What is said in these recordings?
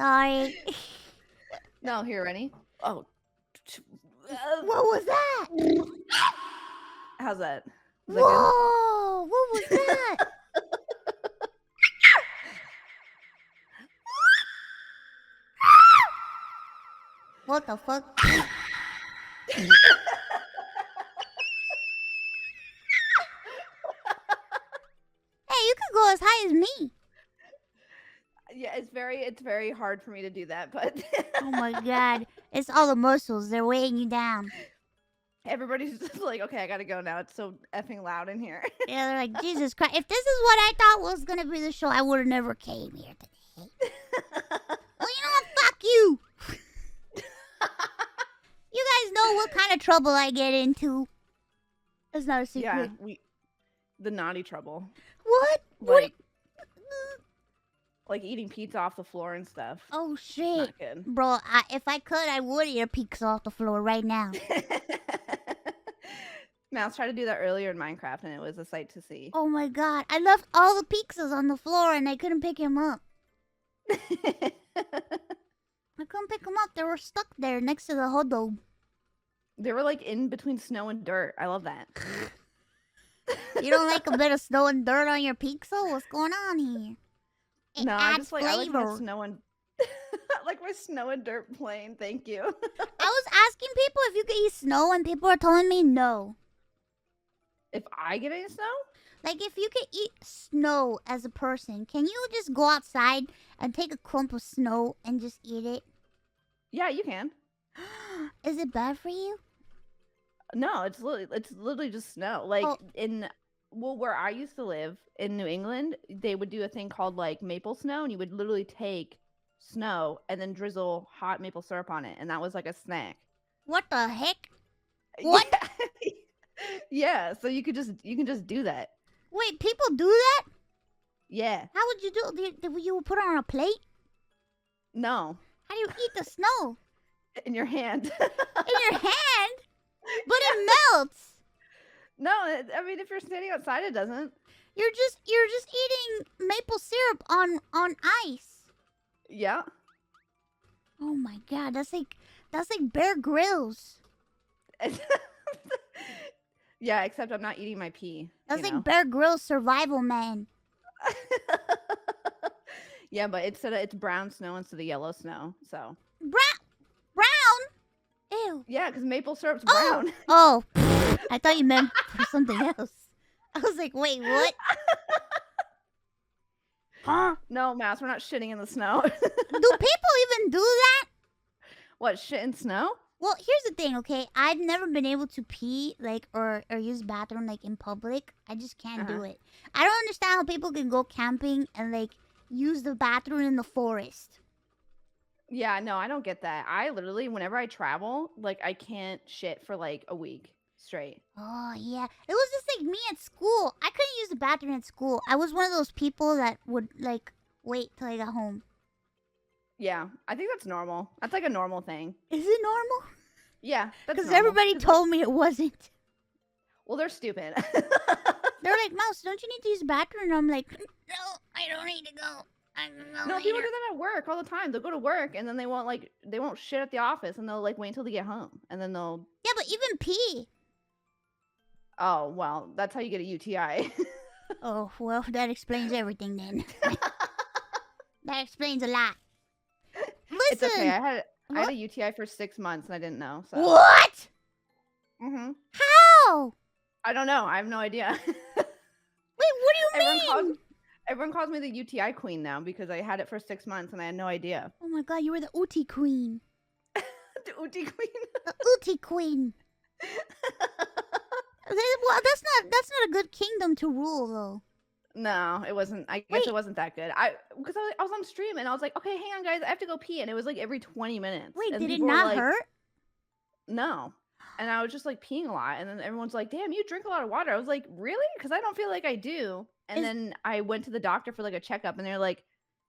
Sorry. No, here, ready? Oh. What was that? How's that? Is that good? Whoa! What was that? What the fuck? Hey, you could go as high as me. Yeah, it's very hard for me to do that, but Oh my god. It's all the muscles. They're weighing you down. everybody's just like, okay, I gotta go now. It's so effing loud in here. Yeah, they're like, Jesus Christ. If this is what I thought was gonna be the show, I would have never came here today. Well, you know what? Fuck you. You guys know what kind of trouble I get into. It's not a secret. Yeah, the naughty trouble. What? Like eating pizza off the floor and stuff. Oh shit. Not good. Bro, if I could, I would eat a pizza off the floor right now. Mouse tried to do that earlier in Minecraft and it was a sight to see. Oh my god. I left all the pizzas on the floor and I couldn't pick him up. I couldn't pick them up. They were stuck there next to the hot dog. They were like in between snow and dirt. I love that. You don't like a bit of snow and dirt on your pizza? What's going on here? It no, I adds just like flavor. I like my snow and like my snow and dirt plain. Thank you. I was asking people if you could eat snow and people are telling me no. If I get any snow? Like if you could eat snow as a person, can you just go outside and take a clump of snow and just eat it? Yeah, you can. Is it bad for you? No, it's literally just snow. Like where I used to live in New England, they would do a thing called like maple snow, and you would literally take snow and then drizzle hot maple syrup on it, and that was like a snack. What the heck? What? Yeah, so you can just do that. Wait, people do that? Yeah. How would you do? You would put it on a plate? No. How do you eat the snow? In your hand. In your hand? But it melts. No, I mean if you're standing outside, it doesn't. You're just eating maple syrup on ice. Yeah. Oh my god, that's like Bear Grylls. Yeah, except I'm not eating my pee. That's like Bear Grylls Survival Man. Yeah, but it's brown snow instead of yellow snow, so. Brown? Ew. Yeah, because maple syrup's brown. Oh, I thought you meant for something else. I was like, wait, what? Huh? No, Mouse, we're not shitting in the snow. Do people even do that? What, shit in snow? Well, here's the thing, okay? I've never been able to pee, like, or use the bathroom, like, in public. I just can't do it. I don't understand how people can go camping and, like, use the bathroom in the forest. Yeah, no, I don't get that. I literally, whenever I travel, like, I can't shit for, like, a week straight. Oh, yeah. It was just like me at school. I couldn't use the bathroom at school. I was one of those people that would, like, wait till I got home. Yeah, I think that's normal. That's like a normal thing. Is it normal? Yeah, that's because everybody told me it wasn't. Well, they're stupid. They're like, Mouse, don't you need to use the bathroom? And I'm like, no, I don't need to go. No, people do that at work all the time. They'll go to work and then they won't shit at the office and they'll like wait until they get home and then they'll. Yeah, but even pee. Oh well, that's how you get a UTI. Oh well, that explains everything then. That explains a lot. Listen. It's okay. I had a UTI for 6 months and I didn't know. So. What? Mm-hmm. How? I don't know. I have no idea. Wait, what do you mean? Everyone calls me the UTI queen now because I had it for 6 months and I had no idea. Oh my god, you were the Uti queen. The Uti queen. The Uti queen. Well, that's not a good kingdom to rule though. No, it wasn't. I guess it wasn't that good. Because I was on stream and I was like, okay, hang on, guys, I have to go pee, and it was like every 20 minutes. Wait, and did it not hurt? No, and I was just like peeing a lot, and then everyone's like, damn, you drink a lot of water. I was like, really? Because I don't feel like I do. And then I went to the doctor for like a checkup, and they're like,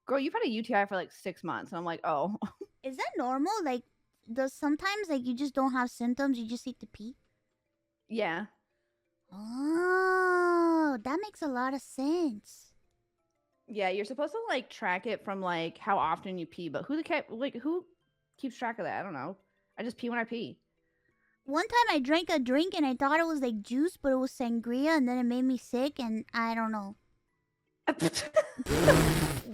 girl, you've had a UTI for like 6 months, and I'm like, oh. Is that normal? Like, does sometimes like you just don't have symptoms, you just need to pee? Yeah. Oh, that makes a lot of sense. Yeah, you're supposed to like track it from like how often you pee, but who keeps track of that? I don't know. I just pee when I pee. One time I drank a drink and I thought it was like juice, but it was sangria, and then it made me sick, and I don't know. What? How do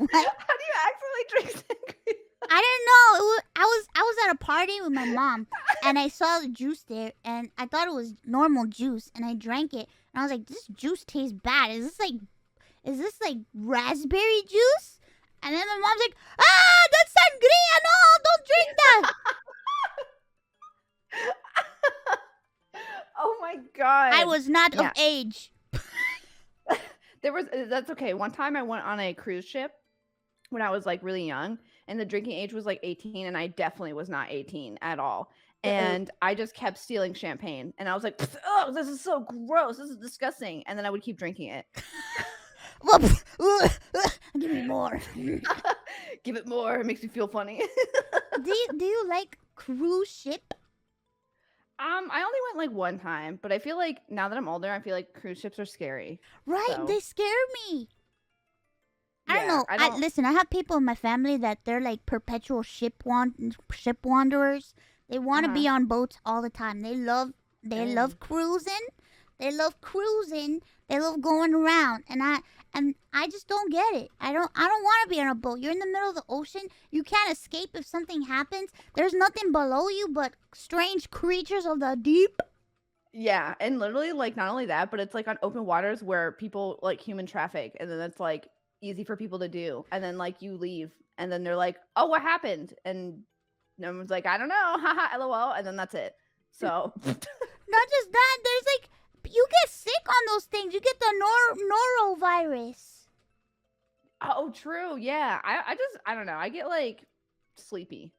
you actually drink sangria? I didn't know. I was at a party with my mom, and I saw the juice there, and I thought it was normal juice, and I drank it, and I was like, "This juice tastes bad. Is this like raspberry juice?" And then my mom's like, "Ah, that's sangria! No, don't drink that." Oh my god! I was not of age. That's okay. One time I went on a cruise ship when I was like really young, and the drinking age was like 18, and I definitely was not 18 at all. And I just kept stealing champagne, and I was like, "Oh, this is so gross. This is disgusting." And then I would keep drinking it. Give me more. Give it more. It makes me feel funny. Do you like cruise ship? I only went like one time, but I feel like now that I'm older, I feel like cruise ships are scary. Right, so. They scare me. I don't know. Listen, I have people in my family that they're like perpetual ship wanderers. They want to be on boats all the time. They love cruising. They love cruising. They love going around, and I just don't get it. I don't want to be on a boat. You're in the middle of the ocean. You can't escape if something happens. There's nothing below you but strange creatures of the deep. Yeah, and literally, like, not only that, but it's like on open waters where people like human traffic, and then it's like easy for people to do, and then like you leave, and then they're like, "Oh, what happened?" And no one's like, "I don't know," haha, lol, and then that's it. So, not just that, there's like. You get sick on those things. You get the norovirus. Oh, true. Yeah. I don't know. I get like sleepy.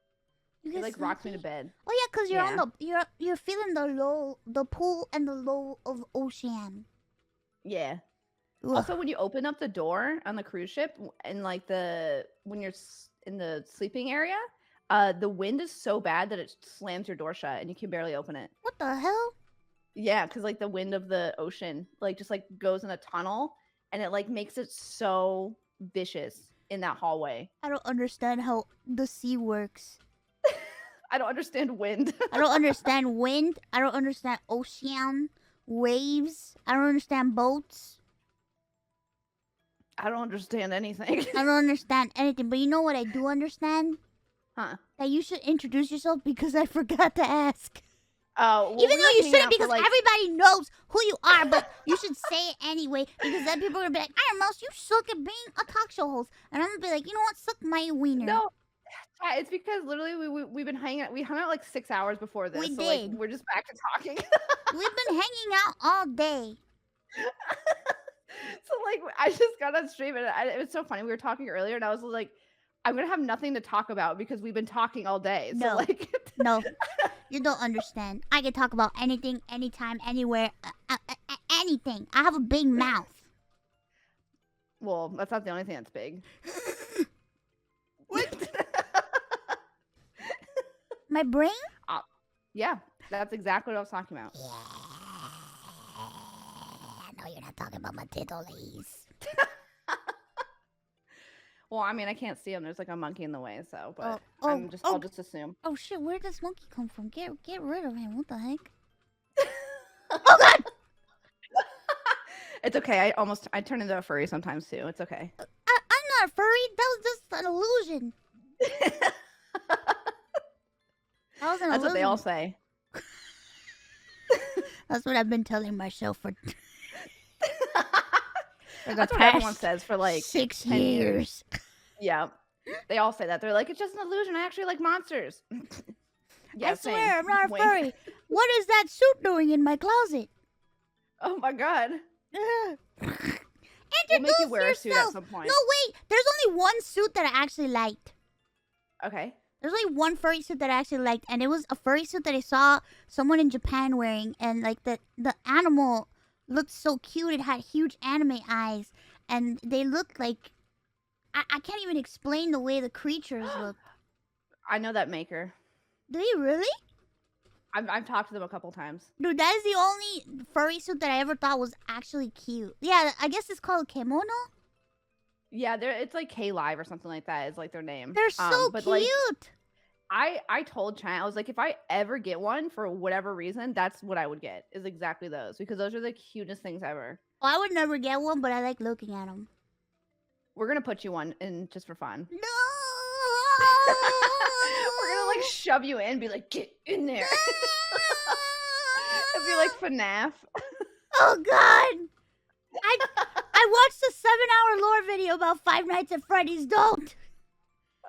It like sleepy? Rocks me to bed. Oh yeah, because you're on you're feeling the pool and the low of ocean. Yeah. Ugh. Also, when you open up the door on the cruise ship and like when you're in the sleeping area, the wind is so bad that it slams your door shut and you can barely open it. What the hell? Yeah, because like the wind of the ocean like just like goes in a tunnel and it like makes it so vicious in that hallway. I don't understand how the sea works. I don't understand wind. I don't understand wind. I don't understand ocean, waves. I don't understand boats. I don't understand anything. I don't understand anything. But you know what I do understand? Huh? That you should introduce yourself because I forgot to ask. Oh, well, even though you shouldn't, because everybody knows who you are, but you should say it anyway, because then people are gonna be like, Ironmouse, you suck at being a talk show host, and I'm gonna be like, you know what, suck my wiener. No, it's because literally we've been hanging out. We hung out like 6 hours before this. We so did. Like, we're just back to talking. We've been hanging out all day. So like, I just got on stream, and it was so funny. We were talking earlier, and I was like, I'm gonna have nothing to talk about because we've been talking all day. So like, no. You don't understand. I can talk about anything, anytime, anywhere, anything. I have a big mouth. Well, that's not the only thing that's big. What? My brain? Yeah, that's exactly what I was talking about. Yeah. No, you're not talking about my titties. Well, I mean, I can't see him. There's like a monkey in the way, so. But I'll just assume. Oh shit! Where did this monkey come from? Get rid of him! What the heck? Oh god! It's okay. I turn into a furry sometimes too. It's okay. I'm not a furry. That was just an illusion. That's what they all say. That's what I've been telling myself for. That's what everyone says for like 6 years. Yeah, they all say that. They're like, it's just an illusion. I actually like monsters. Yeah, I swear, I'm not a furry. What is that suit doing in my closet? Oh my god. Introduce we'll make you wear yourself. A suit at some point. No, wait. There's only one suit that I actually liked. Okay. There's only one furry suit that I actually liked, and it was a furry suit that I saw someone in Japan wearing, and like the animal looked so cute. It had huge anime eyes, and they looked like I can't even explain the way the creatures look. I know that maker. Do you really? I've talked to them a couple times. Dude, that is the only furry suit that I ever thought was actually cute. Yeah, I guess it's called kimono. Yeah, it's like K Live or something like that is like their name. They're so But cute. like I told China, I was like, if I ever get one for whatever reason, that's what I would get, is exactly those, because those are the cutest things ever. Well, I would never get one, but I like looking at them. We're gonna put you one in just for fun. No. We're gonna like shove you in and be like, get in there. It'd be like FNAF. Oh God. I watched a 7-hour lore video about Five Nights at Freddy's. Don't.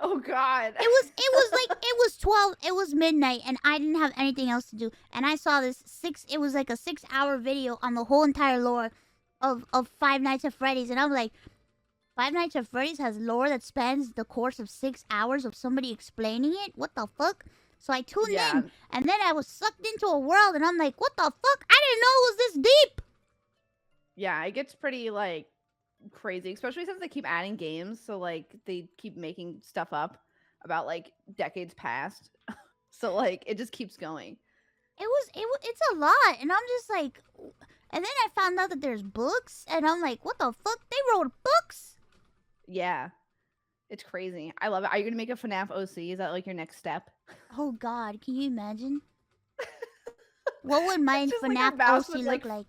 Oh God. It was 12. It was midnight, and I didn't have anything else to do. And I saw this It was like a 6-hour video on the whole entire lore of Five Nights at Freddy's, and I'm like, Five Nights at Freddy's has lore that spans the course of 6 hours of somebody explaining it. What the fuck? So I tuned in, and then I was sucked into a world, and I'm like, what the fuck? I didn't know it was this deep. Yeah, it gets pretty like crazy, especially since they keep adding games, so like they keep making stuff up about like decades past. So like it just keeps going. It's a lot, and I'm just like, and then I found out that there's books, and I'm like, what the fuck? They wrote books? Yeah, it's crazy. I love it. Are you gonna make a FNAF OC? Is that like your next step? Oh God, can you imagine? What would my FNAF like OC look like?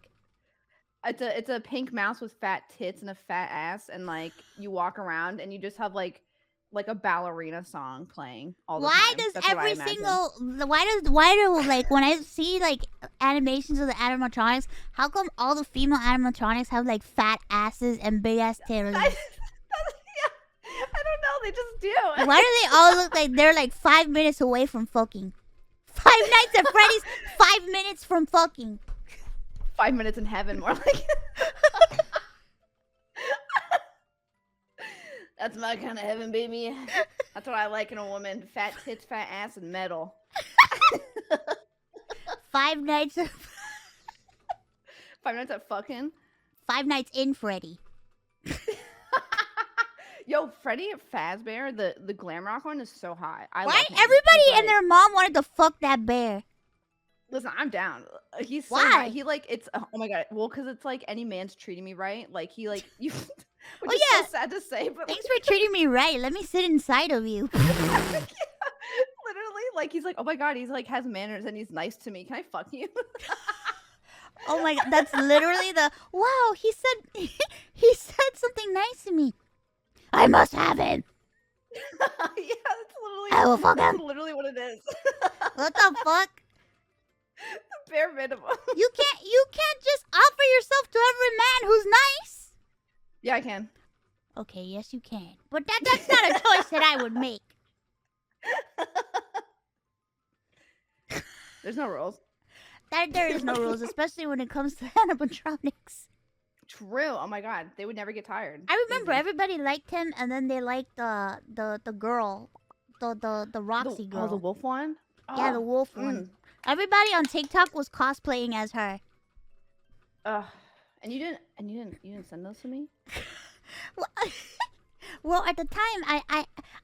It's a pink mouse with fat tits and a fat ass, and like you walk around and you just have like a ballerina song playing all the time. Why do like when I see like animations of the animatronics, how come all the female animatronics have like fat asses and big ass titties? Yeah, I don't know, they just do. Why do they all look like they're like 5 minutes away from fucking? Five Nights at Freddy's, 5 minutes from fucking. 5 minutes in heaven, more like. That's my kind of heaven, baby. That's what I like in a woman: fat tits, fat ass, and metal. Five Nights at fucking. 5 Nights in Freddy. Yo, Freddy Fazbear, the glam rock one, is so hot. Why everybody and their mom wanted to fuck that bear? Listen, I'm down. He's so Why? hot. He like, it's, oh my God. Well, because it's like any man's treating me right. Like he like you. Which is so sad to say, but thanks for treating me right. Let me sit inside of you. Literally, like he's like, oh my God, he's like has manners and he's nice to me. Can I fuck you? Oh my God, that's literally the wow. He said something nice to me. I must have him. Yeah, that's literally. I will fuck him. That's literally what it is. What the fuck? The bare minimum. You can't just offer yourself to every man who's nice. Yeah, I can. Okay, yes you can. But that's not a choice that I would make. There's no rules. There is no rules, especially when it comes to animatronics. True. Oh my God, they would never get tired. I remember everybody liked him, and then they liked the girl, the Roxy girl. Oh, the wolf one. Yeah, the wolf one. Everybody on TikTok was cosplaying as her. And you didn't send those to me? Well, at the time,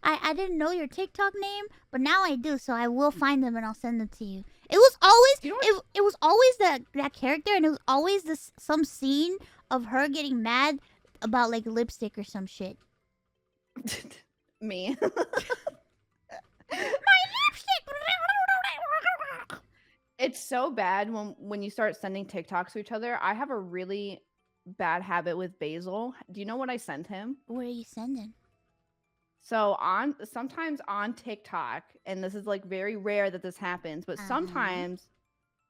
I didn't know your TikTok name, but now I do, so I will find them and I'll send them to you. It was always it was always that character, and it was always some scene of her getting mad about like lipstick or some shit. Me. My lipstick. It's so bad when you start sending TikToks to each other. I have a really bad habit with Basil. Do you know what I sent him? What are you sending? So sometimes on TikTok, and this is like very rare that this happens, but sometimes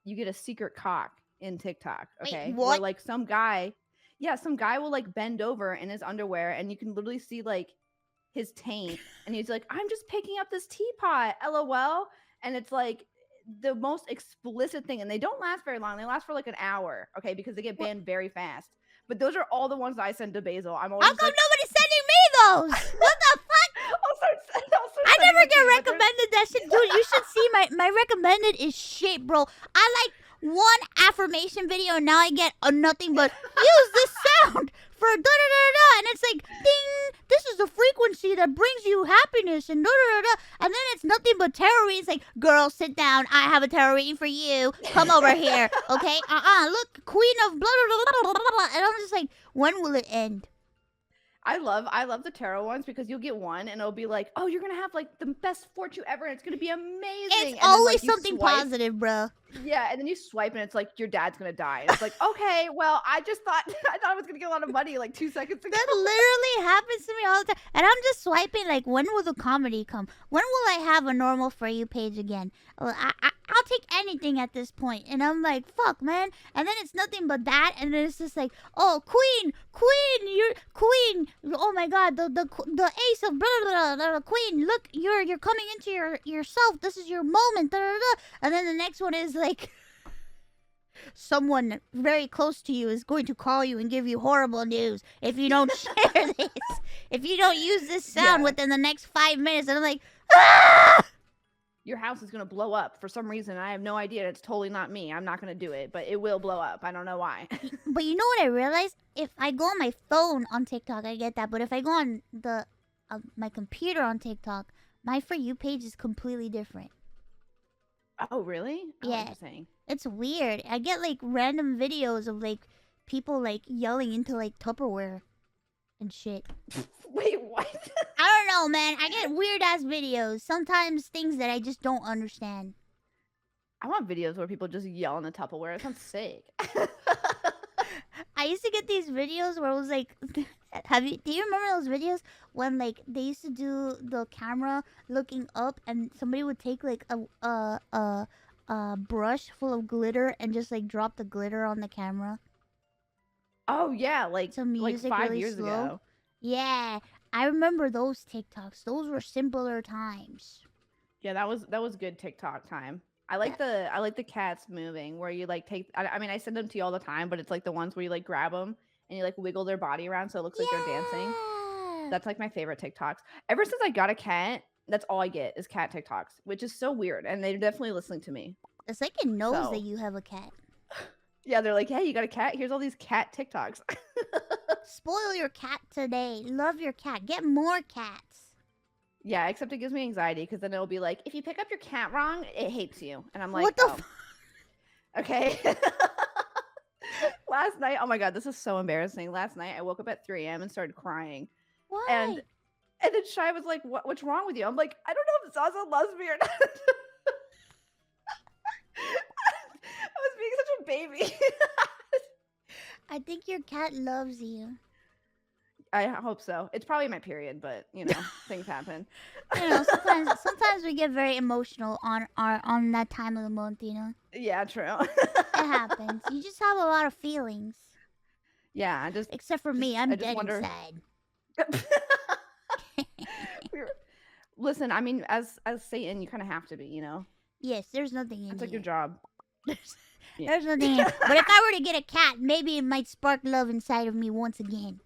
you get a secret cock in TikTok. Okay. Wait, what? Where like some guy will like bend over in his underwear and you can literally see like his taint, and he's like, I'm just picking up this teapot, LOL. And it's like the most explicit thing, and they don't last very long. They last for like an hour, okay, because they get banned very fast. But those are all the ones that I send to Basil. I'm always how come nobody's sending me those? What the fuck? I never get recommended that shit, dude. You should see my recommended is shit, bro. I like one affirmation video, and now I get nothing but use this sound for da da da da, and it's like ding. This is the frequency that brings you happiness, and da da da da. And then it's nothing but tarot readings. Like, girl, sit down. I have a tarot reading for you. Come over here, okay? Look, Queen of blah blah blah blah blah. And I'm just like, when will it end? I love the tarot ones because you'll get one and it'll be like, oh, you're gonna have like the best fortune ever and it's gonna be amazing. It's and always then, like, something positive, bro. Yeah, and then you swipe and it's like your dad's gonna die. And it's like, okay, well, I thought I was gonna get a lot of money like 2 seconds ago. That literally happens to me all the time. And I'm just swiping like, when will the comedy come? When will I have a normal For You page again? I'll take anything at this point. And I'm like, fuck, man. And then it's nothing but that. And then it's just like, oh, queen, you're queen. Oh my god, the ace of blah, blah, blah, blah, queen. Look, you're coming into yourself. This is your moment. Da, da, da. And then the next one is like, someone very close to you is going to call you and give you horrible news if you don't share this. If you don't use this sound within the next 5 minutes. And I'm like, ah! Your house is going to blow up for some reason. I have no idea. It's totally not me. I'm not going to do it, but it will blow up. I don't know why. But you know what I realized? If I go on my phone on TikTok, I get that. But if I go on my computer on TikTok, my For You page is completely different. Oh, really? Oh, yeah. Interesting. It's weird. I get like random videos of like people like yelling into like Tupperware and shit. Wait, what? I don't know, man. I get weird ass videos. Sometimes things that I just don't understand. I want videos where people just yell in the Tupperware. It sounds sick. I used to get these videos where it was like, do you remember those videos when like they used to do the camera looking up and somebody would take like a brush full of glitter and just like drop the glitter on the camera? Oh yeah, like some music like 5 really years slow. ago. Yeah, I remember those TikToks. Those were simpler times. Yeah, that was good TikTok time. I like the cats moving where you like take. I mean, I send them to you all the time, but it's like the ones where you like grab them and you like wiggle their body around so it looks like they're dancing. That's like my favorite TikToks. Ever since I got a cat, that's all I get is cat TikToks, which is so weird. And they're definitely listening to me. It's like it knows that you have a cat. Yeah, they're like, hey, you got a cat? Here's all these cat TikToks. Spoil your cat today. Love your cat. Get more cats. Yeah, except it gives me anxiety because then it'll be like, if you pick up your cat wrong, it hates you. And I'm like, what the okay. Last night, oh my god, this is so embarrassing. Last night, I woke up at 3 a.m. and started crying. Why? And then Shai was like, what's wrong with you? I'm like, I don't know if Zaza loves me or not. I was being such a baby. I think your cat loves you. I hope so. It's probably my period, but you know, things happen. You know, sometimes we get very emotional on that time of the month. You know. Yeah, true. It happens. You just have a lot of feelings. Yeah, except for me, I'm dead inside. Listen, I mean, as Satan, you kind of have to be, you know. Yes, there's nothing in. That's like your job. There's nothing in. But if I were to get a cat, maybe it might spark love inside of me once again.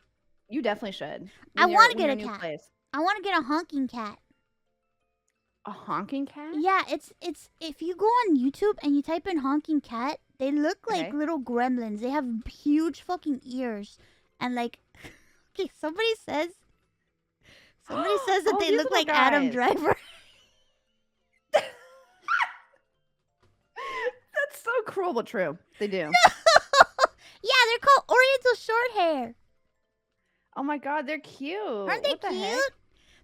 You definitely should. I want to get a cat. I want to get a honking cat. A honking cat? Yeah, it's if you go on YouTube and you type in honking cat, they look like little gremlins. They have huge fucking ears. And like okay, somebody says that they look like Adam Driver. That's so cruel but true. They do. No! Yeah, they're called Oriental Shorthair. Oh my god, they're cute. Aren't they what the cute? Heck?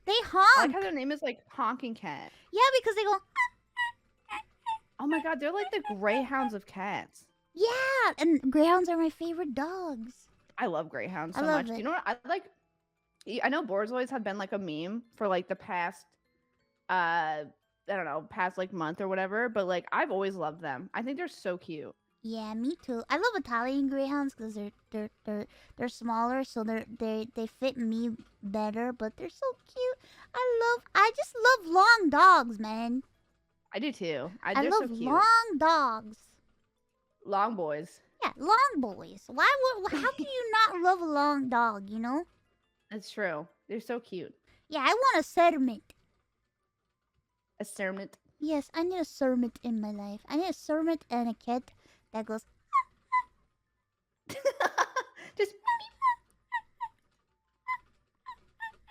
They honk. I like how their name is like Honking Cat. Yeah, because they go. Oh my god, they're like the greyhounds of cats. Yeah, and greyhounds are my favorite dogs. I love greyhounds so much. Do you know what I like? I know Borzois have been like a meme for like the past, I don't know, past like month or whatever. But like I've always loved them. I think they're so cute. Yeah, me too. I love Italian greyhounds because they're smaller, so they fit me better. But they're so cute. I just love long dogs, man. I do too. I love so cute. long dogs. Long boys. Yeah, long boys. How can you not love a long dog? You know. It's true. They're so cute. Yeah, I want a sermant. A sermant. Yes, I need a sermant in my life. I need a sermant and a cat that goes. Just.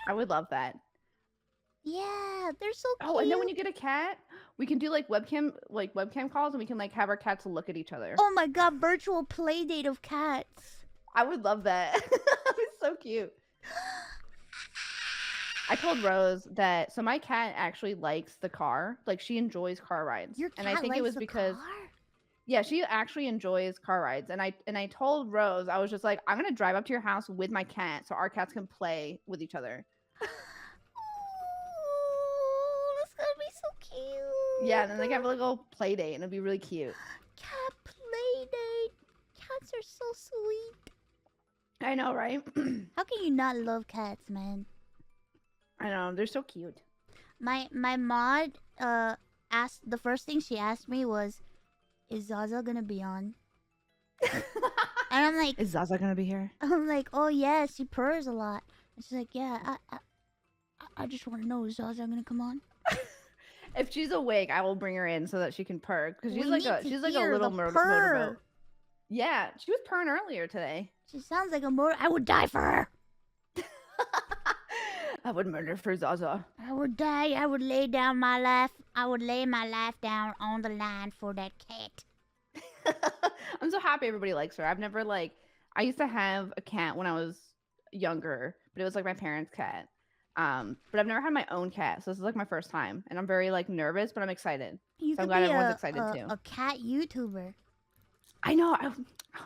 I would love that. Yeah, they're so cute. Oh, and then when you get a cat, we can do like webcam calls, and we can like have our cats look at each other. Oh my god, virtual play date of cats. I would love that. It's so cute. I told Rose that so my cat actually likes the car. Like she enjoys car rides. Your And I cat think it likes was the because car? yeah, she actually enjoys car rides. And I told Rose, I was just like, I'm gonna drive up to your house with my cat so our cats can play with each other. Oh, that's gonna be so cute. Yeah, and then they can have a little play date and it'll be really cute. Cat play date. Cats are so sweet. I know, right? How can you not love cats, man? I know, they're so cute. My mod asked, the first thing she asked me was, "Is Zaza gonna be on?" And I'm like, Is Zaza gonna be here? I'm like, "Oh yeah, she purrs a lot." And she's like, "Yeah, I just want to know, is Zaza gonna come on?" If she's awake, I will bring her in so that she can purr because she's We like need a to she's like a hear little the motorboat. purr. Yeah, she was purring earlier today. She sounds like a motor. I would die for her. I would murder for Zaza. I would die. I would lay down my life. I would lay my life down on the line for that cat. I'm so happy everybody likes her. I've never I used to have a cat when I was younger, but it was like my parents' cat. But I've never had my own cat, so this is like my first time, and I'm very nervous, but I'm excited. You So I'm could glad be everyone's excited too. a cat YouTuber. I know.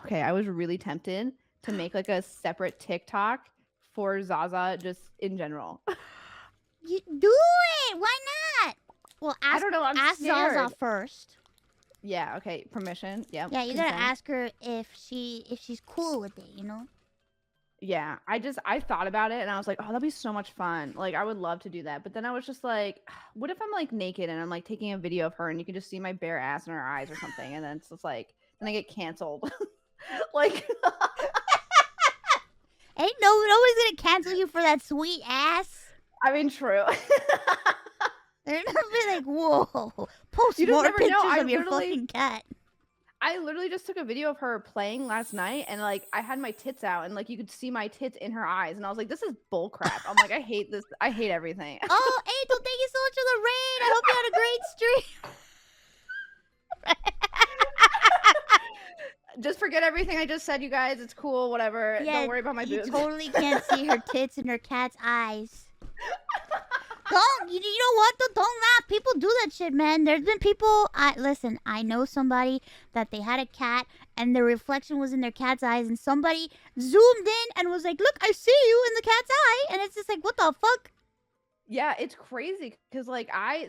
Okay, I was really tempted to make like a separate TikTok for Zaza just in general. You do it. Why not? Well, I don't know. I'm ask scared. Zaza first. Yeah. Okay. Permission. Yeah. Yeah, you gotta ask her if she's cool with it. You know. Yeah. I thought about it and I was like, oh, that'd be so much fun. Like, I would love to do that. But then I was just like, what if I'm like naked and I'm like taking a video of her and you can just see my bare ass in her eyes or something, and then it's just like, then I get canceled. Like. Ain't nobody's gonna cancel you for that sweet ass. I mean, true. They're gonna be like, whoa, post You just more never pictures know. of your fucking cat. I literally just took a video of her playing last night, and like I had my tits out, and like you could see my tits in her eyes, and I was like, "This is bull crap." I'm like, I hate this. I hate everything. Oh, Angel, thank you so much for the raid. I hope you had a great stream. Just forget everything I just said, you guys. It's cool, whatever. Yeah, don't worry about my boobs. You totally can't see her tits in her cat's eyes. Don't, you know what? Don't laugh. People do that shit, man. There's been people. Listen, I know somebody that they had a cat and the reflection was in their cat's eyes, and somebody zoomed in and was like, "Look, I see you in the cat's eye," and it's just like, what the fuck? Yeah, it's crazy because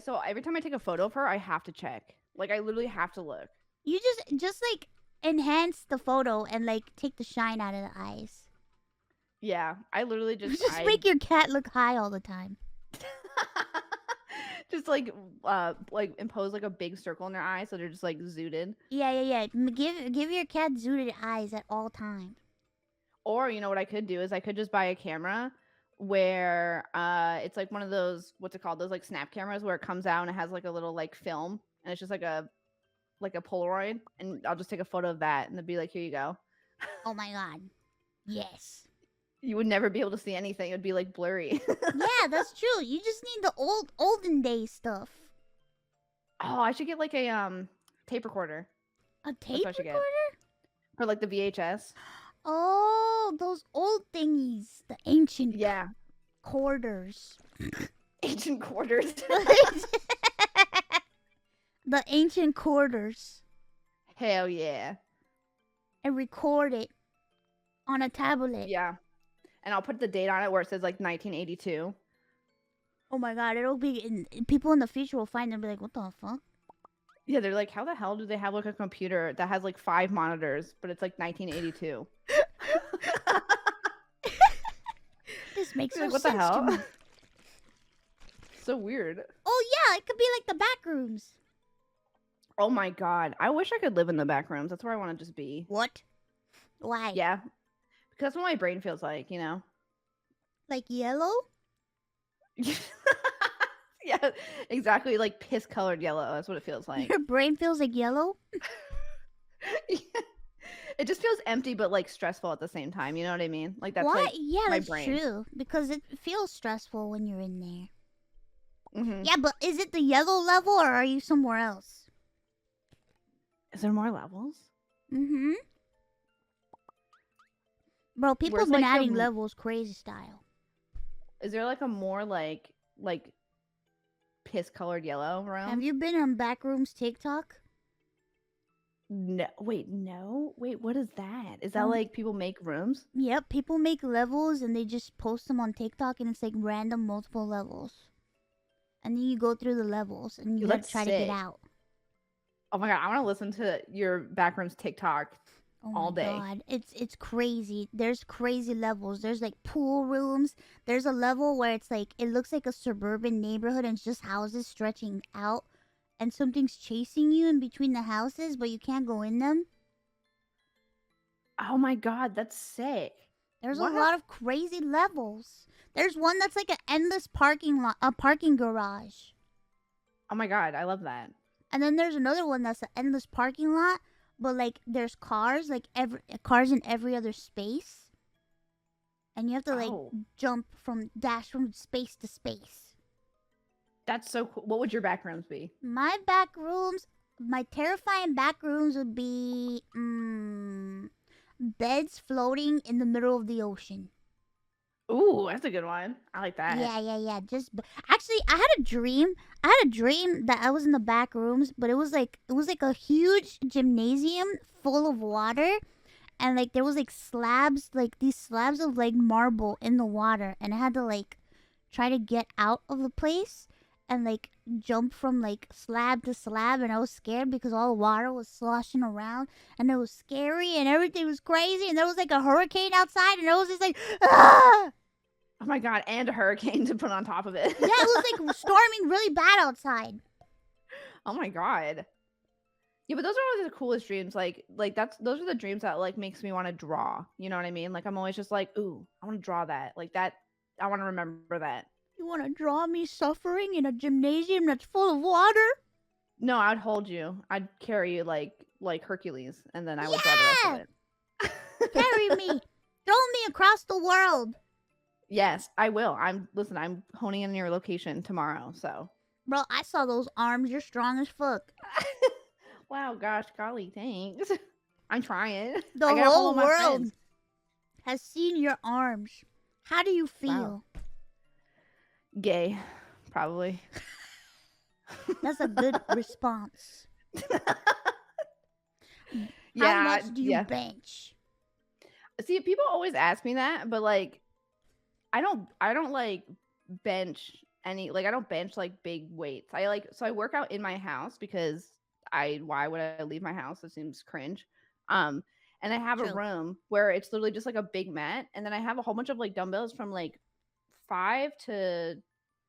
so every time I take a photo of her, I have to check. Like I literally have to look. You just like enhance the photo and like take the shine out of the eyes. Yeah, I literally just make your cat look high all the time. Just impose like a big circle in their eyes so they're just like zooted. Yeah. Give your cat zooted eyes at all times. Or you know what I could do is I could just buy a camera where it's like one of those, what's it called, those like snap cameras where it comes out and it has like a little like film and it's just like a Polaroid, and I'll just take a photo of that and it'd be like, here you go. Oh my god. Yes. You would never be able to see anything. It would be like blurry. Yeah, that's true. You just need the olden days stuff. Oh, I should get like a tape recorder. A tape recorder? Or like the VHS. Oh, those old thingies. The ancient quarters. Ancient quarters. The ancient quarters. Hell yeah. And record it on a tablet. Yeah. And I'll put the date on it where it says like 1982. Oh my god, it'll be people in the future will find it and be like, what the fuck? Yeah, they're like, how the hell do they have like a computer that has like 5 monitors, but it's like 1982? This makes no like, what sense the hell? to me. So weird. Oh yeah, it could be like the back rooms. Oh my god. I wish I could live in the back rooms. That's where I want to just be. What? Why? Yeah. Because that's what my brain feels like, you know? Like yellow? Yeah, exactly. Like piss-colored yellow. That's what it feels like. Your brain feels like yellow? Yeah. It just feels empty but like stressful at the same time. You know what I mean? Like that's what? like Yeah, my that's brain. true. Because it feels stressful when you're in there. Mm-hmm. Yeah, but is it the yellow level or are you somewhere else? Is there more levels? Mm-hmm. Bro, people have been adding levels crazy style. Is there like a more like piss colored yellow Have room? you been on Backrooms TikTok? No, wait, no, wait. What is that? Is that Um, like people make rooms? yep, people make levels and they just post them on TikTok and it's like random multiple levels. And then you go through the levels and you Yo, gotta that's try to get sick. out. Oh my god, I want to listen to your Backrooms TikTok Oh my all day. god, it's crazy. There's crazy levels. There's like pool rooms. There's a level where it's like it looks like a suburban neighborhood and it's just houses stretching out and something's chasing you in between the houses, but you can't go in them. Oh my god, that's sick. There's a What? lot of crazy levels. There's one that's like an endless parking lot, a parking garage. Oh my god, I love that. And then there's another one that's an endless parking lot, but like there's cars, like every cars in every other space, and you have to like Oh, dash from space to space. that's so cool. What would your Backrooms be? My back rooms, my terrifying back rooms would be beds floating in the middle of the ocean. Ooh, that's a good one. I like that. Yeah. Actually, I had a dream. I had a dream that I was in the back rooms, but it was like a huge gymnasium full of water, and like there was like slabs, like these slabs of like marble in the water, and I had to like try to get out of the place and like jump from like slab to slab, and I was scared because all the water was sloshing around, and it was scary, and everything was crazy, and there was like a hurricane outside, and it was just like ah. Oh my god, and a hurricane to put on top of it. Yeah, it was like storming really bad outside. Oh my god. Yeah, but those are always the coolest dreams. Like those are the dreams that like makes me want to draw. You know what I mean? Like I'm always just like, ooh, I want to draw that. Like that, I want to remember that. You want to draw me suffering in a gymnasium that's full of water? No, I'd hold you. I'd carry you like Hercules, and then I would draw the rest of Yeah! it. Carry me. Throw me across the world. Yes, I will. I'm honing in your location tomorrow. So. Bro, I saw those arms. You're strong as fuck. Wow, gosh, golly, thanks. I'm trying. The I gotta whole follow my world friends. has seen your arms. How do you feel? Wow. Gay, probably. That's a good response. Yeah, How much do you bench? See, people always ask me that, but like, I don't like bench I don't bench like big weights. I work out in my house because why would I leave my house? It seems cringe. Um, and I have a True. room where it's literally just like a big mat, and then I have a whole bunch of like dumbbells from like 5 to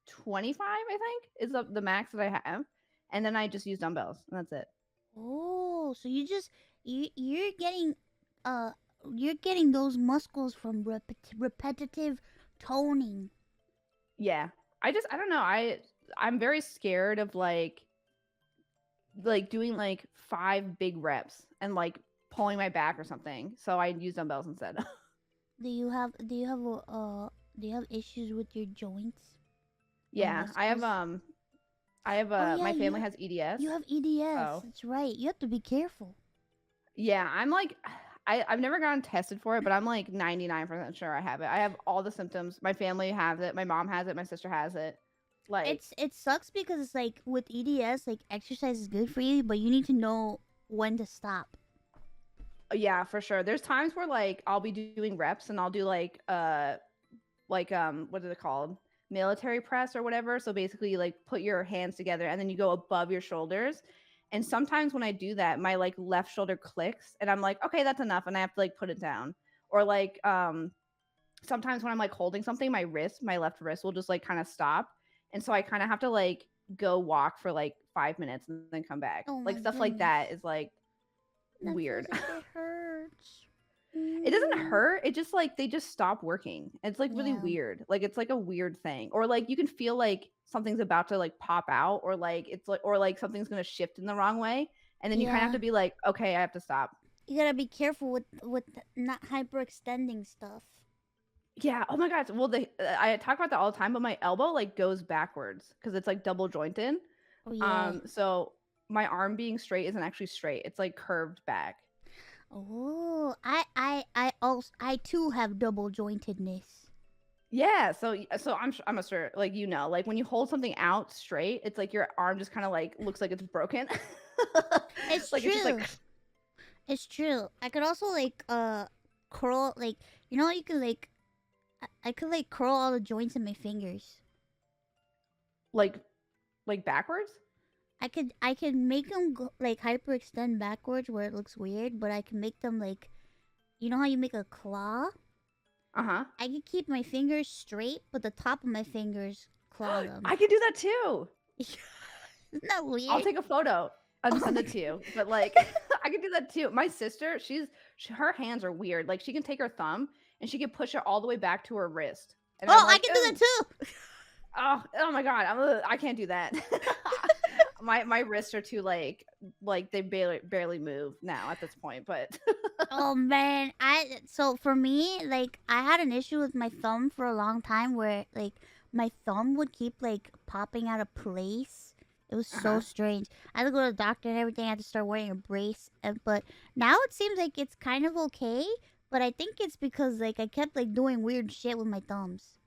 25, I think, is the max that I have. And then I just use dumbbells, and that's it. Oh, so you're getting uh you're getting those muscles from repetitive toning. Yeah. I don't know. I'm very scared of doing like 5 big reps and like pulling my back or something. So I use dumbbells instead. Do you have issues with your joints? Yeah, I have Muscles? my Yeah, family has EDS. you have EDS. So That's right. You have to be careful. yeah, I'm like I've never gotten tested for it, but I'm like 99% sure I have it. I have all the symptoms. My family has it. My mom has it. My sister has it. Like, It sucks because it's like with EDS, like exercise is good for you, but you need to know when to stop. yeah, for sure. There's times where like I'll be doing reps and I'll do what is it called? Military press or whatever. So basically you like put your hands together and then you go above your shoulders. And sometimes when I do that, my like left shoulder clicks and I'm like, okay, that's enough. And I have to like put it down. Or like sometimes when I'm like holding something, my left wrist will just like kind of stop. And so I kind of have to like go walk for like 5 minutes and then come back. Oh Like my stuff like goodness. that is like That weird. feels like it hurts. It doesn't hurt. It just like they just stop working. It's like really Yeah. weird. Like it's like a weird thing. Or like you can feel like something's about to like pop out or like it's like or like something's going to shift in the wrong way and then you kind of have Yeah. to be like, "Okay, I have to stop." You gotta be careful with not hyperextending stuff. Yeah. Oh my god. Well, I talk about that all the time, but my elbow like goes backwards cuz it's like double jointed. Oh yeah. So my arm being straight isn't actually straight. It's like curved back. Oh, I too have double jointedness. Yeah, so I'm a sure like like when you hold something out straight, it's like your arm just kind of like looks like it's broken. It's Like it's just like true. It's true. I could also like curl like you can like I could like curl all the joints in my fingers. like backwards. I could make them like hyperextend backwards where it looks weird, but I can make them like how you make a claw. Uh-huh. I can keep my fingers straight, but the top of my fingers claw them. I can do that too. Isn't that weird? I'll take a photo and send it to you. But like, I can do that too. My sister, her hands are weird. Like she can take her thumb and she can push it all the way back to her wrist. And I'm like, I can do that too. Oh my god, I can't do that. My wrists are too like they barely move now at this point. But Oh man, so for me, like I had an issue with my thumb for a long time where like my thumb would keep like popping out of place. It was so strange. I had to go to the doctor and everything. I had to start wearing a brace. But now it seems like it's kind of okay. But I think it's because like I kept like doing weird shit with my thumbs.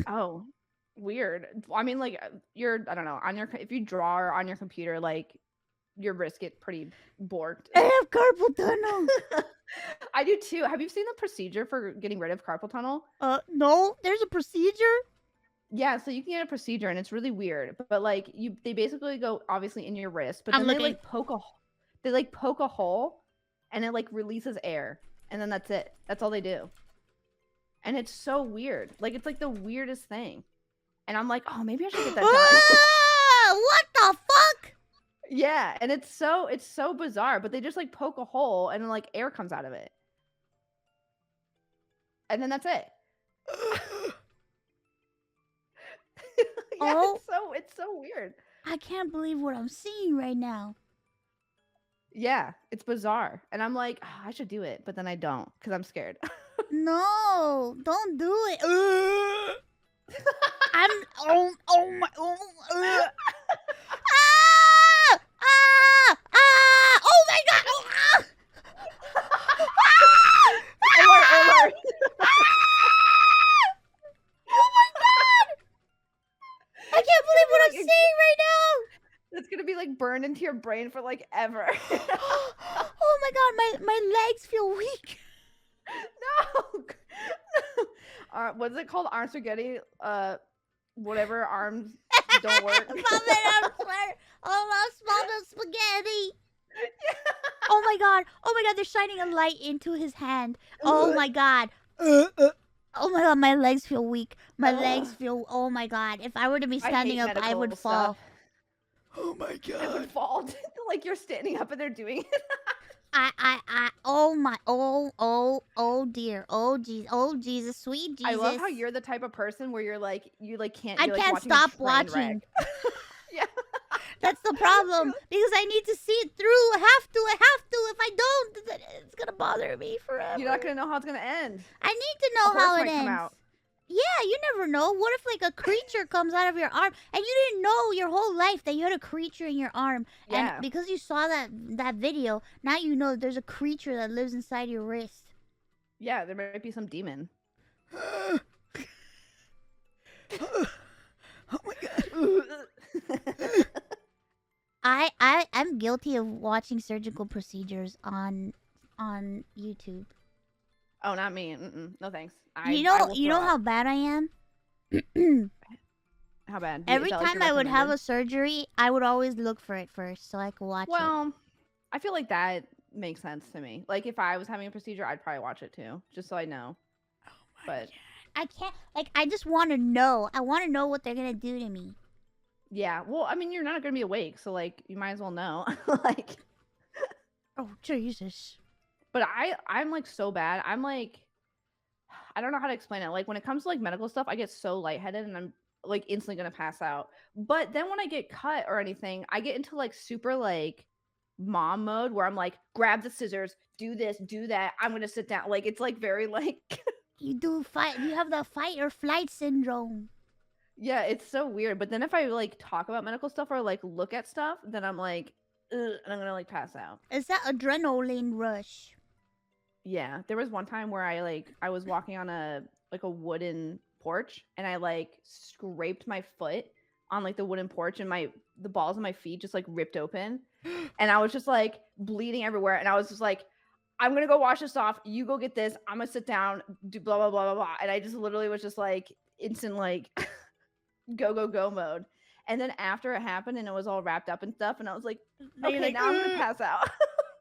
oh, weird. I mean, like I don't know, if you draw on your computer, like your wrists get pretty borked. I have carpal tunnel. I do too. Have you seen the procedure for getting rid of carpal tunnel? No, there's a procedure. Yeah, so you can get a procedure and it's really weird. But like they basically go obviously in your wrist, but then they like poke a hole and it like releases air. And then that's it. That's all they do. And it's so weird. Like it's like the weirdest thing. And I'm like, oh, maybe I should get that done. What the fuck? Yeah, and it's so bizarre, but they just like poke a hole and then like air comes out of it. And then that's it. Yeah, it's so weird. I can't believe what I'm seeing right now. Yeah, it's bizarre. And I'm like, oh, I should do it, but then I don't because I'm scared. No, don't do it. Oh my god. Alert. Oh my god. I can't believe what I'm seeing right now. It's gonna be like burned into your brain for like ever. Oh my god, my legs feel weak. No. What's it called? Arm spaghetti. Whatever arms don't work. Small spaghetti. Yeah. Oh my god. They're shining a light into his hand. Oh my god. Oh my god, my legs feel weak. My legs feel. Oh my god. If I were to be standing up, I would fall. Oh my god. I would fall. Like you're standing up and they're doing it. Oh dear. Oh Jesus, sweet Jesus. I love how you're the type of person where you can't. I can't stop watching. Yeah. That's the problem because I need to see it through. I have to. If I don't, it's gonna bother me forever. You're not gonna know how it's gonna end. I need to know how it ends. Yeah, you never know. What if like a creature comes out of your arm and you didn't know your whole life that you had a creature in your arm? Yeah. And because you saw that video, now you know there's a creature that lives inside your wrist. Yeah, there might be some demon. Oh my god. I'm guilty of watching surgical procedures on YouTube. Oh, not me. No thanks. You know how bad I am? How bad? Every time I would have a surgery, I would always look for it first so I could watch it. Well, I feel like that makes sense to me. Like if I was having a procedure, I'd probably watch it too, just so I know. Oh my god. I can't. I just want to know. I want to know what they're gonna do to me. Yeah. Well, I mean, you're not gonna be awake, so like you might as well know. Like. Oh Jesus. But I'm like so bad. I'm like, I don't know how to explain it. Like when it comes to like medical stuff, I get so lightheaded and I'm like instantly gonna pass out. But then when I get cut or anything, I get into like super like mom mode where I'm like, grab the scissors, do this, do that. I'm gonna sit down. Like it's like very like you have the fight or flight syndrome. Yeah, it's so weird. But then if I like talk about medical stuff or like look at stuff, then I'm like, and I'm gonna like pass out. It's that adrenaline rush. Yeah, there was one time where I was walking on a wooden porch, and I like scraped my foot on like the wooden porch, and the balls of my feet just like ripped open, and I was just like bleeding everywhere, and I was just like, I'm gonna go wash this off. You go get this. I'm gonna sit down, do blah blah blah blah blah, and I just literally was just like instant like go mode. And then after it happened and it was all wrapped up and stuff, and I was like, okay, now I'm gonna pass out.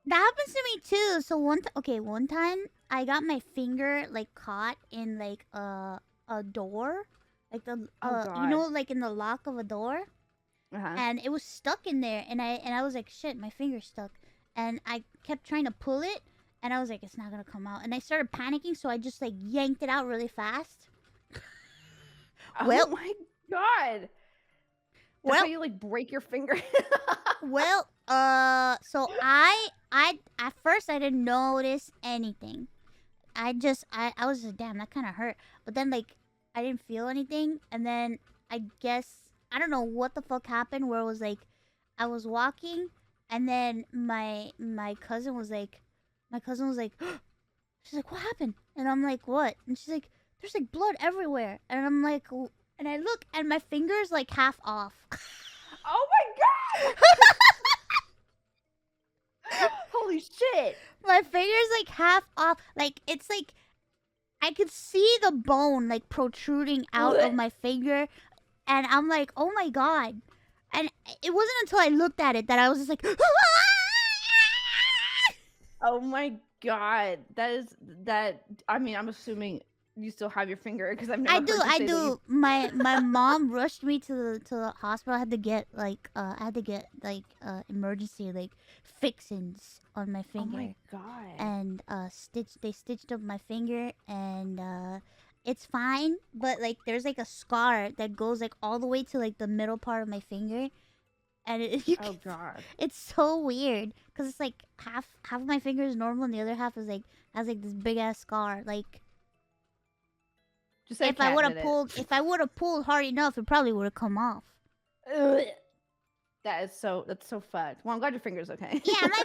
That happens to me too. So one time I got my finger like caught in like a door, like the you know, like in the lock of a door, and it was stuck in there, and I was like, shit, my finger's stuck, and I kept trying to pull it, and I was like, it's not gonna come out, and I started panicking, so I just like yanked it out really fast. Well, oh my god. That's how you like break your finger. Well, so I at first I didn't notice anything. I was just, damn, that kind of hurt. But then like I didn't feel anything, and then I guess I don't know what the fuck happened, where it was like I was walking, and then my cousin was like, she's like, what happened? And I'm like, what? And she's like, there's like blood everywhere, and I'm like, and I look, and my finger's like half off. Oh my god! Holy shit! My finger's like half off. Like, it's like I could see the bone like protruding out of my finger, and I'm like, oh my god. And it wasn't until I looked at it that I was just like, oh my god. That I mean, I'm assuming you still have your finger, because I've never I do. My mom rushed me to the hospital. I had to get emergency like fixings on my finger. Oh my god. And they stitched up my finger, and it's fine, but like there's like a scar that goes like all the way to like the middle part of my finger, and oh god, it's so weird because it's like half of my finger is normal and the other half is like has like this big ass scar. Like, if I would have pulled hard enough, it probably would have come off. Ugh. That's so fucked. Well, I'm glad your finger's okay. Yeah, my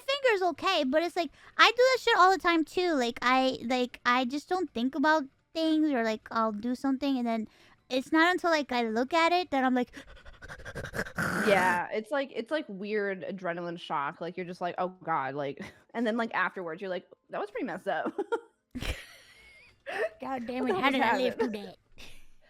finger's okay, but it's like I do that shit all the time too. Like I just don't think about things, or like I'll do something and then it's not until like I look at it that I'm like yeah, it's like weird adrenaline shock. Like you're just like, oh god, like, and then like afterwards you're like, that was pretty messed up. God damn it, how did I live through that?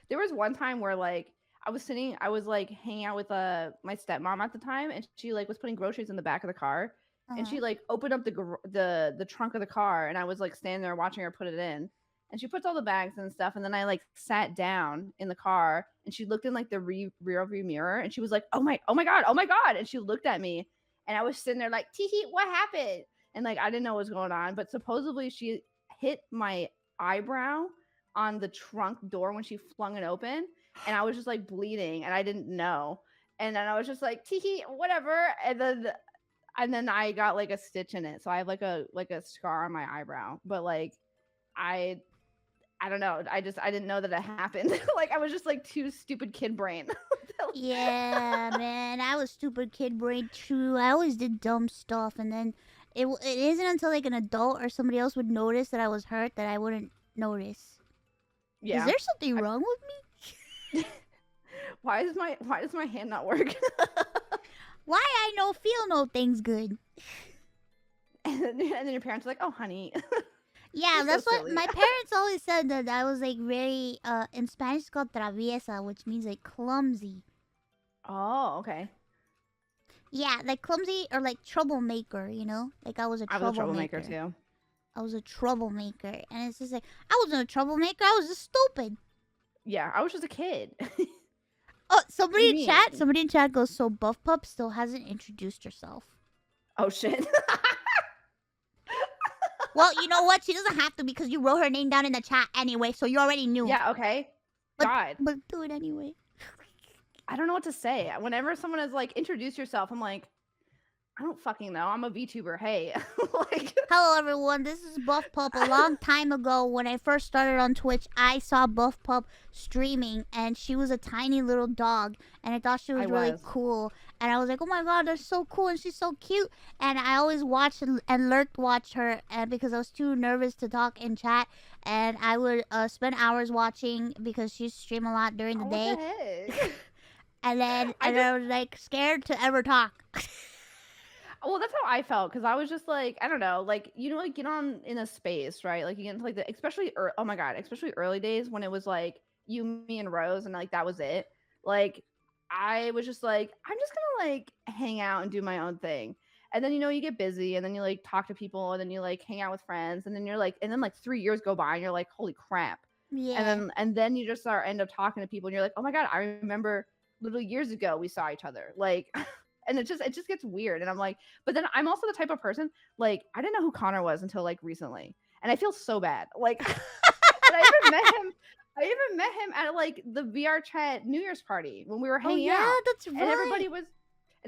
There was one time where like I was like hanging out with my stepmom at the time, and she like was putting groceries in the back of the car, and she like opened up the trunk of the car, and I was like standing there watching her put it in, and she puts all the bags and stuff, and then I like sat down in the car, and she looked in like the rear view mirror, and she was like, oh my god, and she looked at me, and I was sitting there like, tee, what happened? And like I didn't know what was going on, but supposedly she hit my eyebrow on the trunk door when she flung it open, and I was just like bleeding, and I didn't know, and then I was just like, tee, whatever, and then I got like a stitch in it, so I have like a scar on my eyebrow, but like I don't know, I didn't know that it happened. Like I was just like too stupid kid brain. Yeah, man, I was stupid kid brain too. I always did dumb stuff, and then it isn't until like an adult or somebody else would notice that I was hurt that I wouldn't notice. Yeah. Is there something wrong with me? Why does my hand not work? Why I no feel no things good? And then your parents are like, oh honey. Yeah, that's so what my parents always said, that I was like very in Spanish it's called traviesa, which means like clumsy. Oh, okay. Yeah, like clumsy or like troublemaker, you know? Like I was a troublemaker too. I was a troublemaker, and it's just like I wasn't a troublemaker, I was just stupid. Yeah, I was just a kid. Oh, somebody in chat goes, so Buffpup still hasn't introduced herself. Oh shit. Well, you know what? She doesn't have to, because you wrote her name down in the chat anyway, so you already knew. Yeah, okay. But do it anyway. I don't know what to say. Whenever someone is like, introduce yourself, I'm like, I don't fucking know. I'm a VTuber. Hey. Like, hello, everyone. This is Buffpup. A long time ago, when I first started on Twitch, I saw Buffpup streaming, and she was a tiny little dog, and I thought she was really cool. And I was like, oh my god, that's so cool, and she's so cute. And I always watched and lurked watch her, because I was too nervous to talk in chat. and I would spend hours watching because she stream a lot during the Oh, what the day. heck? And I was like scared to ever talk. Well, that's how I felt because I was just like, I don't know, like like get on in a space, right? Like you get into like the especially oh my god, especially early days when it was like you, me, and Rose, and like that was it. Like I was just like, I'm just gonna like hang out and do my own thing. And then you get busy, and then you like talk to people, and then you like hang out with friends, and then you're like, and then like 3 years go by, and you're like, holy crap. Yeah. And then you just start end up talking to people, and you're like, oh my god, I remember literally years ago we saw each other, like. And it just gets weird, and I'm like, but then I'm also the type of person, like, I didn't know who Connor was until like recently, and I feel so bad, like. And I even met him at like the VR chat New Year's party when we were Oh hanging yeah, out, that's right. and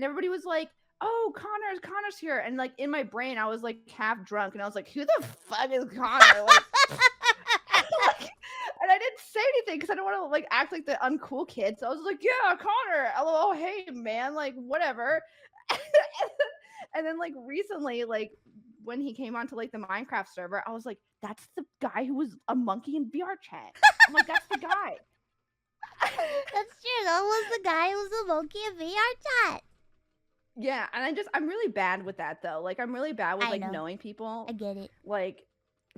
everybody was like, oh, Connor's here, and like in my brain I was like half drunk, and I was like, who the fuck is Connor, like. And I didn't say anything because I don't want to like act like the uncool kid. So I was like, "Yeah, Connor, LOL, hey man, like whatever." And then like recently, like when he came onto like the Minecraft server, I was like, "That's the guy who was a monkey in VR chat." I'm like, "That's the guy." That's true. That was the guy who was the monkey in VR chat. Yeah, and I'm really bad with that though. Like I'm really bad with I like know. knowing people. I get it. Like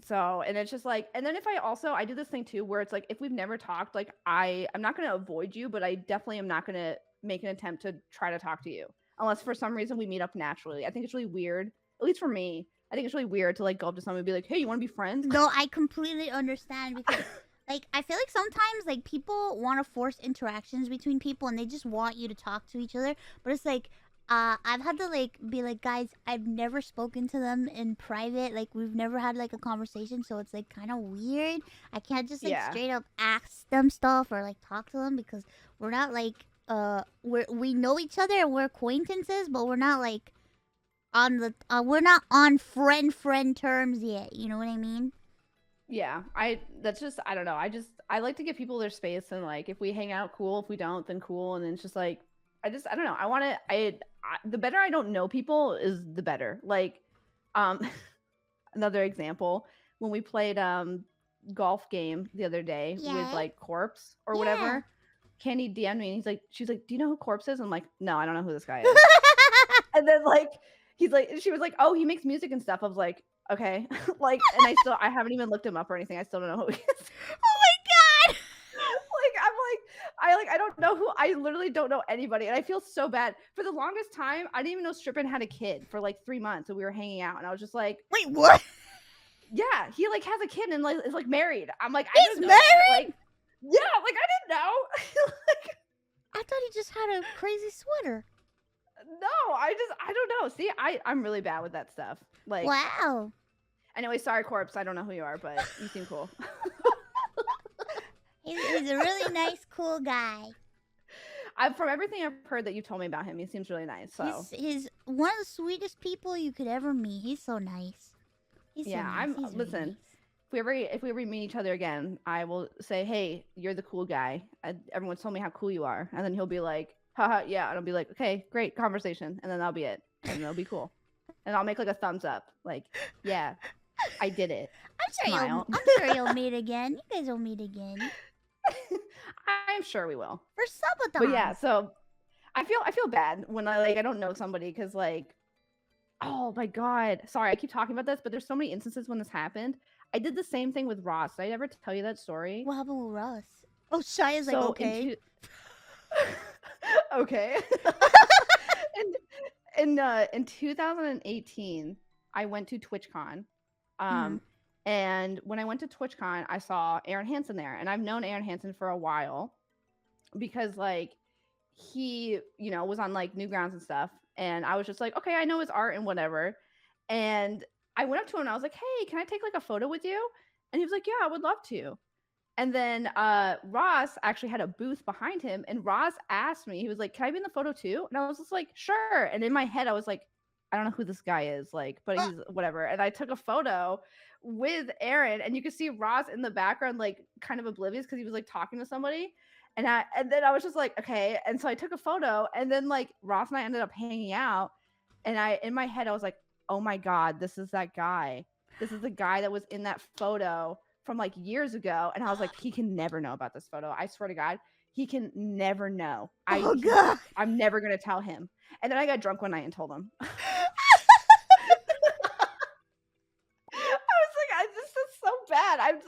so, and it's just like, and then if I do this thing too where it's like if we've never talked, like I'm not going to avoid you, but I definitely am not going to make an attempt to try to talk to you unless for some reason we meet up naturally. I think it's really weird, at least for me. I think it's really weird to like go up to someone and be like, "Hey, you want to be friends?" No, I completely understand because like I feel like sometimes like people want to force interactions between people and they just want you to talk to each other, but it's like I've had to like be like, guys, I've never spoken to them in private, like we've never had like a conversation, so it's like kind of weird. I can't just like Yeah. straight up ask them stuff or like talk to them because we're not like we know each other and we're acquaintances, but we're not like on the we're not on friend terms yet, you know what I mean? Yeah, that's just I don't know. I like to give people their space, and like if we hang out, cool. If we don't, then cool. And then it's just like I don't know. I want to the better I don't know people is the better. Like another example, when we played golf game the other day with like Corpse or whatever, Candy DM'd me and she's like, "Do you know who Corpse is?" I'm like, "No, I don't know who this guy is." And then like she was like, "Oh, he makes music and stuff." I was like, "Okay." Like, and I haven't even looked him up or anything. I still don't know who he is. Oh my god. I don't know I literally don't know anybody, and I feel so bad. For the longest time, I didn't even know Strippin had a kid for like 3 months, and we were hanging out, and I was just like, wait, what? Yeah, he like has a kid and like is like married. I'm like, He's married? Like, yeah, like I didn't know. Like, I thought he just had a crazy sweater. No, I don't know. See, I'm really bad with that stuff. Like, wow. Anyway, sorry, Corpse. I don't know who you are, but you seem cool. He's a really nice, cool guy. From everything I've heard that you told me about him, he seems really nice. So he's one of the sweetest people you could ever meet. He's so nice. He's yeah, so nice. He's listen. Really nice. If we ever meet each other again, I will say, "Hey, you're the cool guy. Everyone's told me how cool you are," and then he'll be like, "Haha, yeah," and I'll be like, "Okay, great conversation," and then that'll be it, and it'll be cool, and I'll make like a thumbs up, like, "Yeah, I did it." I'm sure you'll meet again. You guys will meet again. I'm sure we will. For Sabotage. But yeah, so I feel bad when I don't know somebody because like, oh my god, sorry, I keep talking about this, but there's so many instances when this happened. I did the same thing with Ross. Did I ever tell you that story? What happened with Ross? Oh, Shia's like, okay. Okay. In 2018, I went to TwitchCon. And when I went to TwitchCon, I saw Aaron Hansen there, and I've known Aaron Hansen for a while because like he, was on like Newgrounds and stuff, and I was just like, okay, I know his art and whatever. And I went up to him and I was like, hey, can I take like a photo with you? And he was like, yeah, I would love to. And then Ross actually had a booth behind him, and Ross asked me, he was like, can I be in the photo too? And I was just like, sure. And in my head, I was like, I don't know who this guy is, like, but he's whatever. And I took a photo with Aaron, and you could see Ross in the background, like kind of oblivious because he was like talking to somebody. And then I was just like, okay. And so I took a photo, and then like Ross and I ended up hanging out. And in my head, I was like, oh my God, this is that guy. This is the guy that was in that photo from like years ago, and I was like, he can never know about this photo. I swear to God, he can never know. God. I'm never gonna tell him. And then I got drunk one night and told him. I was like, this is so bad. I'm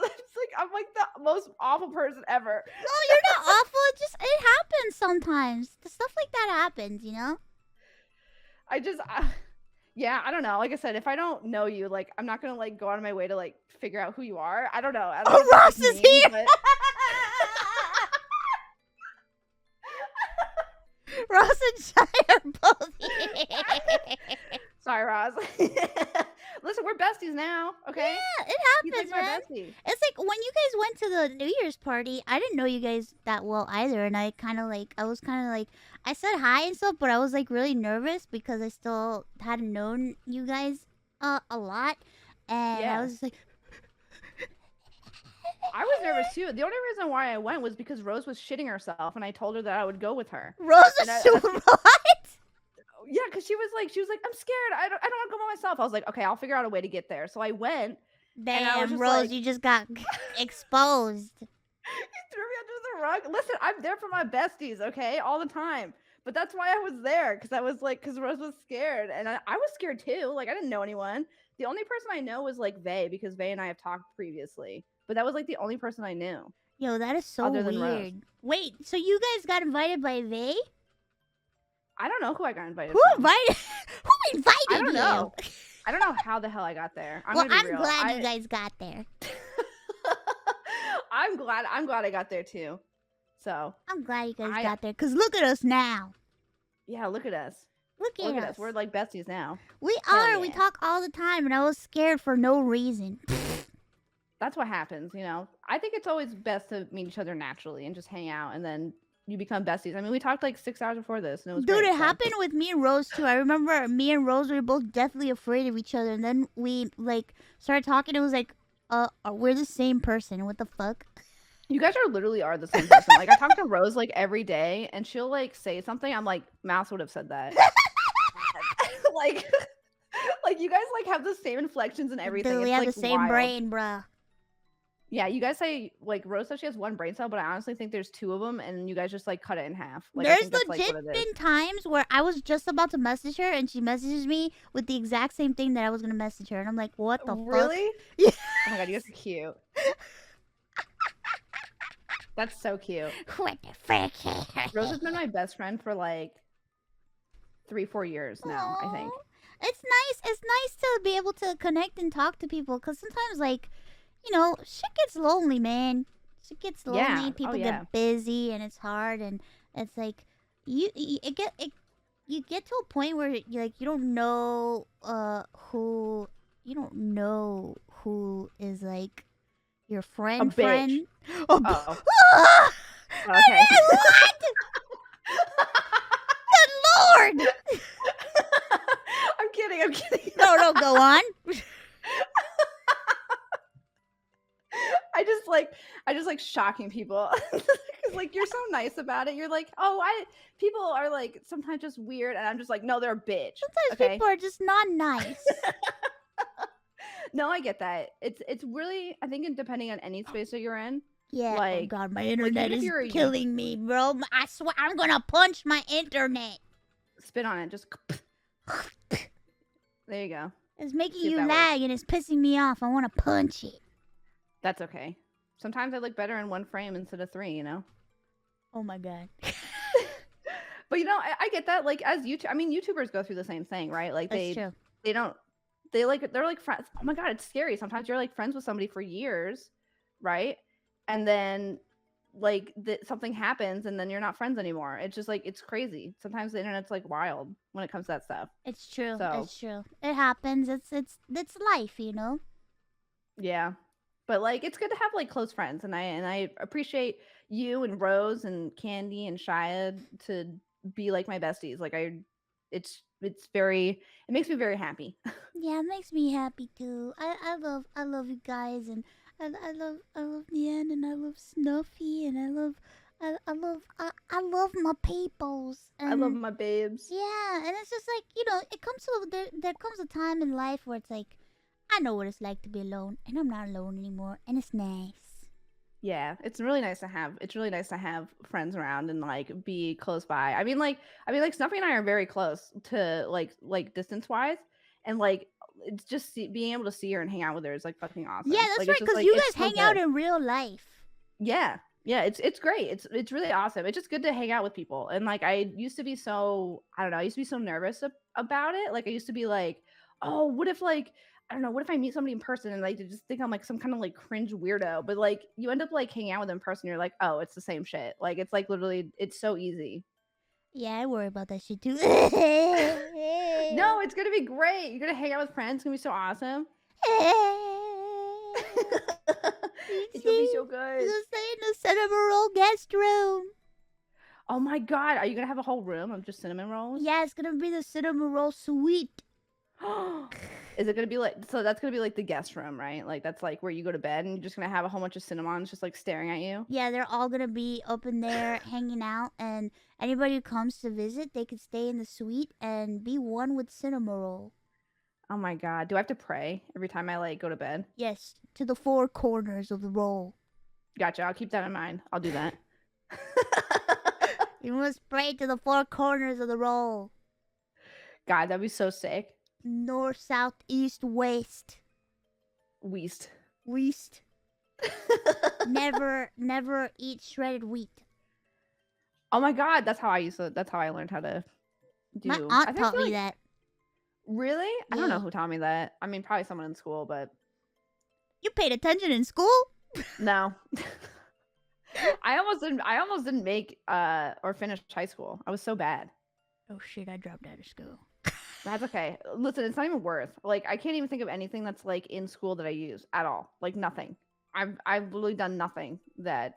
like the most awful person ever. No, you're not awful. It happens sometimes. The stuff like that happens, you know? Yeah, I don't know. Like I said, if I don't know you, like, I'm not gonna like go out of my way to like figure out who you are. I don't know. Oh, Ross is here. But... Ross and Shy are both here. Sorry, Ross. Listen, we're besties now, okay? Yeah, it happens, like man. Bestie. It's like when you guys went to the New Year's party, I didn't know you guys that well either, and I was kind of like, I said hi and stuff, but I was like really nervous because I still hadn't known you guys a lot, and I was just like. I was nervous too. The only reason why I went was because Rose was shitting herself, and I told her that I would go with her. Rose was what? Yeah, because she was like, I'm scared. I don't want to go by myself. I was like, okay, I'll figure out a way to get there. So I went. Damn, Rose, you just got exposed. You threw me under the rug. Listen, I'm there for my besties, okay, all the time. But that's why I was there, because I was like, because Rose was scared, and I was scared too. Like, I didn't know anyone. The only person I know was like Vay, because Vay and I have talked previously. But that was like the only person I knew. Yo, that is so weird. Wait, so you guys got invited by Vay? I don't know who I got invited. Who invited you? I don't know. I don't know how the hell I got there. I'm glad you guys got there. I'm glad I got there too. So I'm glad you guys got there, because look at us now. Yeah, look at us. Look at us. We're like besties now. We are. Yeah. We talk all the time, and I was scared for no reason. That's what happens, you know. I think it's always best to meet each other naturally and just hang out, and then you become besties. I mean, we talked like 6 hours before this, and it was great, it happened with me and Rose too. I remember me and Rose were both deathly afraid of each other, and then we like started talking. It was like, we're the same person. What the fuck? You guys literally are the same person. Like, I talk to Rose like every day, and she'll like say something. I'm like, Mouse would have said that. like you guys like have the same inflections and everything. Dude, we have the same brain, bruh. Yeah, you guys say, like, Rose says she has one brain cell, but I honestly think there's 2 of them, and you guys just, like, cut it in half. Like, there's legit been times where I was just about to message her, and she messages me with the exact same thing that I was going to message her, and I'm like, what the fuck? Really? Yeah. Oh my god, you guys are cute. That's so cute. What the frick? Rose has been my best friend for, like, 3-4 years now, I think. It's nice to be able to connect and talk to people, because sometimes, like, you know, shit gets lonely, man. Shit gets lonely. Yeah. People get busy, and it's hard, and it's like you get to a point where you don't know who is like your friend. Friend. Oh. Okay. What? Good Lord! I'm kidding. No, go on. I just like shocking people. Like, you're so nice about it. You're like, people are like sometimes just weird, and I'm just like, no, they're a bitch. Sometimes people are just not nice. No, I get that. It's really, I think, depending on any space that you're in. Yeah. Like, oh god, my internet is killing me, bro. I swear, I'm gonna punch my internet. Spit on it, just. There you go. It's making you lag, and it's pissing me off. I want to punch it. That's okay. Sometimes I look better in 1 frame instead of 3, you know? Oh my god. But, you know, I get that. Like, as YouTubers go through the same thing, right? Like, they're like friends. Oh my god, it's scary. Sometimes you're like friends with somebody for years, right? And then, like, something happens, and then you're not friends anymore. It's just like, it's crazy. Sometimes the internet's like wild when it comes to that stuff. It's true. It's true. It happens. It's life, you know? Yeah. But, like, it's good to have, like, close friends, and I appreciate you and Rose and Candy and Shia to be, like, my besties. Like, it makes me very happy. Yeah, it makes me happy, too. I love you guys, and I love Mudan, and I love Snuffy, and I love my peoples. And I love my babes. Yeah, and it's just like, you know, there comes a time in life where it's like, I know what it's like to be alone, and I'm not alone anymore, and it's nice. Yeah, it's really nice to have. It's really nice to have friends around and like be close by. Snuffy and I are very close to like distance wise, and like it's just being able to see her and hang out with her is like fucking Yeah, awesome. that's Like it's right, just because like you it's guys so hang out good. in real life. Yeah. Yeah, it's great. It's really awesome. It's just good to hang out with people. And like I used to be so I don't know, I used to be so nervous about it. Like I used to be like, "Oh, what if like I don't know, what if I meet somebody in person and like they just think I'm like some kind of like cringe weirdo?" But like you end up like hanging out with them in person, you're like, "Oh, it's the same shit." Like it's like literally it's so easy. Yeah, I worry about that shit too. No, it's going to be great. You're going to hang out with friends. It's going to be so awesome. It's going to be so good. You're stay in the cinnamon roll guest room. Oh my god, are you gonna have a whole room of just cinnamon rolls? Yeah, it's gonna be the cinnamon roll suite. Is it gonna be like so? That's gonna be like the guest room, right? Like that's like where you go to bed, and you're just gonna have a whole bunch of cinnamons just like staring at you. Yeah, they're all gonna be up in there hanging out, and anybody who comes to visit, they could stay in the suite and be one with cinnamon roll. Oh my god, do I have to pray every time I like go to bed? Yes, to the four corners of the roll. Gotcha. I'll keep that in mind. I'll do that. You must pray to the four corners of the roll. God, that'd be so sick. North, south, east, west. West. Never eat shredded wheat. Oh my god, that's how I learned how to do. My aunt taught me that. Really? I don't know who taught me that. I mean, probably someone in school, but you paid attention in school? No. I almost didn't make or finish high school. I was so bad. Oh shit, I dropped out of school. That's okay. Listen, it's not even worth. Like I can't even think of anything that's like in school that I use at all. Like nothing. I've literally done nothing that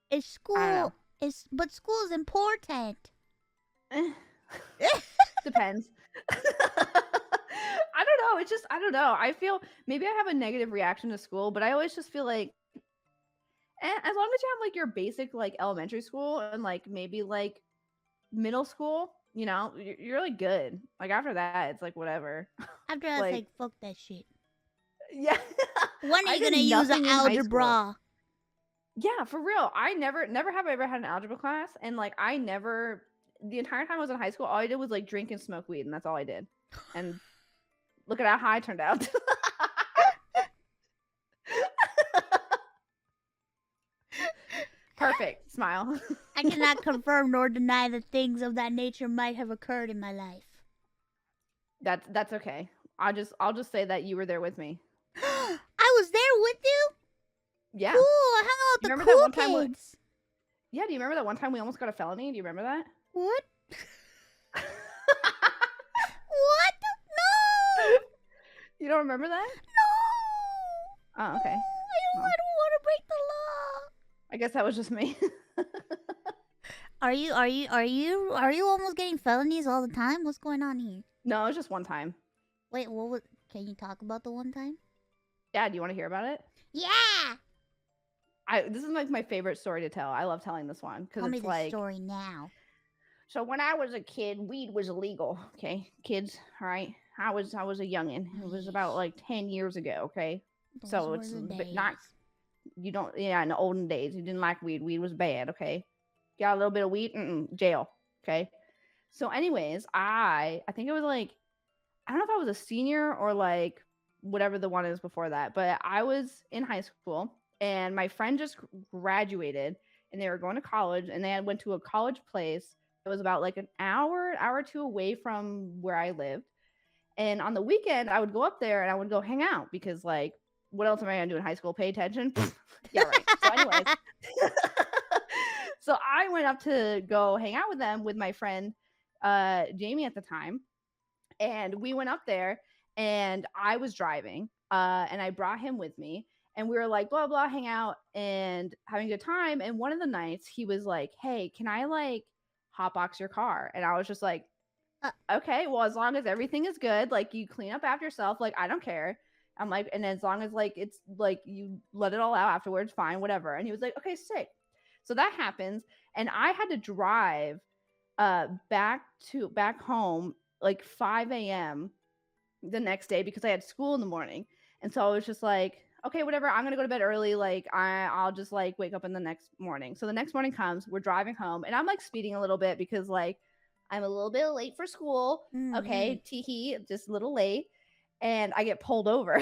is school but school is important. Depends. I don't know. It's just I don't know. I feel maybe I have a negative reaction to school, but I always just feel like as long as you have like your basic like elementary school and like maybe like middle school, you know, you're like good. Like after that, it's like whatever. After that, it's like fuck that shit. Yeah. When are you gonna use an algebra? Yeah, for real. I never have I ever had an algebra class, and like I never the entire time I was in high school, all I did was like drink and smoke weed, and that's all I did. And look at how high I turned out. Perfect. Smile. I cannot confirm nor deny that things of that nature might have occurred in my life. That's okay. I'll just say that you were there with me. I was there with you? Yeah. Cool. I hung out with the cool kids. Yeah, do you remember that one time we almost got a felony? Do you remember that? What? What? No! You don't remember that? No! Oh, okay. I don't want to break the law. I guess that was just me. Are you almost getting felonies all the time? What's going on here? No, it was just one time. Wait, can you talk about the one time? Yeah, do you want to hear about it? Yeah. This is like my favorite story to tell. I love telling this one because it's Tell me the story now. So when I was a kid, weed was illegal. Okay, kids, all right. I was a youngin'. It was about like 10 years ago. Okay, so it's not. You don't. Yeah, in the olden days, you didn't like weed. Weed was bad. Okay, got a little bit of weed, jail. Okay. So, anyways, I think it was like I don't know if I was a senior or like whatever the one is before that, but I was in high school and my friend just graduated and they were going to college and they went to a college place. It was about like an hour or two away from where I lived. And on the weekend, I would go up there and I would go hang out because, like, what else am I going to do in high school? Pay attention? Yeah, right. So, anyways, so I went up to go hang out with them with my friend Jamie at the time. And we went up there and I was driving and I brought him with me. And we were like, blah, blah, hang out and having a good time. And one of the nights he was like, hey, can I like hotbox your car? And I was just like, okay, well, as long as everything is good, like you clean up after yourself, like I don't care. I'm like, and as long as like it's like you let it all out afterwards, fine, whatever. And he was like, okay, sick. So that happens. And I had to drive back home like 5 a.m. the next day because I had school in the morning. And so I was just like, okay, whatever. I'm gonna go to bed early. Like I'll just like wake up in the next morning. So the next morning comes, we're driving home, and I'm like speeding a little bit because like I'm a little bit late for school. Okay, teehee, just a little late, and I get pulled over.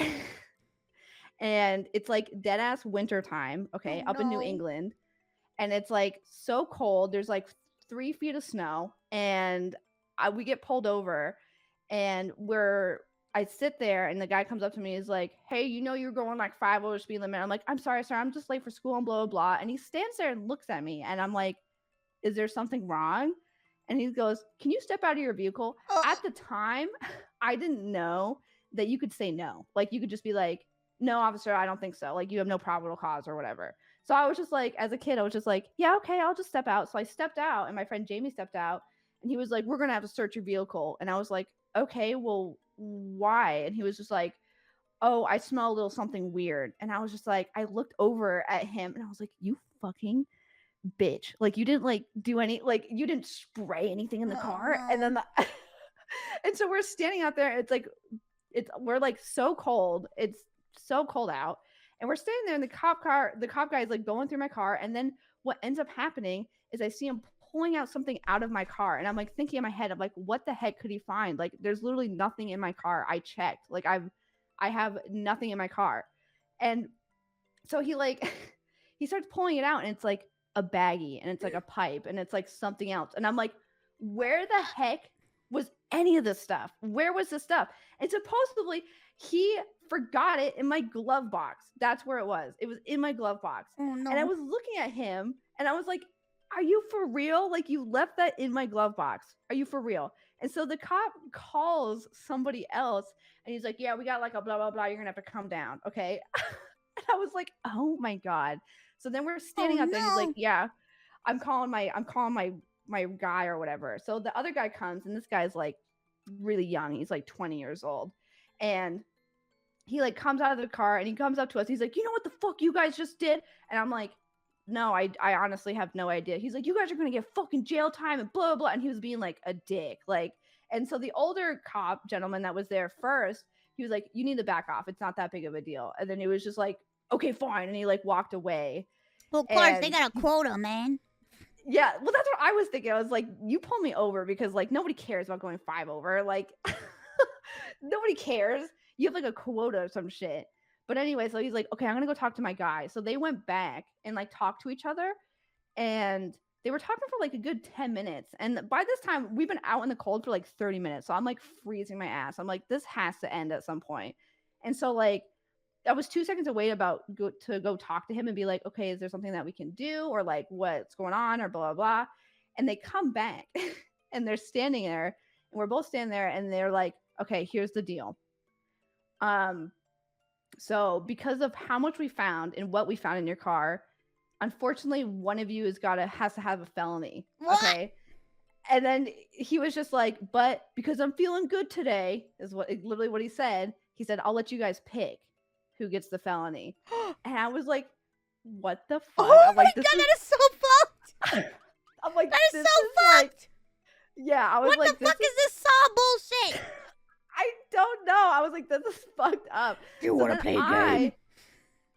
And it's like dead ass winter time. Okay, up in New England, and it's like so cold. There's like 3 feet of snow, and we get pulled over, and I sit there, and the guy comes up to me. He's like, "Hey, you know you're going like 5 over speed limit." I'm like, "I'm sorry, sir. I'm just late for school and blah blah blah." And he stands there and looks at me, and I'm like, "Is there something wrong?" And he goes, "Can you step out of your vehicle?" At the time, I didn't know that you could say no. Like you could just be like, "No, officer, I don't think so. Like you have no probable cause or whatever." So I was just like, as a kid, I was just like, "Yeah, okay, I'll just step out." So I stepped out, and my friend Jamie stepped out, and he was like, "We're gonna have to search your vehicle." And I was like, "Okay, well, why?" And he was just like, "Oh, I smell a little something weird." And I was just like, I looked over at him, and I was like, "You fucking bitch. Like you didn't like do any like you didn't spray anything in the car." No. And then and so we're standing out there. It's like we're like so cold. It's so cold out. And we're standing there in the cop guy is like going through my car. And then what ends up happening is I see him pulling out something out of my car. And I'm like thinking in my head, I'm like, what the heck could he find? Like there's literally nothing in my car. I checked. Like I have nothing in my car. And so he like he starts pulling it out, and it's like a baggie, and it's like a pipe, and it's like something else. And I'm like, where the heck was any of this stuff? Where was this stuff? And supposedly he forgot it in my glove box. That's where it was. It was in my glove box. Oh no. And I was looking at him, and I was like, are you for real? Like you left that in my glove box. Are you for real? And so the cop calls somebody else, and he's like, yeah, we got like a blah blah blah, you're gonna have to come down. Okay. And I was like, oh my God. So then we're standing out there, and he's like, yeah, I'm calling my guy or whatever. So the other guy comes, and this guy's like really young. He's like 20 years old. And he like comes out of the car, and he comes up to us. He's like, you know what the fuck you guys just did? And I'm like, no, I honestly have no idea. He's like, you guys are gonna get fucking jail time and blah blah. And he was being like a dick. Like, and so the older cop gentleman that was there first, he was like, you need to back off. It's not that big of a deal. And then it was just like, okay, fine. And he like walked away. Well, of course, they got a quota, man. Yeah, well, that's what I was thinking. I was like, you pull me over because like nobody cares about going 5 over. Like nobody cares. You have like a quota or some shit. But anyway, so he's like, okay, I'm gonna go talk to my guy. So they went back and like talked to each other, and they were talking for like a good 10 minutes. And by this time, we've been out in the cold for like 30 minutes. So I'm like freezing my ass. I'm like, this has to end at some point. And so like I was 2 seconds away to go talk to him and be like, okay, is there something that we can do, or like what's going on, or blah blah blah. And they come back and they're standing there, and we're both standing there, and they're like, okay, here's the deal. So because of how much we found and what we found in your car, unfortunately, one of you has to have a felony. What? Okay. And then he was just like, but because I'm feeling good today, is literally what he said. He said, I'll let you guys pick who gets the felony. And I was like, what the fuck? Oh I'm my like, God, that is so fucked. I'm like, that is this so is fucked. Like, yeah, I was what like, the fuck is this Saw bullshit? I don't know. I was like, this is fucked up. Do you want to play a game?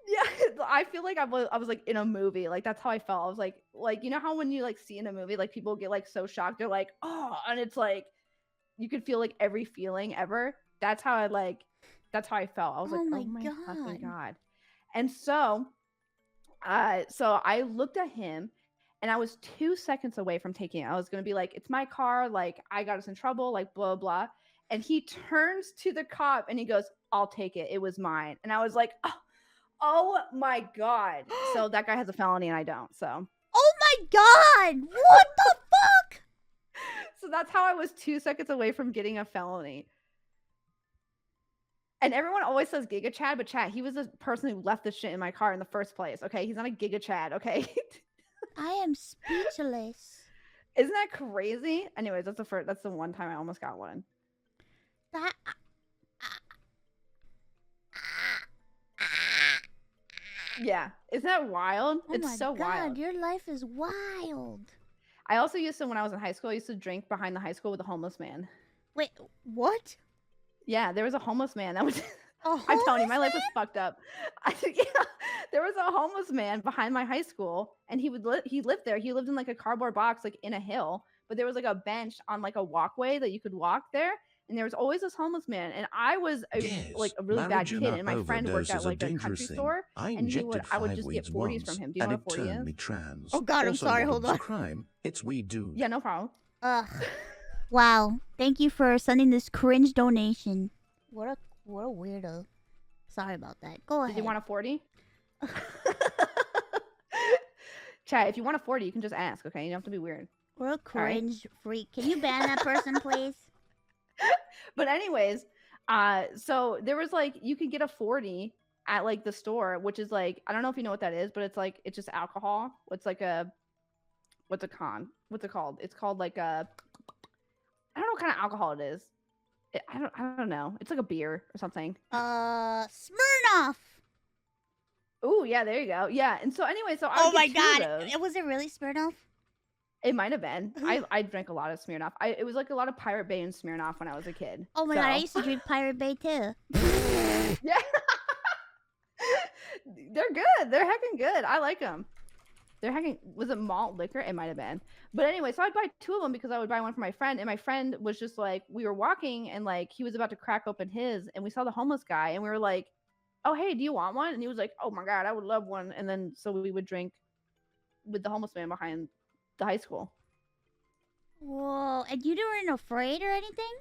Yeah, I feel like I was like in a movie. Like that's how I felt. I was like you know how when you like see in a movie, like people get like so shocked, they're like, oh, and it's like you could feel like every feeling ever. That's how I felt. I was like, oh my fucking God. And so I looked at him, and I was 2 seconds away from taking it. I was gonna be like, it's my car, like I got us in trouble, like blah blah. And he turns to the cop and he goes, I'll take it. It was mine. And I was like, oh my God. So that guy has a felony and I don't. So. Oh my God. What the fuck? So that's how I was 2 seconds away from getting a felony. And everyone always says Giga Chad, but Chad, he was the person who left this shit in my car in the first place. Okay. He's not a Giga Chad. Okay. I am speechless. Isn't that crazy? Anyways, that's the one time I almost got one. That yeah, isn't that wild? Oh it's so God, wild. Your life is wild. I also used to, when I was in high school, I used to drink behind the high school with a homeless man. Wait, what? Yeah, there was a homeless man that was. A I'm telling you, homeless my life was man? fucked up. Yeah, there was a homeless man behind my high school, and he lived there. He lived in like a cardboard box, like in a hill. But there was like a bench on like a walkway that you could walk there, and there was always this homeless man. And I was Yes, a really bad kid, marijuana and my friend worked overdose at is a like a dangerous country thing. store, I and injected I would 5 just get weeds 40s from once, him. Do you and know what it a 40 turned is? me trans. Oh God, I'm Also sorry. not Hold a on. crime. It's weed, dude. Yeah, no problem. Ugh. Wow. Thank you for sending this cringe donation. What a weirdo. Sorry about that. Go ahead. Did you want a 40? Chat, if you want a 40, you can just ask, okay? You don't have to be weird. We're a cringe freak. Can you ban that person, please? But anyways, so there was like you could get a 40 at like the store, which is like I don't know if you know what that is, but it's just alcohol. It's like a what's it called? It's called like a I don't know what kind of alcohol it is. I don't know. It's like a beer or something. Smirnoff. Oh yeah, there you go. Yeah, and so anyway, so I Oh would my get two of God. those. Was it really Smirnoff? It might have been. I drank a lot of Smirnoff. It was like a lot of Pirate Bay and Smirnoff when I was a kid. Oh my God, I used to drink Pirate Bay too. Yeah. They're good. They're heckin' good. I like them. They're heckin'. Was it malt liquor? It might have been. But anyway, so I'd buy two of them because I would buy one for my friend, and my friend was just like, we were walking, and like he was about to crack open his, and we saw the homeless guy, and we were like, "Oh hey, do you want one?" And he was like, "Oh my God, I would love one." And then so we would drink with the homeless man behind the high school. Whoa! And you weren't afraid or anything?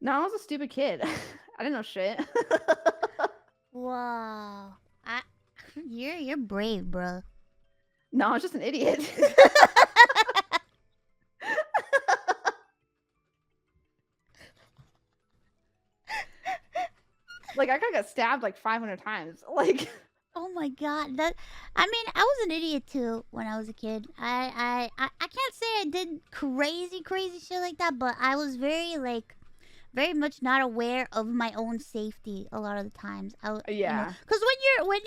No, I was a stupid kid. I didn't know shit. Whoa! You're brave, bro. No, I was just an idiot. Like I could have got stabbed like 500 times. Like Oh my God! I mean, I was an idiot too when I was a kid. I can't say I did crazy shit like that, but I was very much not aware of my own safety a lot of the times. yeah. Because when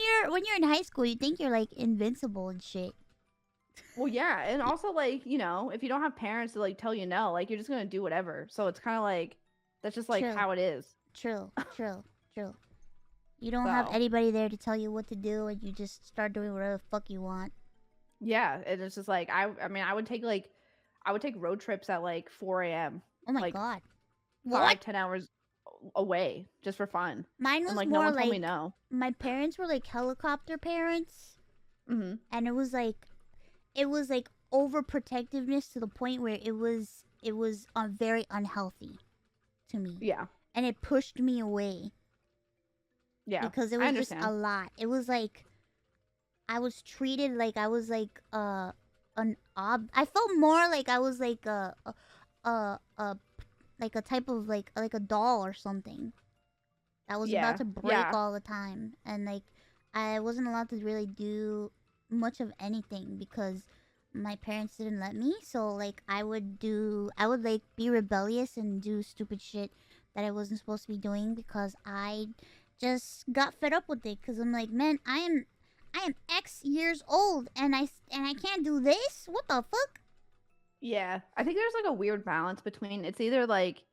you're in high school, you think you're like invincible and shit. Well, yeah, and also like if you don't have parents to like tell you no, like you're just gonna do whatever. So it's kind of like that's just like True. how it is. True. You don't have So. anybody there to tell you what to do, and you just start doing whatever the fuck you want. Yeah, and it's just like I mean I would take road trips at like 4 a.m. Oh my like, God! 5-10 hours away just for fun. Mine was and, like more no one like told me no. my parents were like helicopter parents, Mm-hmm. and it was like overprotectiveness to the point where it was very unhealthy to me. Yeah. And it pushed me away. Yeah. Because it was just a lot. It was like I was treated like I was like I felt more like I was like like a type of like a doll or something that was about to break all the time, and like I wasn't allowed to really do much of anything because my parents didn't let me. So like I would like be rebellious and do stupid shit that I wasn't supposed to be doing because I just got fed up with it. Because I'm like, man, I am X years old and I can't do this. What the fuck? Yeah, I think there's like a weird balance between it's either like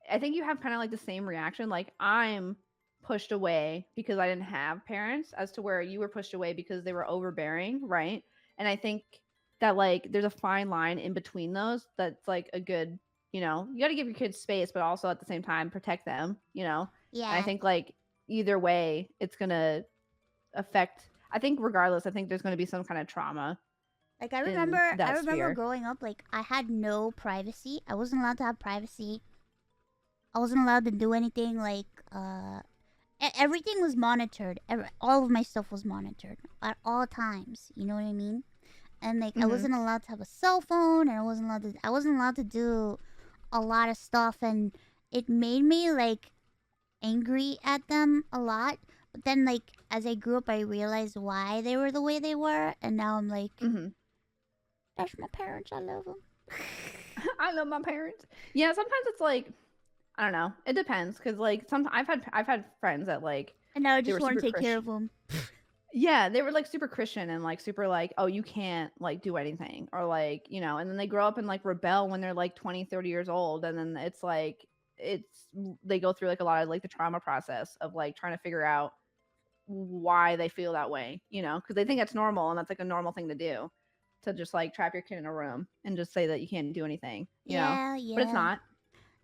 I think you have kind of like the same reaction, like I'm pushed away because I didn't have parents, as to where you were pushed away because they were overbearing, right? And I think that like there's a fine line in between those that's like a good, you got to give your kids space, but also at the same time protect them, Yeah. And I think like either way, it's gonna affect. I think regardless, I think there's gonna be some kind of trauma. Like I remember growing up, like I had no privacy. I wasn't allowed to have privacy. I wasn't allowed to do anything. Like everything was monitored. All of my stuff was monitored at all times. You know what I mean? And like I wasn't allowed to have a cell phone, and I wasn't allowed to do a lot of stuff, and it made me like angry at them a lot. But then like as I grew up, I realized why they were the way they were, and now I'm like, that's my parents. I love them. I love my parents. Yeah, sometimes it's like I don't know. It depends because like I've had friends that like and now I just want to take care of them. Yeah, they were like super Christian and like super like, oh, you can't like do anything, or like and then they grow up and like rebel when they're like 20, 30 years old, and then it's like they go through like a lot of like the trauma process of like trying to figure out why they feel that way, you know, because they think it's normal and that's like a normal thing to do, to just like trap your kid in a room and just say that you can't do anything, you know, Yeah, but it's yeah. not.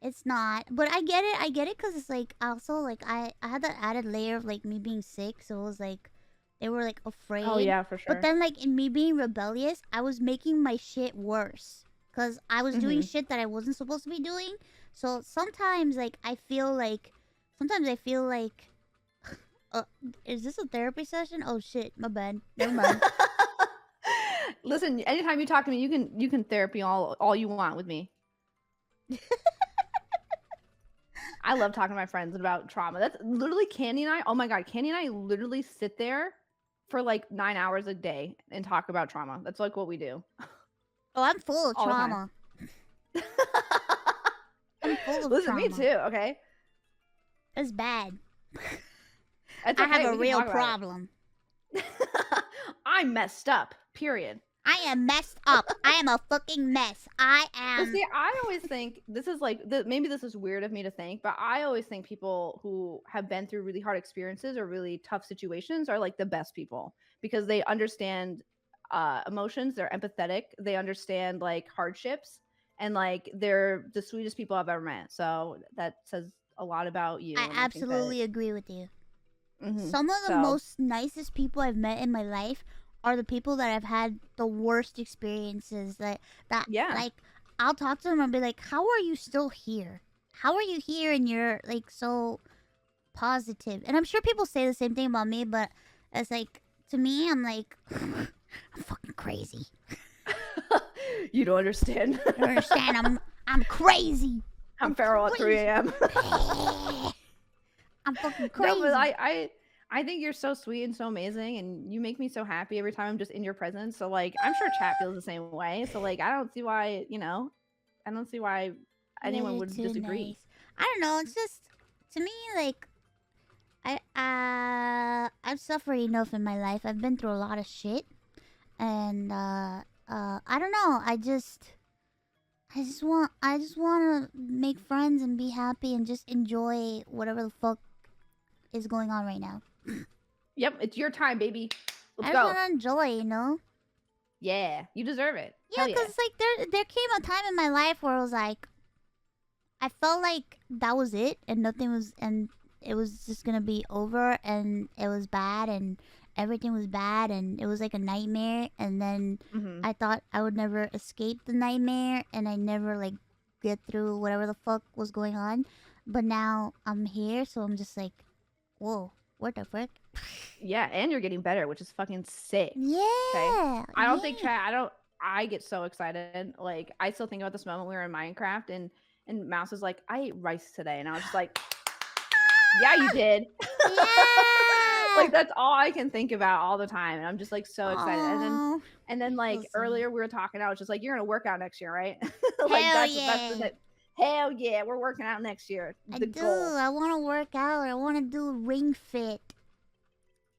It's not. But I get it. I get it because it's like also like I had that added layer of like me being sick, so it was like they were like afraid. Oh yeah, for But sure. then like in me being rebellious, I was making my shit worse because I was doing shit that I wasn't supposed to be doing. So sometimes like I feel like is this a therapy session? Oh shit, my bad. Never mind. Listen, anytime you talk to me, you can therapy all you want with me. I love talking to my friends about trauma. That's literally Candy and I. Oh my god, Candy and I literally sit there for like 9 hours a day and talk about trauma. That's like what we do. Oh, I'm full of All the time. trauma. I'm full of Listen, trauma. me too. Okay, it's bad. it's I okay. have a real problem. I'm messed up. Period. I am messed up. I am a fucking mess. I am. But see, I always think this is like maybe this is weird of me to think, but I always think people who have been through really hard experiences or really tough situations are like the best people because they understand emotions. They're empathetic. They understand like hardships, and like they're the sweetest people I've ever met. So that says a lot about you. I absolutely agree with you. Some of the most nicest people I've met in my life are the people that I've had the worst experiences. That like I'll talk to them and be like, "How are you still here? How are you here and you're like so positive?" And I'm sure people say the same thing about me, but it's like to me, I'm like, I'm fucking crazy. You don't understand. You don't understand? I'm crazy. I'm feral at 3 a.m. I'm fucking crazy. No, but I think you're so sweet and so amazing, and you make me so happy every time I'm just in your presence. So like, I'm sure chat feels the same way. So like, I don't see why anyone would disagree. Nice. I don't know. It's just to me like I've suffered enough in my life. I've been through a lot of shit, and I don't know. I just want to make friends and be happy and just enjoy whatever the fuck is going on right now. Yep, it's your time, baby. Let's I go. just want to enjoy, you know? Yeah, you deserve it. Yeah, because like there came a time in my life where it was like I felt like that was it and nothing was, and it was just gonna be over, and it was bad and everything was bad and it was like a nightmare, and then I thought I would never escape the nightmare and I never like get through whatever the fuck was going on. But now I'm here, so I'm just like, whoa, what the fuck? Yeah, and you're getting better, which is fucking sick. Yeah. Okay? I don't think I get so excited. Like, I still think about this moment we were in Minecraft and Mouse was like, I ate rice today. And I was just like, yeah, you did. Yeah. Like, that's all I can think about all the time. And I'm just like so excited. Aww. And then like earlier we were talking, I was just like, you're going to work out next year, right? Like, that's it. Hell yeah, we're working out next year. Goal. I want to work out. I want to do Ring Fit.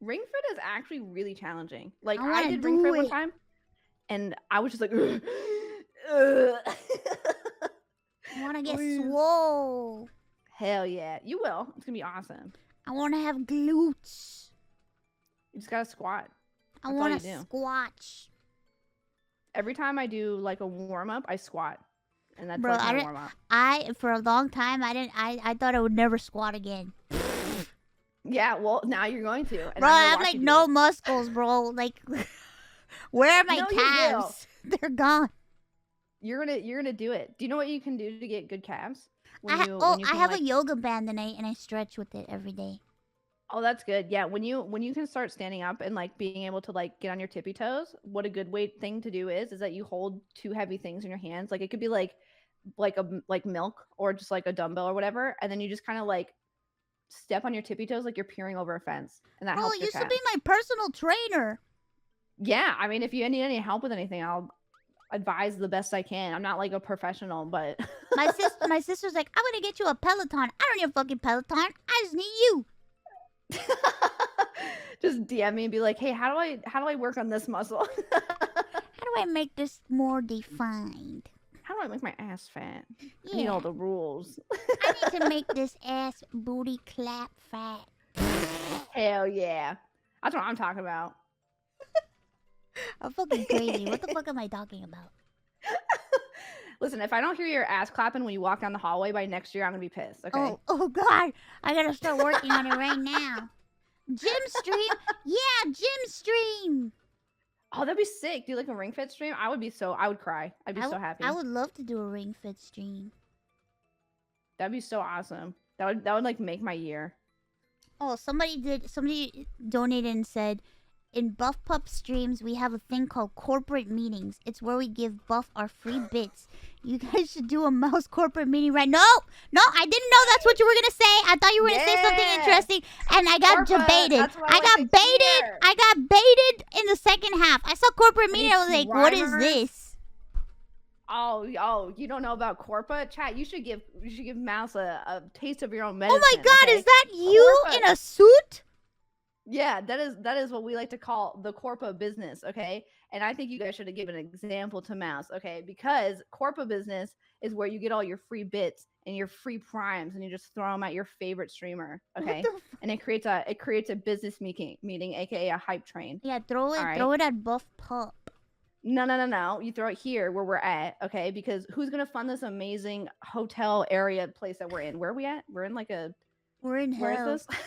Ring Fit is actually really challenging. Like, I did Ring Fit one time, and I was just like, ugh. I want to get swole. Hell yeah, you will. It's gonna be awesome. I want to have glutes. You just gotta squat. I want to squatch. Every time I do like a warm up, I squat. And that's Bro, like my warm up. For a long time I thought I would never squat again. Yeah, well, now you're going to. And bro, I have like no muscles, bro. Like, where are my calves? They're gone. You're gonna do it. Do you know what you can do to get good calves? I have a yoga band and I stretch with it every day. Oh, that's good. Yeah, when you can start standing up and like being able to like get on your tippy toes, what a good thing to do is that you hold two heavy things in your hands. Like, it could be like milk or just like a dumbbell or whatever, and then you just kind of like step on your tippy toes like you're peering over a fence, and that helps your calves. You used to be my personal trainer. Yeah, I mean, if you need any help with anything, I'll advise the best I can. I'm not like a professional, but my sister's like, I'm gonna get you a Peloton. I don't need a fucking Peloton. I just need you. Just DM me and be like, hey, how do I work on this muscle? How do I make this more defined? How do I make my ass fat? Yeah. I need all the rules. I need to make this ass booty clap fat. Hell yeah. That's what I'm talking about. I'm fucking crazy. What the fuck am I talking about? Listen, if I don't hear your ass clapping when you walk down the hallway by next year, I'm gonna be pissed. Okay. Oh God! I gotta start working on it right now. Gym stream, yeah, gym stream. Oh, that'd be sick. Do like a ring fit stream? I would cry. I'd be so happy. I would love to do a ring fit stream. That'd be so awesome. That would like make my year. Oh, somebody donated and said, in Buffpup streams, we have a thing called corporate meetings. It's where we give Buff our free bits. You guys should do a mouse corporate meeting right No, I didn't know that's what you were going to say. I thought you were going to say something interesting, and I got debated. I got baited in the second half. I saw corporate meeting, I was like, what is this? Oh, you don't know about Corpa? Chat, you should give Mouse a taste of your own medicine. Oh my God, okay? Is that you Corpa in a suit? Yeah, that is what we like to call the Corpa business, okay? And I think you guys should have given an example to Mouse, okay? Because Corpa business is where you get all your free bits and your free primes, and you just throw them at your favorite streamer, okay? And it creates a business meeting, aka a hype train. Yeah, throw it at Buffpup. No. You throw it here where we're at, okay? Because who's gonna fund this amazing hotel area place that we're in? Where are we at? We're in like a. We're in hell. Where is this?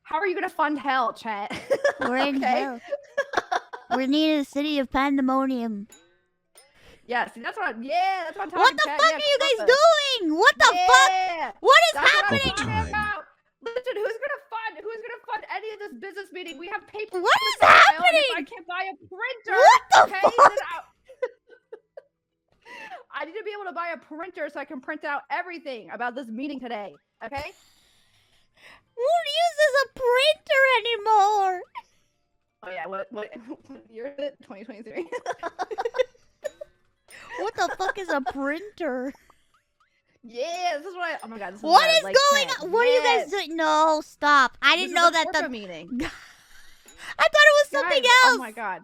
How are you gonna fund hell, chat? We're in hell. We're near the city of pandemonium. Yeah, see, that's what I'm talking about. What the fuck are you guys doing? What the fuck? What is happening? Listen, who's gonna fund any of this business meeting? We have paper. What is happening? I can't buy a printer. What the fuck? I need to be able to buy a printer so I can print out everything about this meeting today. Okay? Who uses a printer anymore? Oh yeah, what year is it? 2023. What the fuck is a printer? Yeah, this is what oh my God, this is what is going on? What are you guys doing? No, stop. I didn't know that the meeting. I thought it was something else. Oh my God.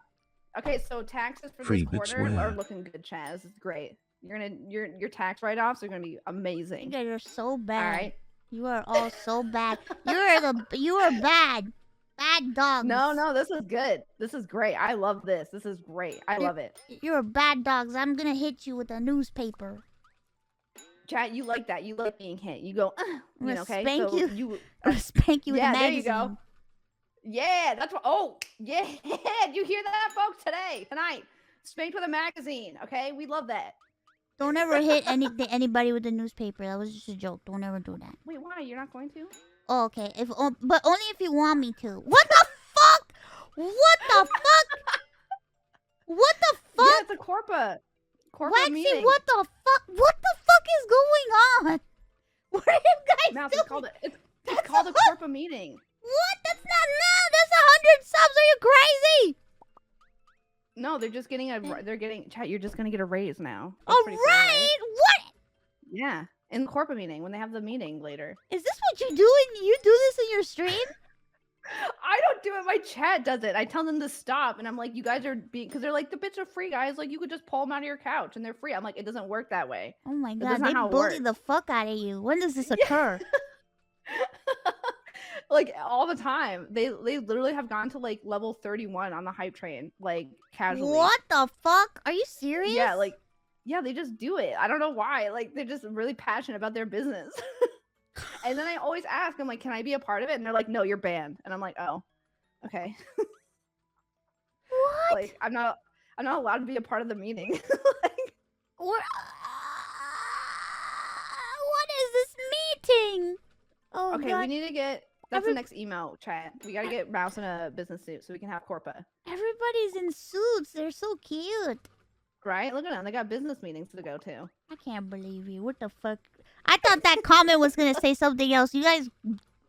Okay, so taxes for this quarter are looking good, Chaz. This is great. Your tax write-offs are gonna be amazing. You guys are so bad. All right. You are all so bad. You are bad. Bad dogs. No, this is good. This is great. I love this. This is great. I love it. You're bad dogs. I'm gonna hit you with a newspaper. Chat, you like that. You like being hit. You go, okay? Spank you. Spank you with a magazine. There you go. Yeah, that's what. Oh, yeah. You hear that, folks? Tonight. Spanked with a magazine. Okay, we love that. Don't ever hit anybody with a newspaper. That was just a joke. Don't ever do that. Wait, why? You're not going to? Oh, okay. But only if you want me to. What the fuck? What the fuck? What the fuck? Yeah, it's a Corpa meeting. What the fuck? What the fuck is going on? What are you guys Mouse, doing? It's called a Corpa meeting. What? That's 100 subs. Are you crazy? No, they're just getting chat, you're just gonna get a raise now. All right. What? Yeah. In the Corpa meeting, when they have the meeting later. Is this what you do? You do this in your stream? I don't do it. My chat does it. I tell them to stop, and I'm like, you guys are being, because they're like, the bits are free, guys. Like, you could just pull them out of your couch, and they're free. I'm like, it doesn't work that way. Oh my God, they bully the fuck out of you. When does this occur? Like, all the time. They literally have gone to, like, level 31 on the hype train, like, casually. What the fuck? Are you serious? Yeah, like, yeah, they just do it. I don't know why. Like, they're just really passionate about their business. And then I always ask, I'm like, can I be a part of it? And they're like, no, you're banned. And I'm like, oh, okay. What? Like, I'm not allowed to be a part of the meeting. Like, what is this meeting? Oh, okay, God. we need to get. That's the next email, chat. We gotta get Mouse in a business suit so we can have Corpa. Everybody's in suits. They're so cute. Right? Look at them. They got business meetings to go to. I can't believe you. What the fuck? I thought that comment was gonna say something else. You guys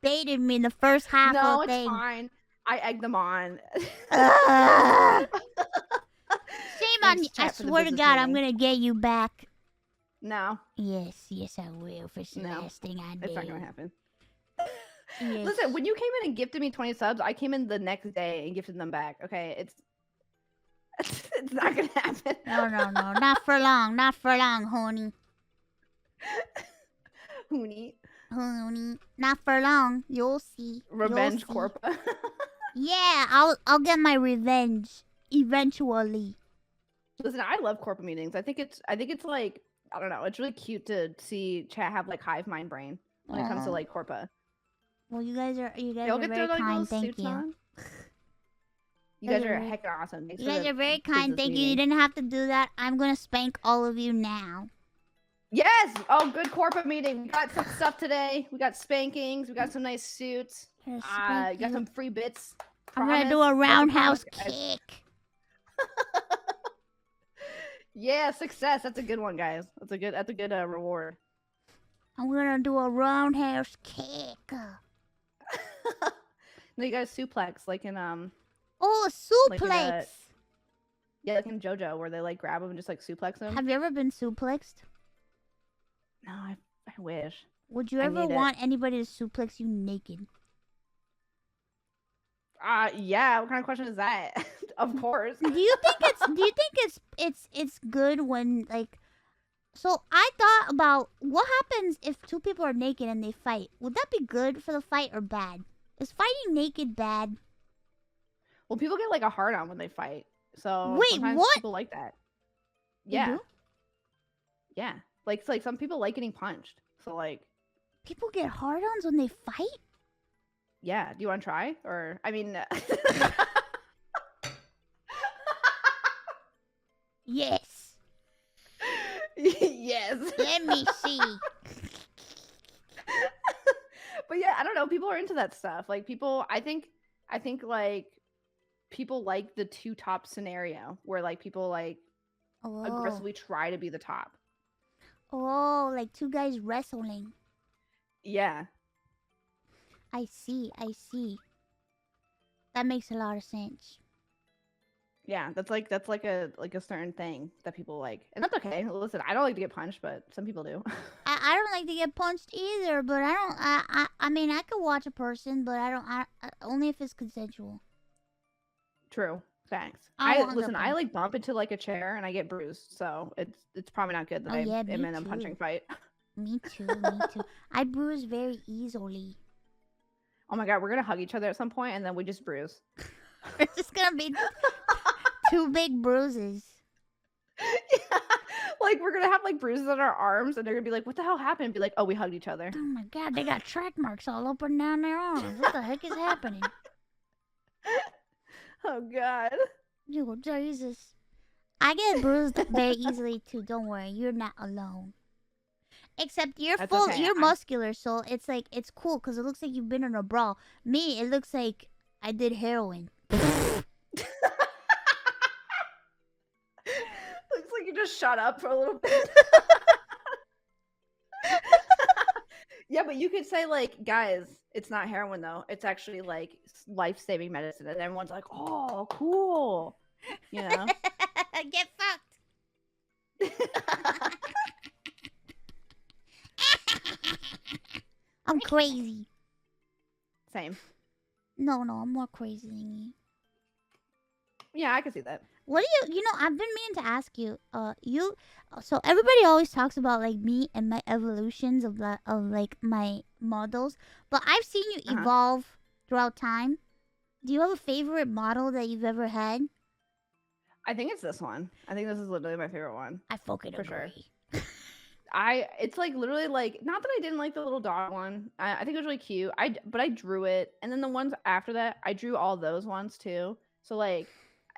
baited me in the first half of the thing. No, it's fine. I egged them on. Shame on you. I swear to God, I'm gonna get you back. No. Yes, I will. For the last thing I did. It's not gonna happen. Yes. Listen, when you came in and gifted me 20 subs, I came in the next day and gifted them back. Okay, it's It's not gonna happen. No, not for long, honey. Honey, not for long. You'll see. Revenge Corpa. Yeah, I'll get my revenge eventually. Listen, I love Corpa meetings. I think it's like, I don't know, it's really cute to see chat have like hive mind brain when it comes to like Corpa. Well, you guys are They'll get very their, like, kind. little Thank suits you. on. You guys are heckin' awesome. You guys are very kind. Thank you. You didn't have to do that. I'm gonna spank all of you now. Yes! Oh, good Corpa meeting. We got some stuff today. We got spankings. We got some nice suits. You got some free bits. I'm gonna do a roundhouse kick. Yeah, success. That's a good one, guys. That's a good reward. I'm gonna do a roundhouse kick. No, you got a suplex, like in Oh, a suplex. Like yeah, like in JoJo, where they like grab them and just like suplex them. Have you ever been suplexed? No, I wish. Would you ever want anybody to suplex you naked? Yeah. What kind of question is that? Of course. Do you think it's good when like? So I thought about what happens if two people are naked and they fight. Would that be good for the fight or bad? Is fighting naked bad? Well, people get like a hard on when they fight. So wait, sometimes what? people like that. Yeah. Yeah. Like some people like getting punched. So like people get hard-ons when they fight? Yeah. Do you want to try? Or I mean Yes. Yes. Let me see. But yeah, I don't know. People are into that stuff. Like people, I think like people like the two top scenario where like people like aggressively try to be the top. Oh, like two guys wrestling. Yeah. I see. That makes a lot of sense. Yeah, that's like a certain thing that people like. And that's okay. Listen, I don't like to get punched, but some people do. I don't like to get punched either, but I mean, I could watch a person, but I only if it's consensual. True. Thanks. I like bump into like a chair and I get bruised, so it's probably not good that I am in a punching fight. Me too. I bruise very easily. Oh my god, we're gonna hug each other at some point and then we just bruise. It's just gonna be two big bruises. Yeah. Like we're gonna have like bruises on our arms and they're gonna be like, what the hell happened? Be like, oh, we hugged each other. Oh my god, they got track marks all up and down their arms. What the heck is happening? Oh god. Oh, Jesus. I get bruised very easily too. Don't worry, you're not alone. Except you're you're muscular, so it's like it's cool because it looks like you've been in a brawl. Me, it looks like I did heroin. Looks like you just shut up for a little bit. Yeah, but you could say like, guys, it's not heroin though. It's actually like life-saving medicine, and everyone's like, oh, cool. You know? Get fucked. I'm crazy. Same. No, I'm more crazy than you. Yeah, I can see that. What do you know, I've been meaning to ask you, so everybody always talks about like me and my evolutions of like my models, but I've seen you evolve throughout time. Do you have a favorite model that you've ever had? I think it's this one. I think this is literally my favorite one. I fucking agree. Sure. It's like literally like, not that I didn't like the little dog one. I think it was really cute. But I drew it, and then the ones after that, I drew all those ones too. So like,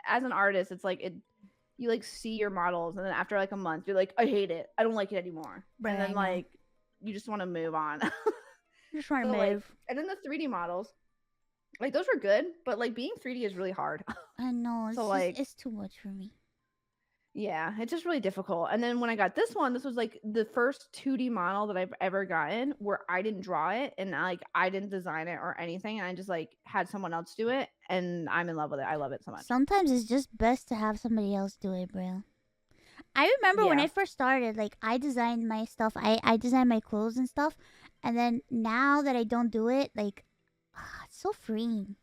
as an artist, it's like you like see your models, and then after like a month, you're like, I hate it. I don't like it anymore. Right, and then like, you just want to move on. Just trying to move. Like, and then the 3D models, like those were good, but like being 3D is really hard. I know. It's so like, it's too much for me. Yeah, it's just really difficult. And then when I got this one, this was like the first 2D model that I've ever gotten where I didn't draw it and like I didn't design it or anything. And I just like had someone else do it, and I'm in love with it. I love it so much. Sometimes it's just best to have somebody else do it, bro. I remember when I first started, like I designed my stuff. I designed my clothes and stuff. And then now that I don't do it, like it's so freeing.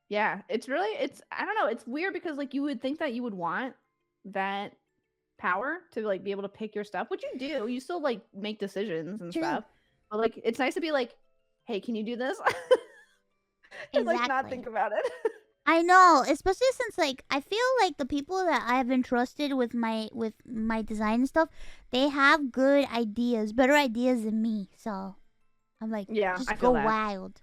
Yeah, it's really I don't know, it's weird because like you would think that you would want that power to like be able to pick your stuff, which you do. You still like make decisions and True. stuff. But like it's nice to be like, "Hey, can you do this?" and like not Exactly. think about it. I know, especially since like I feel like the people that I have entrusted with my design and stuff, they have good ideas, better ideas than me. So I'm like, Yeah, I just go feel that. wild.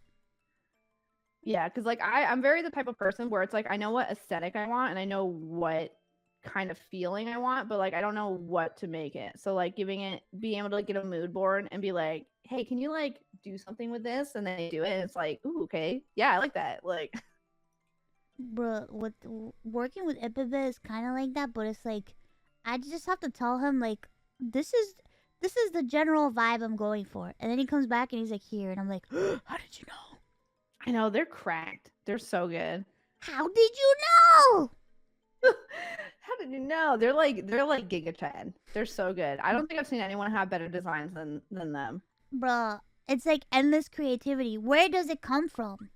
Yeah, because like I'm very the type of person where it's like I know what aesthetic I want and I know what kind of feeling I want, but like I don't know what to make it. So like being able to like get a mood board and be like, hey, can you like do something with this? And then they do it and it's like, ooh, okay. Yeah, I like that. Like Bruh, with working with Ipibit is kind of like that, but it's like I just have to tell him like this is this is the general vibe I'm going for, and then he comes back and he's like here, and I'm like, how did you know? I know they're cracked. They're so good. How did you know? How did you know? They're like Giga Chad. They're so good. I don't think I've seen anyone have better designs than them. Bruh, it's like endless creativity. Where does it come from?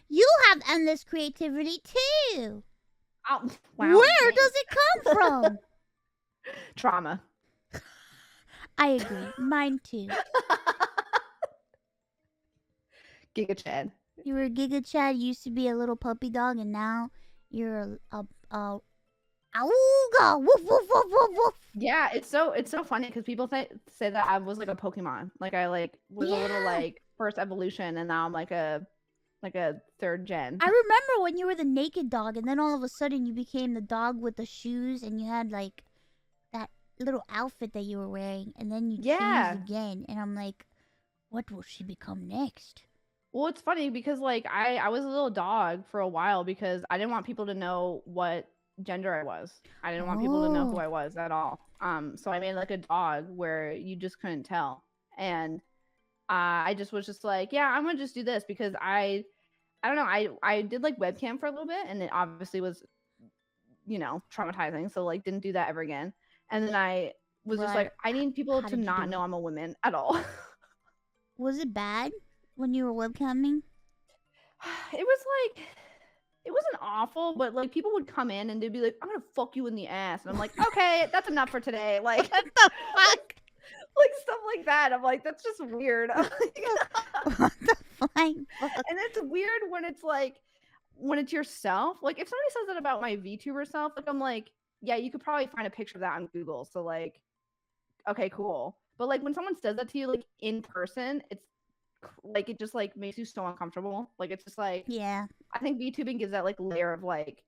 You have endless creativity too. Oh, wow. Where does it come from? Trauma. I agree. Mine too. Giga Chad. You were Giga Chad, used to be a little puppy dog, and now you're a Auga! Woof woof woof woof woof. Yeah, it's so funny because people say that I was like a Pokemon. Like I like was a little like first evolution, and now I'm like a third gen. I remember when you were the naked dog, and then all of a sudden you became the dog with the shoes, and you had like that little outfit that you were wearing, and then you changed again, and I'm like, what will she become next? Well, it's funny because like I was a little dog for a while because I didn't want people to know what gender I was. I didn't want people to know who I was at all. So I made like a dog where you just couldn't tell, and I just was just like, yeah, I'm gonna just do this because I don't know, I did like webcam for a little bit, and it obviously was traumatizing. So like didn't do that ever again. And then I was just like, I need people to not know I'm a woman at all. Was it bad when you were webcamming? It was like it wasn't awful, but like people would come in and they'd be like, I'm gonna fuck you in the ass. And I'm like, okay, that's enough for today. Like what the fuck? Like stuff like that. I'm like, that's just weird. What the fuck? And it's weird when it's like when it's yourself. Like if somebody says that about my VTuber self, like I'm like, yeah, you could probably find a picture of that on Google. So like, okay, cool. But like when someone says that to you like in person, it's like it just like makes you so uncomfortable. Like it's just like, yeah. I think VTubing gives that like layer of like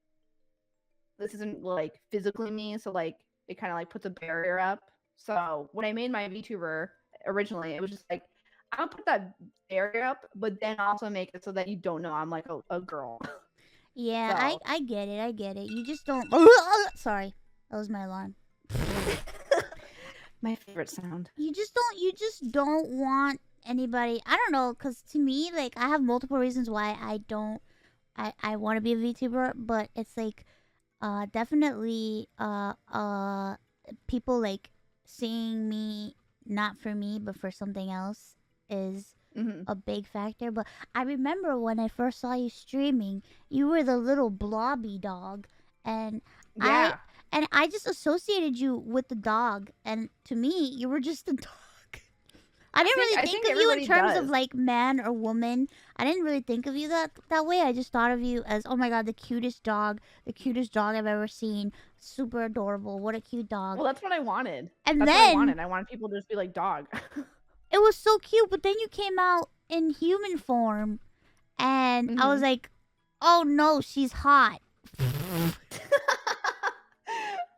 this isn't like physically me, so like it kind of like puts a barrier up. So when I made my VTuber originally, it was just like I'll put that barrier up, but then also make it so that you don't know I'm like a girl. Yeah, so. I get it. I get it. You just don't. Sorry, that was my alarm. My favorite sound. You just don't want anybody. I don't know, cause to me, like I have multiple reasons why I don't. I want to be a VTuber, but it's like, definitely, people like seeing me not for me but for something else is a big factor. But I remember when I first saw you streaming, you were the little blobby dog, and yeah. I just associated you with the dog, and to me, you were just a dog. I didn't really think of you in terms of like man or woman. I didn't really think of you that way. I just thought of you as, oh my god, the cutest dog I've ever seen. Super adorable. What a cute dog. Well, that's what I wanted. And that's then what I wanted people to just be like dog. It was so cute, but then you came out in human form, and I was like, oh no, she's hot.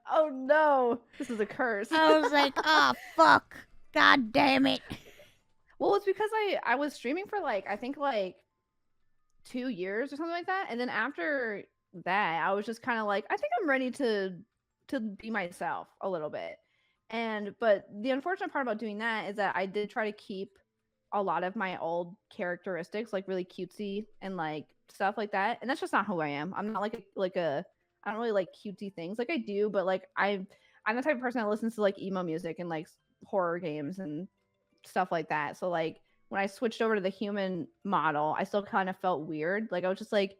Oh no, this is a curse. I was like, oh fuck, god damn it. Well, it's because I was streaming for like I think like 2 years or something like that, and then after that, I was just kind of like, I think I'm ready to be myself a little bit. But the unfortunate part about doing that is that I did try to keep a lot of my old characteristics, like really cutesy and like stuff like that, and that's just not who I am. I'm not like a I don't really like cutesy things. Like I do, but like I'm the type of person that listens to like emo music and like horror games and stuff like that. So like when I switched over to the human model, I still kind of felt weird. Like I was just like,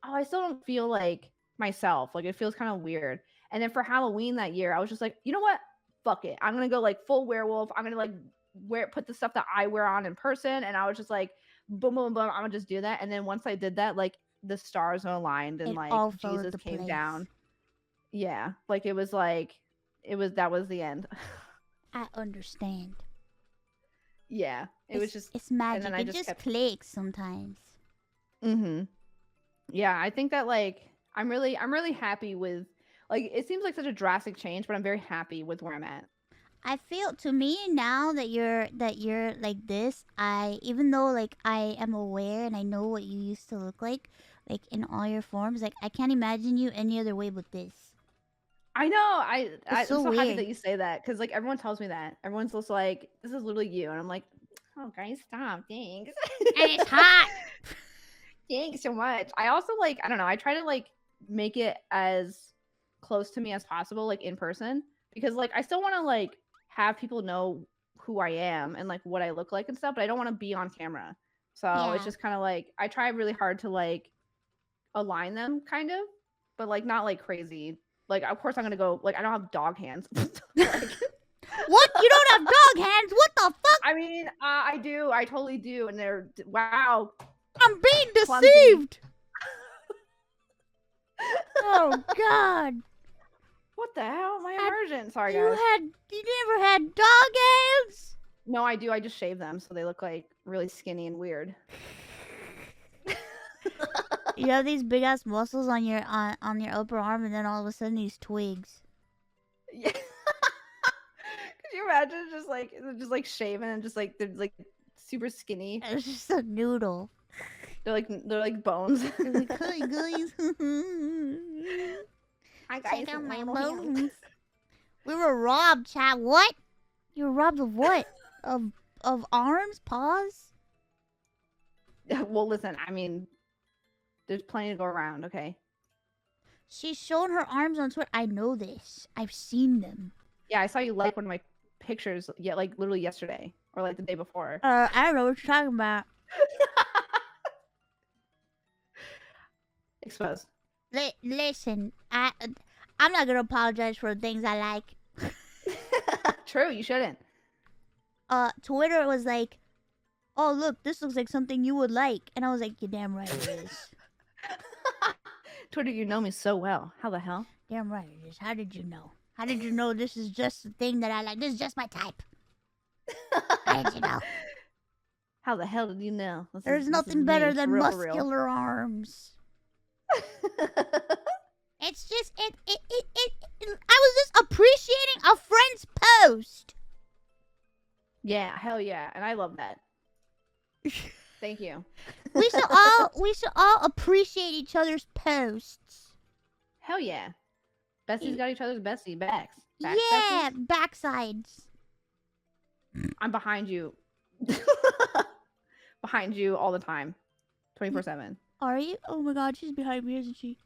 oh, I still don't feel like myself. Like it feels kind of weird. And then for Halloween that year, I was just like, you know what? Fuck it. I'm gonna go like full werewolf. I'm gonna like put the stuff that I wear on in person. And I was just like, boom, boom, boom. I'm gonna just do that. And then once I did that, like the stars aligned and It like all fell Jesus into came place. down. Yeah, like it was that was the end. I understand. Yeah, was just it's magic. And then it just clicks sometimes. Yeah, I think that like I'm really happy with, like, it seems like such a drastic change, but I'm very happy with where I'm at. I feel, to me, now that you're like this, even though like I am aware and I know what you used to look like in all your forms, like I can't imagine you any other way but this. I know. I'm so weird. happy that you say that, because like everyone tells me that. Everyone's just like, "This is literally you," and I'm like, "Oh, guys, stop! Thanks." And it's hot. Thanks so much. I also like, I don't know. I try to like make it as close to me as possible, like in person, because like I still want to like have people know who I am and like what I look like and stuff, but I don't want to be on camera. So it's just kind of like I try really hard to like align them, kind of, but like not like crazy. Like, of course, I'm gonna go. Like, I don't have dog hands. Like, what? You don't have dog hands? What the fuck? I mean, I do. I totally do. And they're wow. I'm being deceived. Oh God. What the hell? My immersion. Sorry, you guys. You never had dog hands? No, I do. I just shave them so they look like really skinny and weird. You have these big ass muscles on your upper arm, and then all of a sudden these twigs. Yeah. Could you imagine just like shaven and just like they're like super skinny? It's just a noodle. They're like bones. They're like, hi guys. Hi guys. Check out my bones. We were robbed, chat. What? You were robbed of what? of arms, paws? Well, listen. I mean, there's plenty to go around. Okay. She's shown her arms on Twitter. I know this. I've seen them. Yeah, I saw you like one of my pictures. Yeah, like literally yesterday or like the day before. I don't know what you're talking about. Exposed. Listen, I'm not gonna apologize for the things I like. True, you shouldn't. Twitter was like, "Oh look, this looks like something you would like," and I was like, "You're damn right it is." Twitter, you know me so well. How the hell? Damn right it is. How did you know? How did you know this is just the thing that I like? This is just my type. How did you know? How the hell did you know? There's nothing better than muscular arms. It's just I was just appreciating a friend's post. Yeah, hell yeah, and I love that. Thank you. we should all appreciate each other's posts. Hell yeah. Bessie's got each other's bestie backs. Yeah, besties? backsides. I'm behind you. Behind you all the time. 24/7. Are you? Oh my god, she's behind me, isn't she?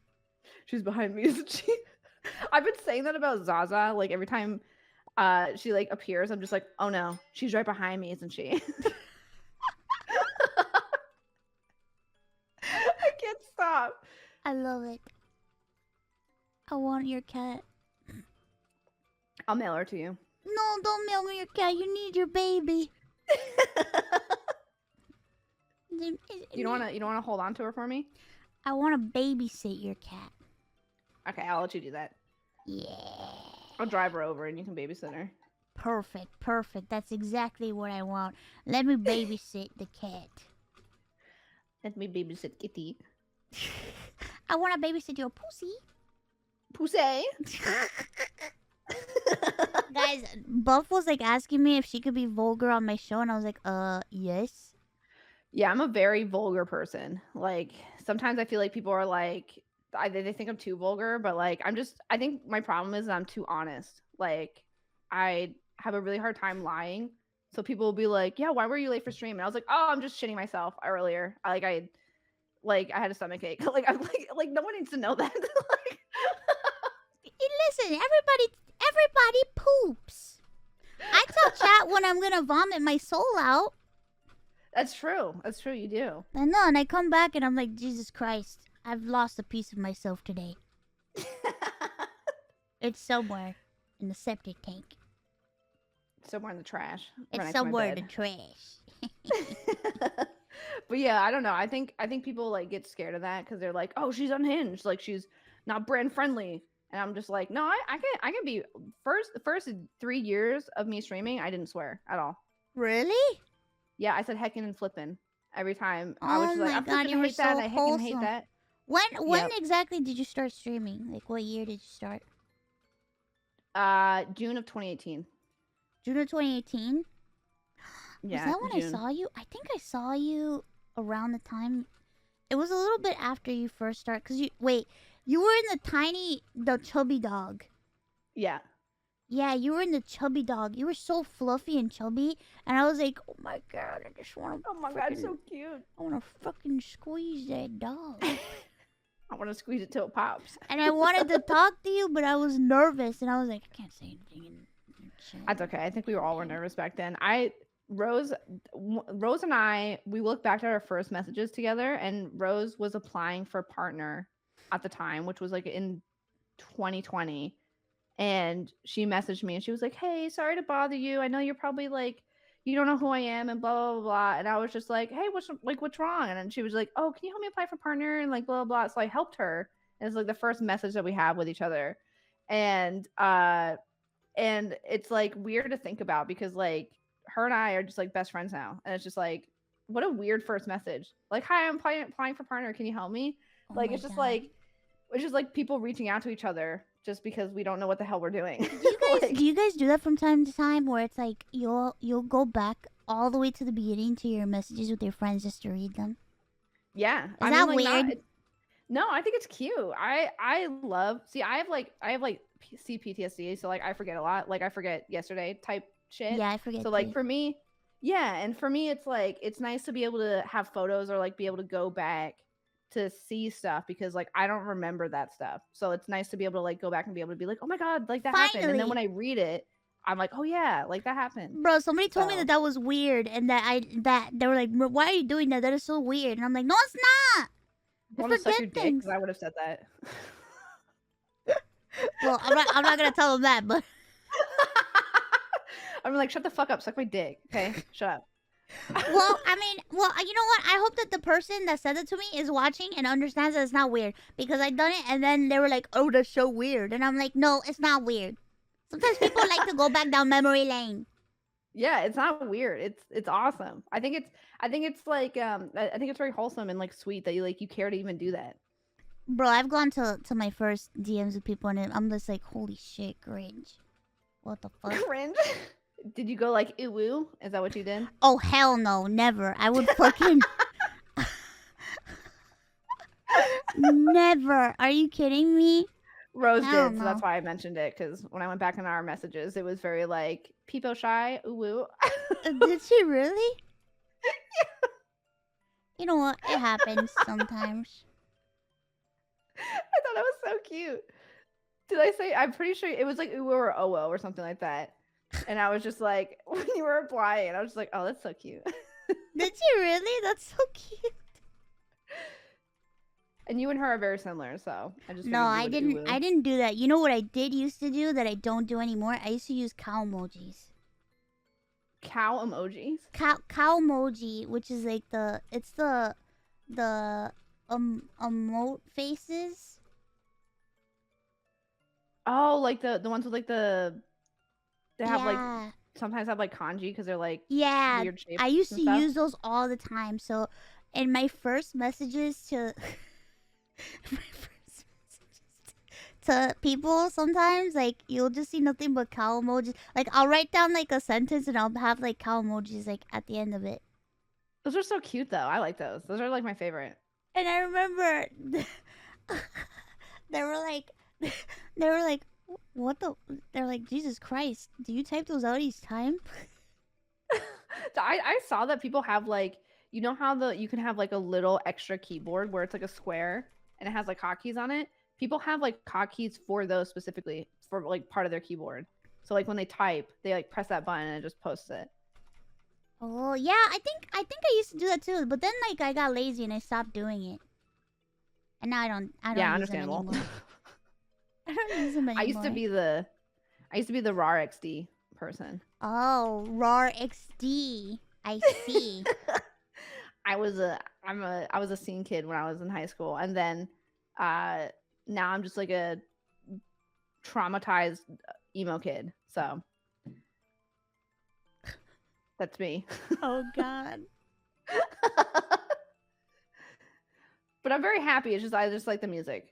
She's behind me, isn't she? I've been saying that about Zaza. Like every time she like appears, I'm just like, oh no, she's right behind me, isn't she? I can't stop. I love it. I want your cat. I'll mail her to you. No, don't mail me your cat. You need your baby. You don't wanna hold on to her for me? I want to babysit your cat. Okay, I'll let you do that. Yeah. I'll drive her over and you can babysit her. Perfect. That's exactly what I want. Let me babysit the cat. Let me babysit Kitty. I want to babysit your pussy. Pussy. Guys, Buff was like asking me if she could be vulgar on my show, and I was like, yes. Yeah, I'm a very vulgar person. Like, sometimes I feel like people are like, they think I'm too vulgar, but like, I think my problem is I'm too honest. Like, I have a really hard time lying. So people will be like, yeah, why were you late for stream? And I was like, oh, I'm just shitting myself earlier. I had a stomachache. Like, I'm like, no one needs to know that. Like, listen, everybody poops. I tell chat when I'm gonna vomit my soul out. That's true. That's true. You do. I know, and I come back and I'm like, Jesus Christ, I've lost a piece of myself today. It's somewhere in the septic tank. Somewhere in the trash. It's somewhere in the trash. But yeah, I don't know. I think people like get scared of that because they're like, oh, she's unhinged. Like she's not brand friendly. And I'm just like, no, I can be the first 3 years of me streaming, I didn't swear at all. Really? Yeah, I said heckin' and flippin' every time. Oh I was just my like, I God, you were hate that. so I heckin' wholesome. hate that. When exactly did you start streaming? Like, what year did you start? June of 2018. June of 2018? Yeah. Was that when June. I saw you? I think I saw you around the time. It was a little bit after you first started. Cause you were in the chubby dog. Yeah. Yeah, you were in the chubby dog. You were so fluffy and chubby, and I was like, oh my God, I just want to. Oh my God, so cute. I want to fucking squeeze that dog. I want to squeeze it till it pops. And I wanted to talk to you, but I was nervous, and I was like, I can't say anything. That's okay. I think we all were nervous back then. Rose and I, we look back at our first messages together, and Rose was applying for a partner at the time, which was like in 2020. And she messaged me and she was like, hey, sorry to bother you. I know you're probably like, you don't know who I am and blah, blah, blah, blah. And I was just like, hey, what's wrong? And then she was like, oh, can you help me apply for partner? And like, blah, blah, blah. So I helped her. And it's like the first message that we have with each other. And it's like weird to think about because like her and I are just like best friends now. And it's just like, what a weird first message. Like, hi, I'm applying for partner. Can you help me? Oh like, it's just like people reaching out to each other just because we don't know what the hell we're doing. Do you guys do that from time to time where it's like you'll go back all the way to the beginning to your messages with your friends just to read them? Yeah. Is that weird? No, I think it's cute. I love I have CPTSD, so like I forget a lot. Like I forget yesterday type shit. Yeah, I forget. So like for me, yeah, and for me it's like it's nice to be able to have photos or like be able to go back to see stuff because like I don't remember that stuff. So it's nice to be able to like go back and be able to be like, oh my God, like that happened. And then when I read it, I'm like, oh yeah, like that happened. Bro, somebody told me that was weird and that they were like, why are you doing that? That is so weird. And I'm like, no, it's not. I want to suck your dick because I would have said that. Well, I'm not gonna tell them that, but I'm like, shut the fuck up, suck my dick, okay? Shut up. Well, I mean, you know what? I hope that the person that said it to me is watching and understands that it's not weird because I done it and then they were like, "Oh, that's so weird," and I'm like, "No, it's not weird." Sometimes people like to go back down memory lane. Yeah, it's not weird. It's awesome. I think it's like I think it's very wholesome and like sweet that you care to even do that. Bro, I've gone to my first DMs with people and I'm just like, holy shit, cringe. What the fuck? Cringe. Did you go like ew woo? Is that what you did? Oh hell no, never. I would fucking never. Are you kidding me? Rose did, so that's why I mentioned it. Because when I went back in our messages, it was very like peepo shy, ooh woo. Did she really? Yeah. You know what? It happens sometimes. I thought that was so cute. Did I say? I'm pretty sure it was like ooh or oh or something like that. And I was just like, when you were applying, I was just like, oh, that's so cute. Did you really? That's so cute. And you and her are very similar, so I just no, I didn't. I didn't do that. You know what I did used to do that I don't do anymore? I used to use cow emojis. Cow emojis? Cow emoji, which is like the emote faces. Oh, like the ones with like they have like sometimes have like kanji because they're like weird shapes. I used to use those all the time. So in my first messages to people, sometimes like you'll just see nothing but cow emojis. Like I'll write down like a sentence and I'll have like cow emojis like at the end of it. Those are so cute though. I like those. Those are like my favorite. And I remember they were like, what the? They're like, Jesus Christ, do you type those out each time? I saw that people have like, you know how you can have like a little extra keyboard where it's like a square and it has like hotkeys on it. People have like hotkeys for those specifically for like part of their keyboard. So like when they type, they like press that button and it just posts it. Oh yeah, I used to do that too, but then like I got lazy and I stopped doing it, and now I don't Yeah, use them understandable. anymore. I don't use them I used to anymore. be the RAR XD person. Oh, RAR XD. I see. I was a scene kid when I was in high school, and then now I'm just like a traumatized emo kid. So that's me. Oh God. But I'm very happy. It's just I just like the music.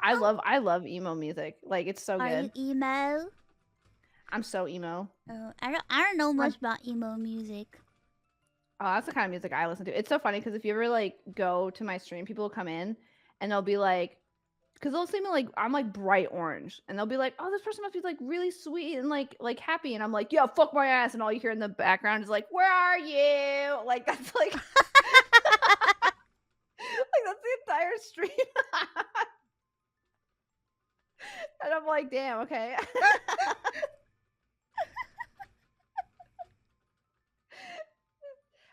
I love emo music. Like it's so Are good. you emo? I'm so emo. Oh, I don't know much about emo music. Oh, that's the kind of music I listen to. It's so funny because if you ever like go to my stream, people will come in and they'll be like, because they'll see me like I'm like bright orange, and they'll be like, "Oh, this person must be like really sweet and like happy," and I'm like, "Yeah, fuck my ass," and all you hear in the background is like, "Where are you?" Like that's like, like that's the entire stream, and I'm like, "Damn, okay."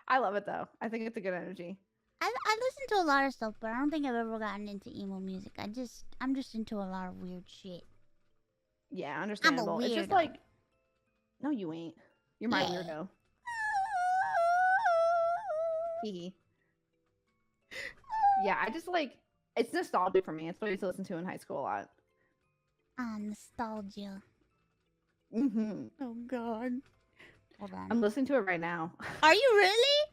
I love it though. I think it's a good energy. I listen to a lot of stuff, but I don't think I've ever gotten into emo music. I'm just into a lot of weird shit. Yeah, I'm a understandable. It's just weirdo. like, no, you ain't. You're my Yeah. weirdo. Hee. Yeah, I just like it's nostalgic for me. It's what I used to listen to in high school a lot. Ah, nostalgia. Oh God. Hold on. I'm listening to it right now. Are you really?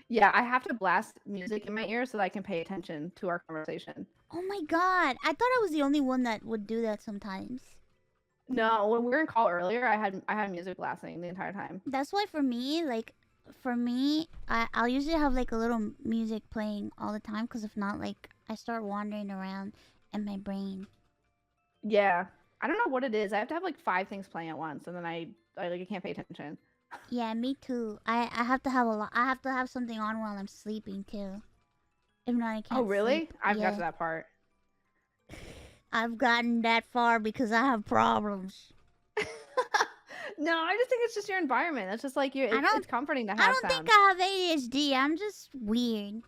Yeah, I have to blast music in my ear so that I can pay attention to our conversation. Oh my God. I thought I was the only one that would do that sometimes. No, when we were in call earlier, I had music blasting the entire time. That's why for me, I'll usually have like a little music playing all the time, because if not, like I start wandering around in my brain. Yeah, I don't know what it is. I have to have like 5 things playing at once, and then I can't pay attention. Yeah, me too. I have to have a lot. I have to have something on while I'm sleeping too. If not, I can't Oh, really? sleep. I've got Yeah, to that part. I've gotten that far because I have problems. No, I just think it's just your environment. It's just like it's comforting to have I don't sound. think I have ADHD. I'm just weird.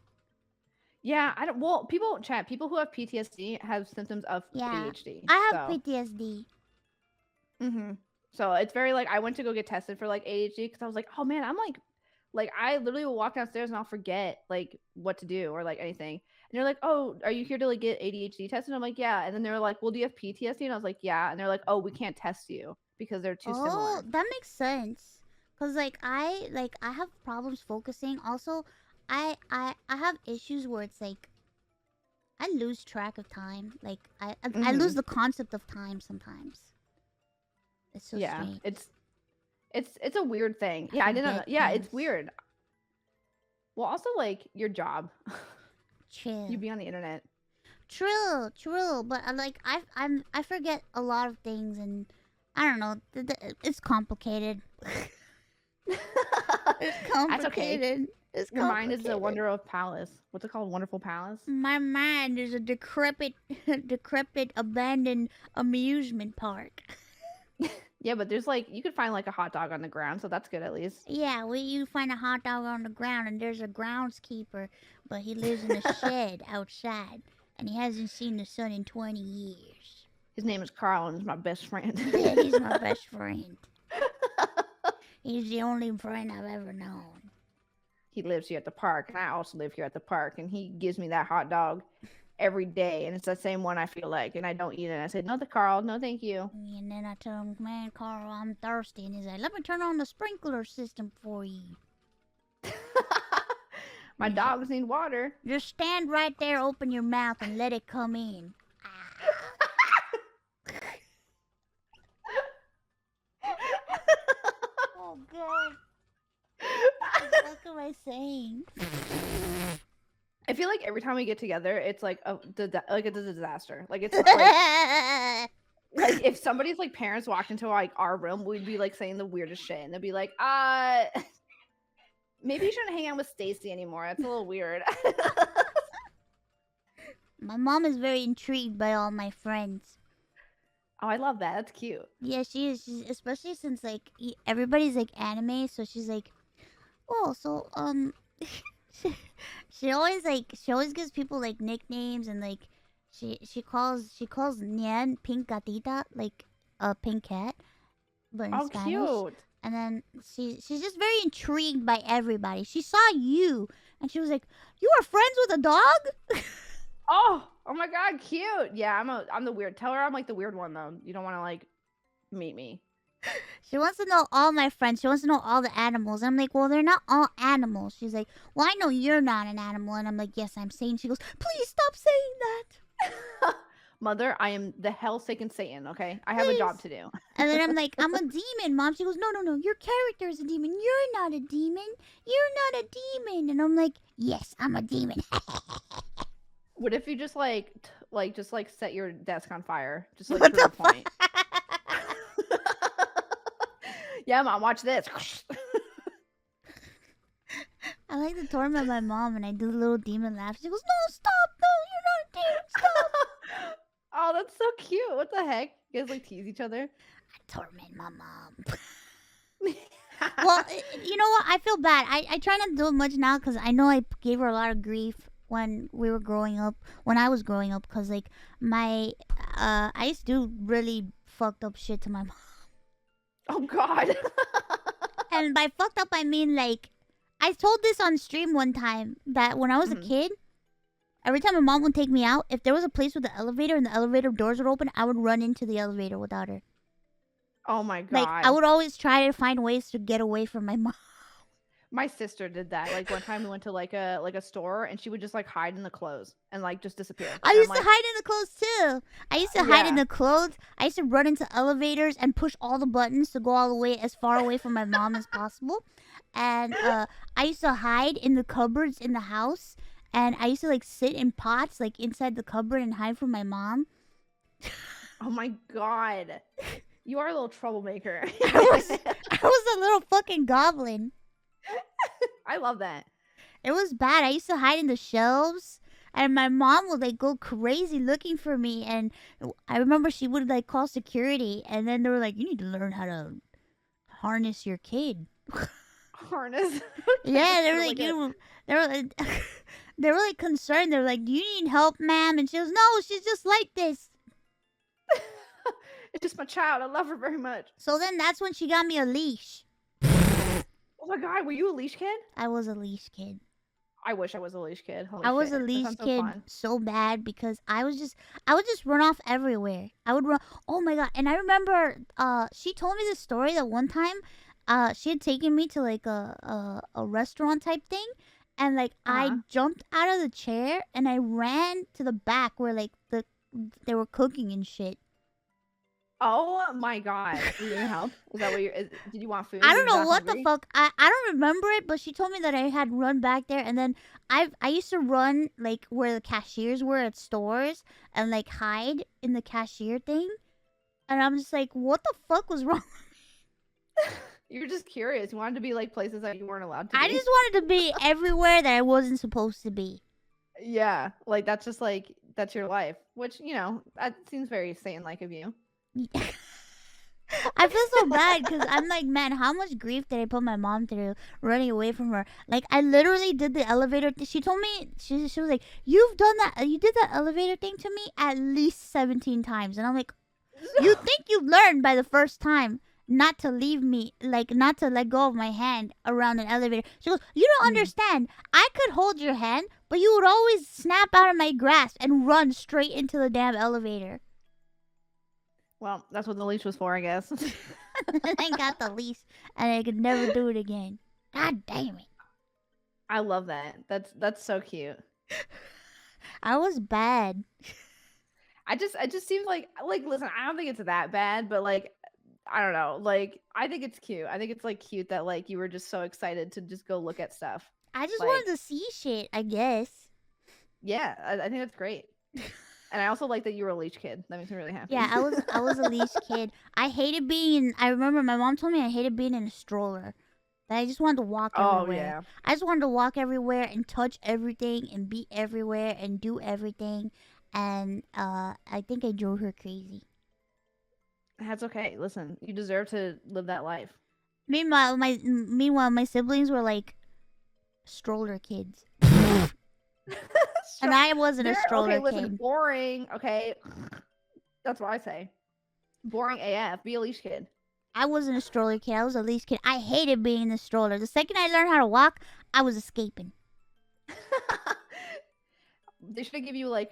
Yeah, I don't. Well, people who have PTSD have symptoms of Yeah, ADHD. I have So. PTSD. So it's very like I went to go get tested for like ADHD because I was like, oh man, I'm like I literally will walk downstairs and I'll forget like what to do or like anything. And they're like, oh, are you here to like get ADHD tested? And I'm like, yeah. And then they're like, well, do you have PTSD? And I was like, yeah. And they're like, oh, we can't test you because they're too similar. Oh, that makes sense. Cause I have problems focusing. Also, I have issues where it's like I lose track of time. Like I lose the concept of time sometimes. It's so strange. It's a weird thing. Yeah, I didn't know. Yeah, it's weird. Well, also like your job. True. You be on the internet. True. But I forget a lot of things, and I don't know. It's complicated. It's complicated. That's okay. It's Your mind is a wonder of palace. What's it called? Wonderful palace? My mind is a decrepit, abandoned amusement park. Yeah, but there's like you could find like a hot dog on the ground, so that's good at least. Yeah, you find a hot dog on the ground, and there's a groundskeeper, but he lives in a shed outside, and he hasn't seen the sun in 20 years. His name is Carl, and he's my best friend. Yeah, he's my best friend. He's the only friend I've ever known. He lives here at the park, and I also live here at the park, and he gives me that hot dog every day, and it's the same one I feel like, and I don't eat it. And I said, no, Carl, no, thank you. And then I tell him, man, Carl, I'm thirsty, and he's like, let me turn on the sprinkler system for you. My dogs need water. Just stand right there, open your mouth, and let it come in. Oh, God. What am I saying? I feel like every time we get together, it's like it's a disaster. Like it's like if somebody's like parents walked into like our room, we'd be like saying the weirdest shit, and they'd be like, maybe you shouldn't hang out with Stacy anymore. That's a little weird. My mom is very intrigued by all my friends. Oh, I love that. That's cute. Yeah, she is. Especially since like everybody's like anime, so she's like, oh, so she, she always gives people like nicknames and like she calls Nian pink gatita, like a pink cat, but in Oh, Spanish. cute. And then she's just very intrigued by everybody. She saw you and she was like, "You are friends with a dog?" Oh my god, cute. Yeah, I'm the weird. Tell her I'm like the weird one though. You don't want to like meet me. She wants to know all my friends. She wants to know all the animals. I'm like, well, they're not all animals. She's like, well, I know you're not an animal. And I'm like, yes, I'm sane. She goes, please stop saying that. Mother, I am the hellsaken Satan, okay? I have Please. a job to do. And then I'm like, I'm a demon, Mom. She goes, no, your character is a demon. You're not a demon. You're not a demon. And I'm like, yes, I'm a demon. What if you just just set your desk on fire? Just like to the point. Yeah, Mom, watch this. I like to torment my mom and I do the little demon laugh. She goes, no, stop. No, you're not a demon. Stop. Oh, that's so cute. What the heck? You guys like tease each other? I torment my mom. Well, you know what? I feel bad. I try not to do it much now because I know I gave her a lot of grief when we were growing up. When I was growing up, because like I used to do really fucked up shit to my mom. Oh God. And by fucked up, I mean like I told this on stream one time that when I was a kid, every time my mom would take me out, if there was a place with the elevator and the elevator doors would open, I would run into the elevator without her. Oh my God. Like I would always try to find ways to get away from my mom. My sister did that. Like one time we went to like a store and she would just like hide in the clothes and like just disappear. I used to hide in the clothes too. I used to hide in the clothes. I used to run into elevators and push all the buttons to go all the way as far away from my mom as possible. And I used to hide in the cupboards in the house. And I used to like sit in pots like inside the cupboard and hide from my mom. Oh my God. You are a little troublemaker. I was a little fucking goblin. I love that. It was bad. I used to hide in the shelves, and my mom would like go crazy looking for me. And I remember she would like call security, and then they were like, "You need to learn how to harness your kid." Harness? Yeah, they were like, they were like concerned. They were like, "Do you need help, ma'am?" And she goes, "No, she's just like this." It's just my child. I love her very much. So then that's when she got me a leash. Oh my God, were you a leash kid? I was a leash kid. I wish I was a leash kid. Holy I was shit. a leash kid so bad because I would just run off everywhere. I would run. Oh my God. And I remember she told me this story that one time she had taken me to like a restaurant type thing, and like I jumped out of the chair and I ran to the back where like they were cooking and shit. Oh my God. You need help? Is that what did you want food? I don't know what the fuck. I don't remember it, but she told me that I had run back there, and then I used to run like where the cashiers were at stores and like hide in the cashier thing. And I'm just like, what the fuck was wrong with me? You were just curious. You wanted to be like places that you weren't allowed to be. I just wanted to be everywhere that I wasn't supposed to be. Yeah, like that's just like that's your life, which, you know, that seems very Satan-like of you. I feel so bad because I'm like, man, how much grief did I put my mom through running away from her? Like, I literally did the elevator. She told me, she was like, you did that elevator thing to me at least 17 times. And I'm like, you think you learned by the first time not to leave me, like, not to let go of my hand around an elevator. She goes, you don't understand. I could hold your hand, but you would always snap out of my grasp and run straight into the damn elevator. Well, that's what the leash was for, I guess. I got the leash, and I could never do it again. God damn it! I love that. That's so cute. I was bad. It just seems like listen, I don't think it's that bad, but like I don't know, like I think it's cute. I think it's like cute that like you were just so excited to just go look at stuff. I just wanted to see shit, I guess. Yeah, I think that's great. And I also like that you were a leash kid. That makes me really happy. Yeah, I was a leash kid. I hated being. I remember my mom told me I hated being in a stroller. That I just wanted to walk everywhere. Oh yeah. I just wanted to walk everywhere and touch everything and be everywhere and do everything. And I think I drove her crazy. That's okay. Listen, you deserve to live that life. Meanwhile, my siblings were like stroller kids. And I wasn't a stroller okay, listen, kid. boring. Okay. That's what I say. Boring AF. Be a leash kid. I wasn't a stroller kid. I was a leash kid. I hated being in the stroller. The second I learned how to walk, I was escaping. They should give you like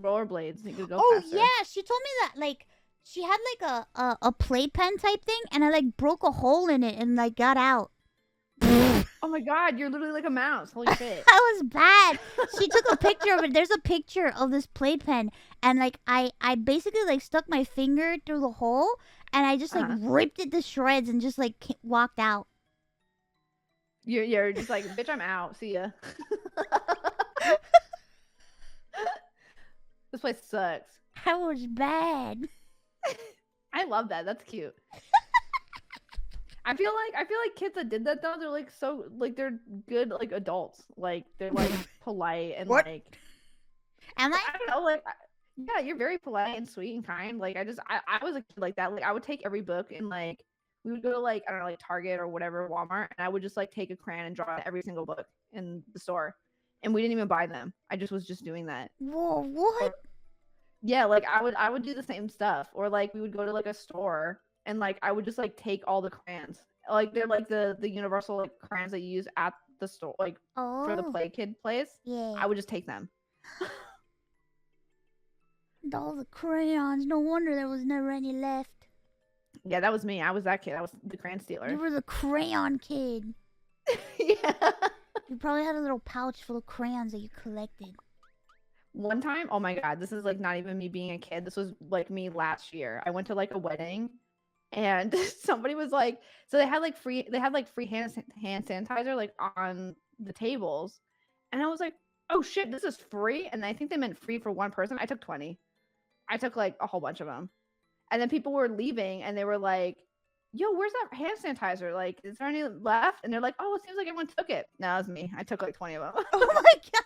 rollerblades. You could go faster. Yeah, she told me that like she had like a playpen type thing, and I like broke a hole in it and like got out. Oh my god, you're literally like a mouse. Holy shit. That was bad. She took a picture of it. There's a picture of this playpen, and like I basically like stuck my finger through the hole, and I just like ripped it to shreds and just like walked out. You're just like, bitch, I'm out. See ya. This place sucks. That was bad. I love that. That's cute. I feel like kids that did that though, they're like so like they're good like adults. Like they're like polite and like. Am I? I don't know. Like, yeah, you're very polite and sweet and kind. Like I was a kid like that. Like I would take every book and like we would go to like I don't know like Target or whatever Walmart, and I would just like take a crayon and draw every single book in the store, and we didn't even buy them. I was just doing that. Whoa, what? Yeah, like I would do the same stuff, or like we would go to like a store and like I would just like take all the crayons, like they're like the universal like crayons that you use at the store, like for the play kid place. Yeah. I would just take them. All the crayons. No wonder there was never any left. Yeah, that was me. I was that kid. I was the crayon stealer. You were the crayon kid. Yeah. You probably had a little pouch full of crayons that you collected. One time, oh my god, this is like not even me being a kid. This was like me last year. I went to like a wedding, and somebody was like, so they had like free hand sanitizer like on the tables, and I was like, oh shit, this is free. And I think they meant free for one person. I took 20. I took like a whole bunch of them, and then people were leaving, and they were like, yo, where's that hand sanitizer? Like, is there any left? And they're like, oh, it seems like everyone took it. No, it was me. I took like 20 of them. Oh my god.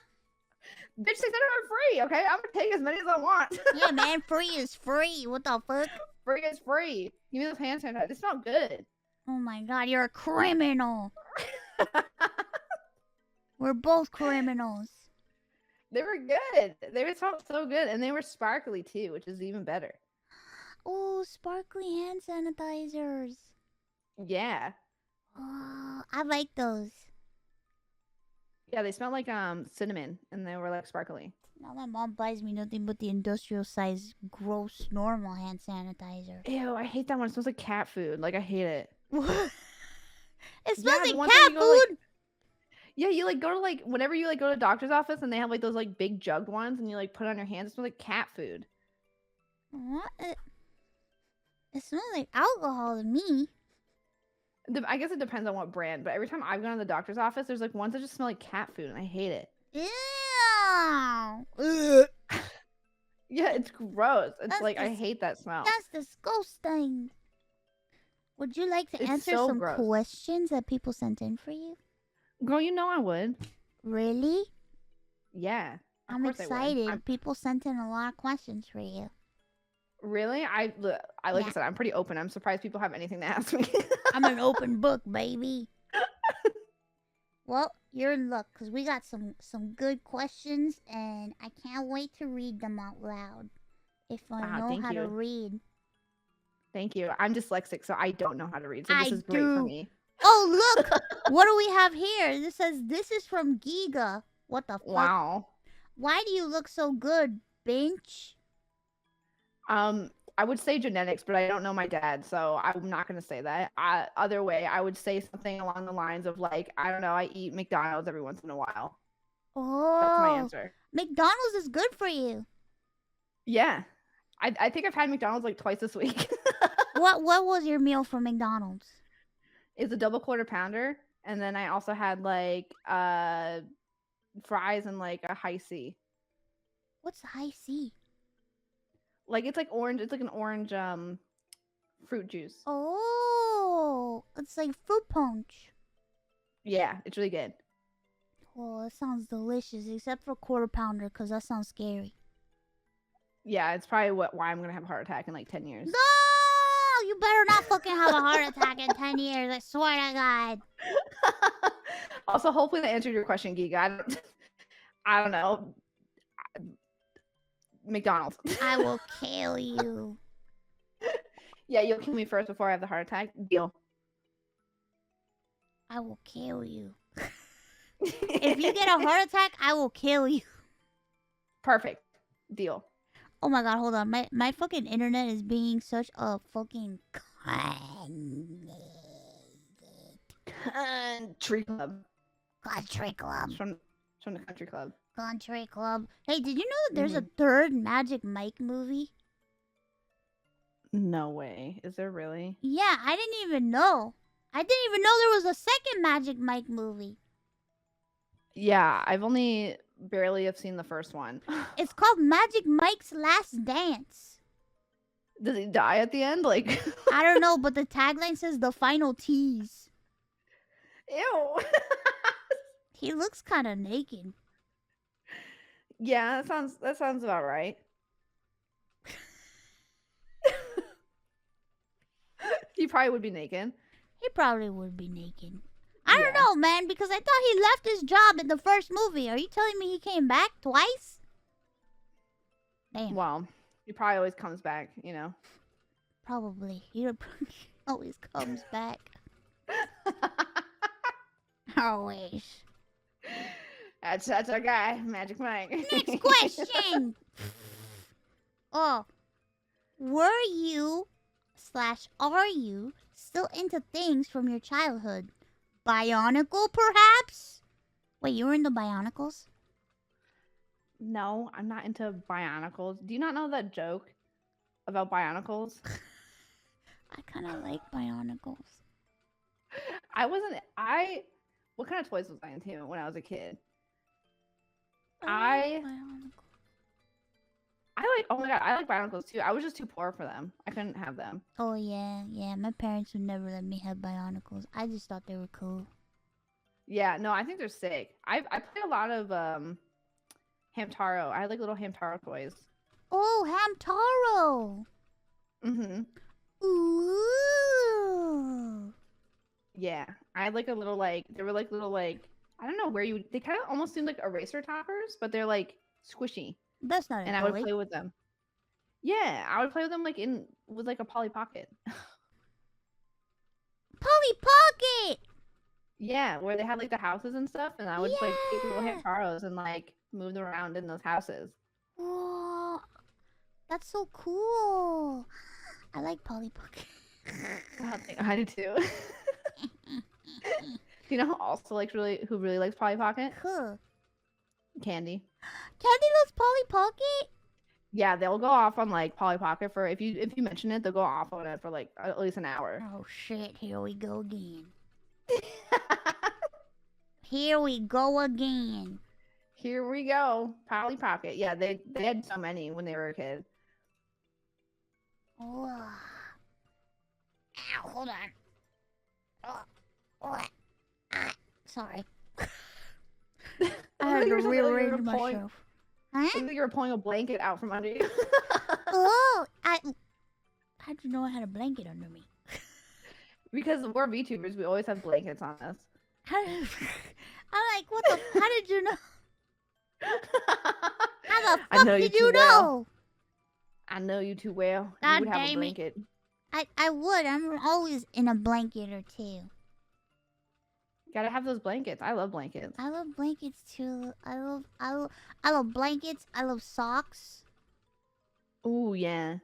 Bitch, they said it was free, okay? I'm gonna take as many as I want. Yeah, man, free is free. What the fuck? Free is free. Give me those hand sanitizer. They smell good. Oh my god, you're a criminal. We're both criminals. They were good. They were so good, and they were sparkly too, which is even better. Oh, sparkly hand sanitizers. Yeah. Oh, I like those. Yeah, they smell like cinnamon, and they were like sparkly. Now my mom buys me nothing but the industrial size, gross, normal hand sanitizer. Ew, I hate that one. It smells like cat food. Like I hate it. It smells like cat food. Like, yeah, you like go to like whenever you like go to a doctor's office and they have like those like big jugged ones, and you like put it on your hands. It smells like cat food. What? It smells like alcohol to me. I guess it depends on what brand, but every time I've gone to the doctor's office, there's like ones that just smell like cat food, and I hate it. Ew. Yeah, it's gross. It's like I hate that smell. That's disgusting. Would you like to answer some questions that people sent in for you? Girl, you know I would. Really? Yeah. I'm excited. People sent in a lot of questions for you. Really? I said, I'm pretty open. I'm surprised people have anything to ask me. I'm an open book, baby. Well, you're in luck because we got some good questions, and I can't wait to read them out loud. If I know how to read. Thank you. I'm dyslexic, so I don't know how to read. So this is great for me. Oh, look! What do we have here? This says, this is from Giga. What the fuck? Wow. Why do you look so good, Bench? I would say genetics, but I don't know my dad, so I'm not going to say that. Other way, I would say something along the lines of like, I don't know, I eat McDonald's every once in a while. Oh. That's my answer. McDonald's is good for you. Yeah. I think I've had McDonald's like twice this week. What was your meal from McDonald's? It's a double quarter pounder, and then I also had like fries and like a high C. What's high C? Like it's like orange. It's like an orange fruit juice. Oh, it's like fruit punch. Yeah, it's really good. Oh, that sounds delicious. Except for quarter pounder, because that sounds scary. Yeah, it's probably why I'm gonna have a heart attack in like 10 years. No, you better not fucking have a heart attack in 10 years. I swear to God. Also, hopefully that answered your question, Giga. I don't know. McDonald's. I will kill you. Yeah, you'll kill me first before I have the heart attack. Deal. I will kill you. If you get a heart attack, I will kill you. Perfect. Deal. Oh my God, hold on. My fucking internet is being such a fucking country club. Country club. It's from the country club. Country club. Hey, did you know that there's a third Magic Mike movie? No way. Is there really? Yeah, I didn't even know. I didn't even know there was a second Magic Mike movie. Yeah, I've only barely have seen the first one. It's called Magic Mike's Last Dance. Does he die at the end? Like I don't know, but the tagline says the final tease. Ew. He looks kind of naked. Yeah, that sounds about right. He probably would be naked. He probably would be naked. I don't know, man, because I thought he left his job in the first movie. Are you telling me he came back twice? Damn. Well, he probably always comes back, you know. Probably. He always comes back. Always. That's our guy, Magic Mike. Next question. Oh. Were you / are you still into things from your childhood? Bionicle, perhaps? Wait, you were into Bionicles? No, I'm not into Bionicles. Do you not know that joke about Bionicles? I kind of like Bionicles. What kind of toys was I into when I was a kid? Oh my God, I like Bionicles too. I was just too poor for them. I couldn't have them. Oh yeah. My parents would never let me have Bionicles. I just thought they were cool. Yeah, no, I think they're sick. I play a lot of Hamtaro. I like little Hamtaro toys. Oh, Hamtaro. Ooh. Yeah, I had like a little they were like little I don't know where they kind of almost seemed like eraser toppers, but they're like squishy. That's not. And I would play with them. Yeah, I would play with them with like a Polly Pocket. Polly Pocket. Yeah, where they had like the houses and stuff, and I would like take little Hamtaros and like move them around in those houses. Whoa, that's so cool. I like Polly Pocket. I do too. Do you know who also who really likes Polly Pocket? Who? Candy. Candy loves Polly Pocket? Yeah, they'll go off on like Polly Pocket for if you mention it, they'll go off on it for like at least an hour. Oh shit, here we go again. Here we go again. Here we go. Polly Pocket. Yeah, they had so many when they were a kid. Oh. Ow, hold on. Sorry. I had to rearrange myself. Huh? I think you were pulling a blanket out from under you. Oh, how'd you know I had a blanket under me? Because we're VTubers, we always have blankets on us. I'm like, what the? How did you know? How the fuck did you know? I know you too well. God, you would have a blanket. I would. I'm always in a blanket or two. Gotta have those blankets. I love blankets. I love blankets too. I love blankets. I love socks. Ooh, yeah.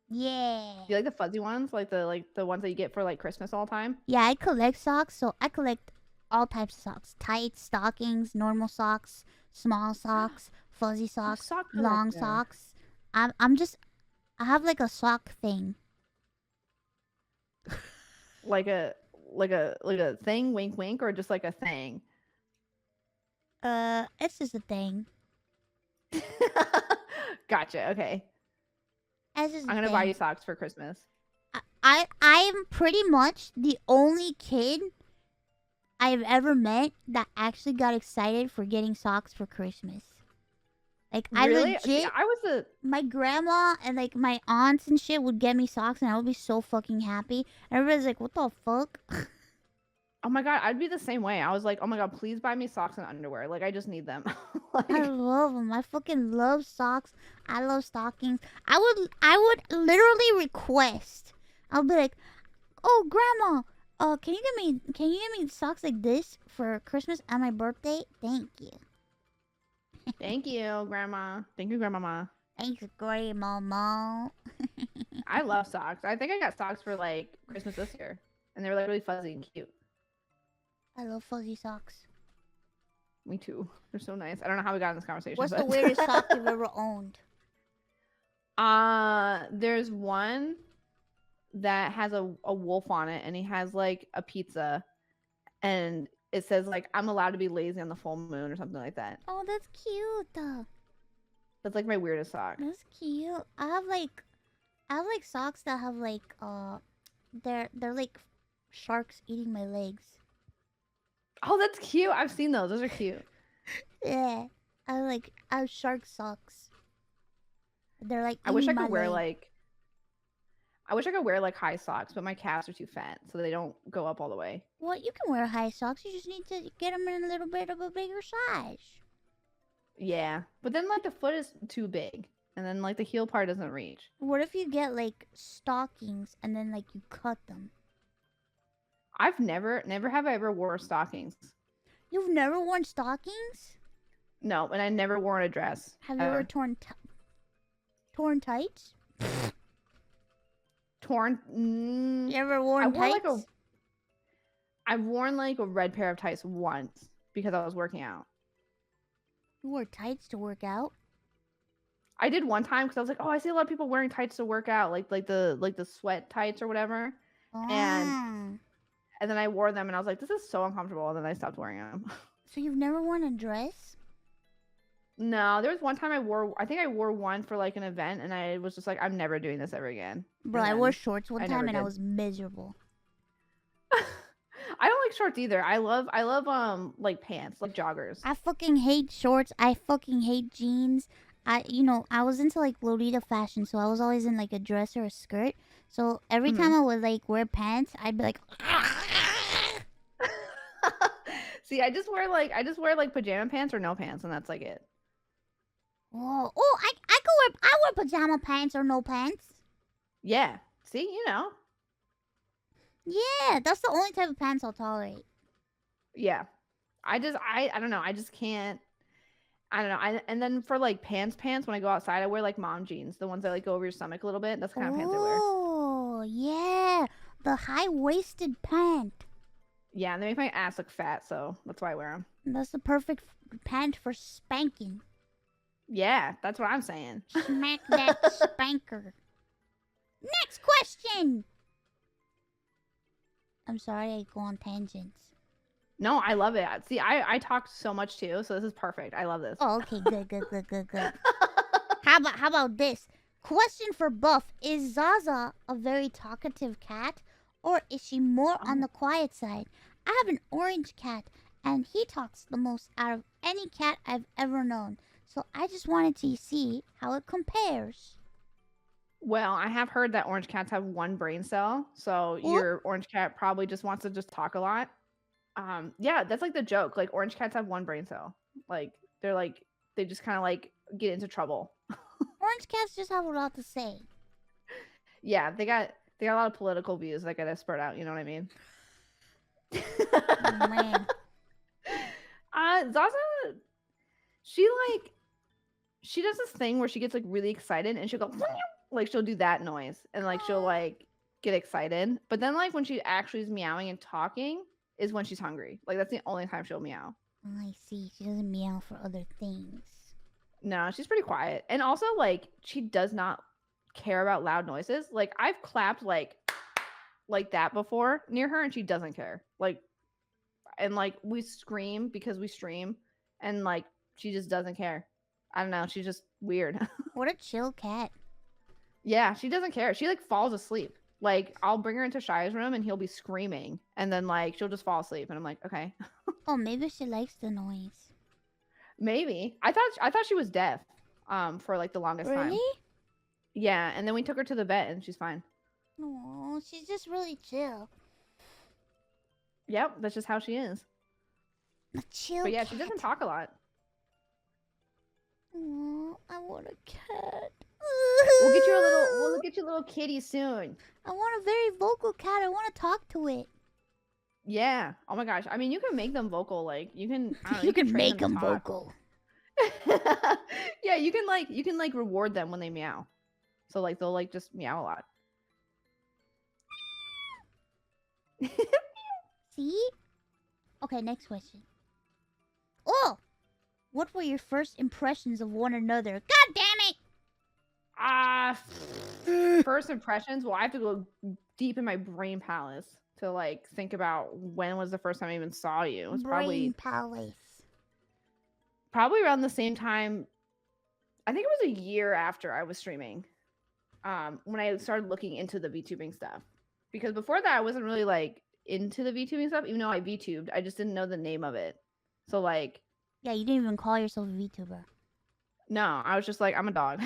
Yeah. Do you like the fuzzy ones? Like the ones that you get for like Christmas all the time? Yeah, I collect socks, so I collect all types of socks. Tights, stockings, normal socks, small socks, fuzzy socks, long socks. I have like a sock thing. Like a thing, wink wink, or just like a thing? It's just a thing. Gotcha, okay. I'm gonna buy you socks for Christmas. I'm pretty much the only kid I've ever met that actually got excited for getting socks for Christmas. Like I Really? See, legit, I was a my grandma and like my aunts and shit would get me socks, and I would be so fucking happy. And everybody's like, "What the fuck?" oh my god, I'd be the same way. I was like, oh my god, please buy me socks and underwear. Like I just need them. I Like love them. I fucking love socks. I love stockings. I would literally request. I'll be like, "Oh, grandma, can you get me socks like this for Christmas and my birthday? Thank you." thank you, grandma. Thank you, grandmama. Thanks, grandmama. I love socks. I think I got socks for like Christmas this year, and they were like really fuzzy and cute. I love fuzzy socks. Me too. They're so nice. I don't know how we got in this conversation. What's but... the weirdest sock you've ever owned? There's one that has a wolf on it, and he has like a pizza, and it says like I'm allowed to be lazy on the full moon or something like that. Oh, that's cute. That's like my weirdest sock. That's cute. I have like socks that have like they're like sharks eating my legs. Oh, that's cute. I've seen those. Those are cute. Yeah. I have shark socks. They're like I wish I eating could my wear leg. I wish I could wear like high socks, but my calves are too fat, so they don't go up all the way. Well, you can wear high socks. You just need to get them in a little bit of a bigger size. Yeah, but then like the foot is too big, and then like the heel part doesn't reach. What if you get like stockings and then like you cut them? I've never have I ever wore stockings. You've never worn stockings? No, and I never worn a dress. Have you ever torn tights? Torn? You ever worn tights? I've worn like a red pair of tights once because I was working out. You wore tights to work out? I did one time because I was like, oh, I see a lot of people wearing tights to work out, like the sweat tights or whatever. And then I wore them and I was like, this is so uncomfortable. And then I stopped wearing them. So you've never worn a dress? No, there was one time I think I wore one for like an event, and I was just like, I'm never doing this ever again. Bro, I wore shorts one time and did. I was miserable. I don't like shorts either. I love like pants, like joggers. I fucking hate shorts. I fucking hate jeans. I was into like Lolita fashion, so I was always in like a dress or a skirt. So every time I would like wear pants, I'd be like See, I just wear like pajama pants or no pants, and that's like it. Oh, I wear pajama pants or no pants. Yeah. See, you know. Yeah, that's the only type of pants I'll tolerate. Yeah. I don't know. I just can't. I don't know. And then for like pants, when I go outside, I wear like mom jeans, the ones that like go over your stomach a little bit. That's the kind of pants I wear. Oh, yeah, the high-waisted pant. Yeah, and they make my ass look fat, so that's why I wear them. That's the perfect pant for spanking. Yeah, that's what I'm saying. Smack that spanker. Next question. I'm sorry I go on tangents. No, I love it. See, I talk so much too, so this is perfect. I love this. Oh, okay, good. How about this? Question for Buff. Is Zaza a very talkative cat, or is she more on the quiet side? I have an orange cat, and he talks the most out of any cat I've ever known. So I just wanted to see how it compares. Well, I have heard that orange cats have one brain cell, so your orange cat probably just wants to just talk a lot. Yeah, that's like the joke. Like orange cats have one brain cell. Like they just kind of like get into trouble. Orange cats just have a lot to say. Yeah, they got a lot of political views that gotta spurt out. You know what I mean? Oh, man. Zaza, she does this thing where she gets like really excited and she'll go like she'll do that noise and like she'll like get excited, but then like when she actually is meowing and talking is when she's hungry. Like that's the only time she'll meow. Oh, I see. She doesn't meow for other things. No, she's pretty quiet, and also like she does not care about loud noises. Like I've clapped like that before near her and she doesn't care. Like, and like we scream because we stream and like she just doesn't care. I don't know, she's just weird. What a chill cat. Yeah, she doesn't care. She like falls asleep. Like I'll bring her into Shia's room and he'll be screaming and then like she'll just fall asleep and I'm like, okay. Oh, maybe she likes the noise. Maybe. I thought she was deaf. for like the longest time. Really? Yeah, and then we took her to the vet and she's fine. No, she's just really chill. Yep, that's just how she is. A chill But yeah, cat. she doesn't talk a lot. Oh, I want a cat. We'll get you a little kitty soon. I want a very vocal cat. I want to talk to it. Yeah. Oh my gosh. I mean, you can make them vocal. Like you can. I don't know, You can train make them to talk. vocal. Yeah, you can like reward them when they meow. So like they'll like just meow a lot. See? Okay, next question. Oh! What were your first impressions of one another? God damn it! First impressions? Well, I have to go deep in my brain palace to like think about when was the first time I even saw you. It was brain palace. Probably around the same time. I think it was a year after I was streaming. When I started looking into the VTubing stuff. Because before that I wasn't really like into the VTubing stuff, even though I VTubed. I just didn't know the name of it. So like, yeah, you didn't even call yourself a VTuber. No, I was just like, I'm a dog.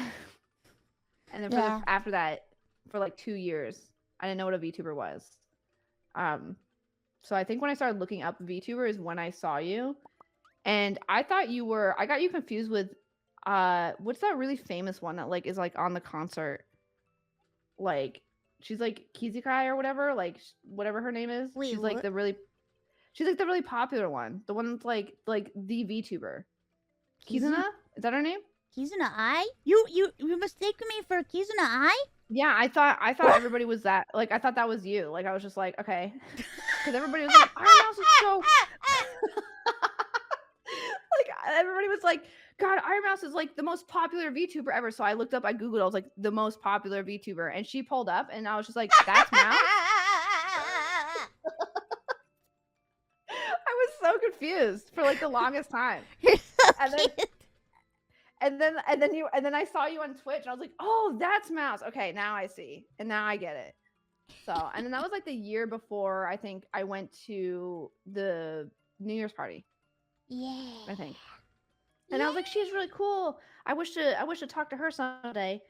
And then after that, for like 2 years, I didn't know what a VTuber was. So I think when I started looking up VTuber is when I saw you. And I thought I got you confused with what's that really famous one that like is like on the concert? Like she's like Kizikai or whatever, like whatever her name is. Wait, she's like the really popular one. The one that's like the VTuber. Kizuna? Is that her name? Kizuna Ai? You mistaken me for Kizuna Ai? Yeah, I thought everybody was that. Like I thought that was you. Like I was just like, okay. Cuz everybody was like, Ironmouse is so like everybody was like, God, Ironmouse is like the most popular VTuber ever. So I looked up, I Googled, I was like, the most popular VTuber. And she pulled up and I was just like, that's Mouse? I was so confused for like the longest time. You're so and cute. And then I saw you on Twitch and I was like, oh, that's Mouse. Okay, now I see. And now I get it. So, and then that was like the year before I think I went to the New Year's party. Yeah. I think. And I was like, she's really cool. I wish to talk to her someday.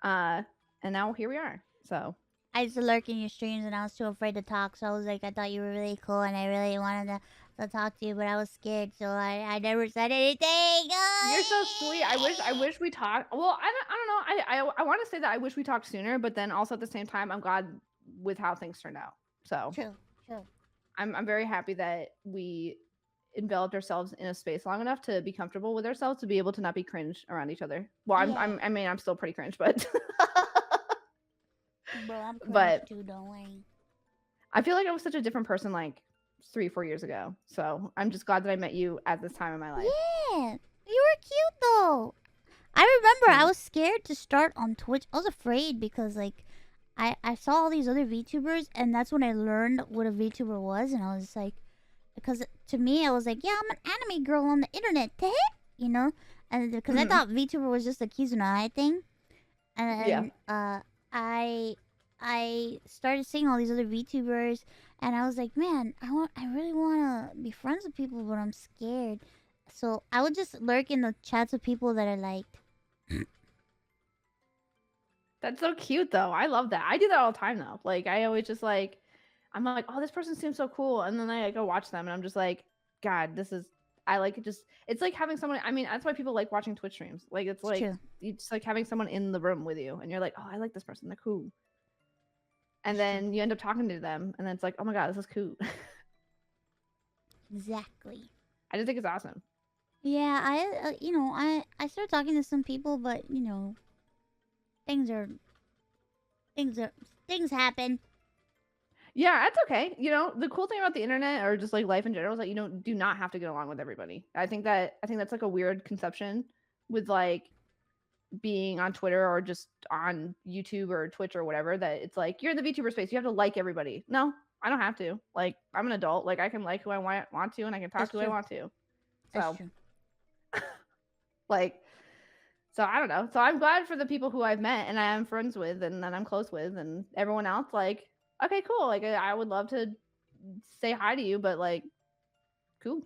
And now here we are. So I used to lurk in your streams and I was too afraid to talk. So I was like, I thought you were really cool and I really wanted to talk to you, but I was scared, so I never said anything. You're so sweet. I wish we talked. Well, I don't know. I want to say that I wish we talked sooner, but then also at the same time, I'm glad with how things turned out. So True. I'm very happy that we enveloped ourselves in a space long enough to be comfortable with ourselves to be able to not be cringe around each other. Well, I'm still pretty cringe, but bro, I'm cringe too, don't worry. I feel like I was such a different person like 3-4 years ago. So I'm just glad that I met you at this time in my life. Yeah, you were cute though. I remember I was scared to start on Twitch. I was afraid because like I saw all these other VTubers and that's when I learned what a VTuber was, and I was like, because to me I was like, yeah, I'm an anime girl on the internet, you know, and because I thought VTuber was just a Kizuna Ai thing, and I started seeing all these other VTubers, and I was like, man, I really want to be friends with people, but I'm scared. So I would just lurk in the chats of people that I liked. That's so cute, though. I love that. I do that all the time, though. Like, I always just like, I'm like, oh, this person seems so cool, and then I go watch them, and I'm just like, God, this is. I like it. Just it's like having someone. I mean, that's why people like watching Twitch streams. Like, it's like it's like having someone in the room with you, and you're like, oh, I like this person. They're cool. And then you end up talking to them, and then it's like, oh my God, this is cool. Exactly. I just think it's awesome. Yeah, I started talking to some people, but things happen. Yeah, that's okay. The cool thing about the internet or just like life in general is that you do not have to get along with everybody. I think that's like a weird conception with like being on Twitter or just on YouTube or Twitch or whatever, that it's like you're in the VTuber space, you have to like everybody. No, I don't have to. Like, I'm an adult. Like, I can like who I want to, and I can talk to who I want to. So like, so I don't know. So I'm glad for the people who I've met and I am friends with and that I'm close with, and everyone else, like, okay, cool. Like, I would love to say hi to you, but like, cool.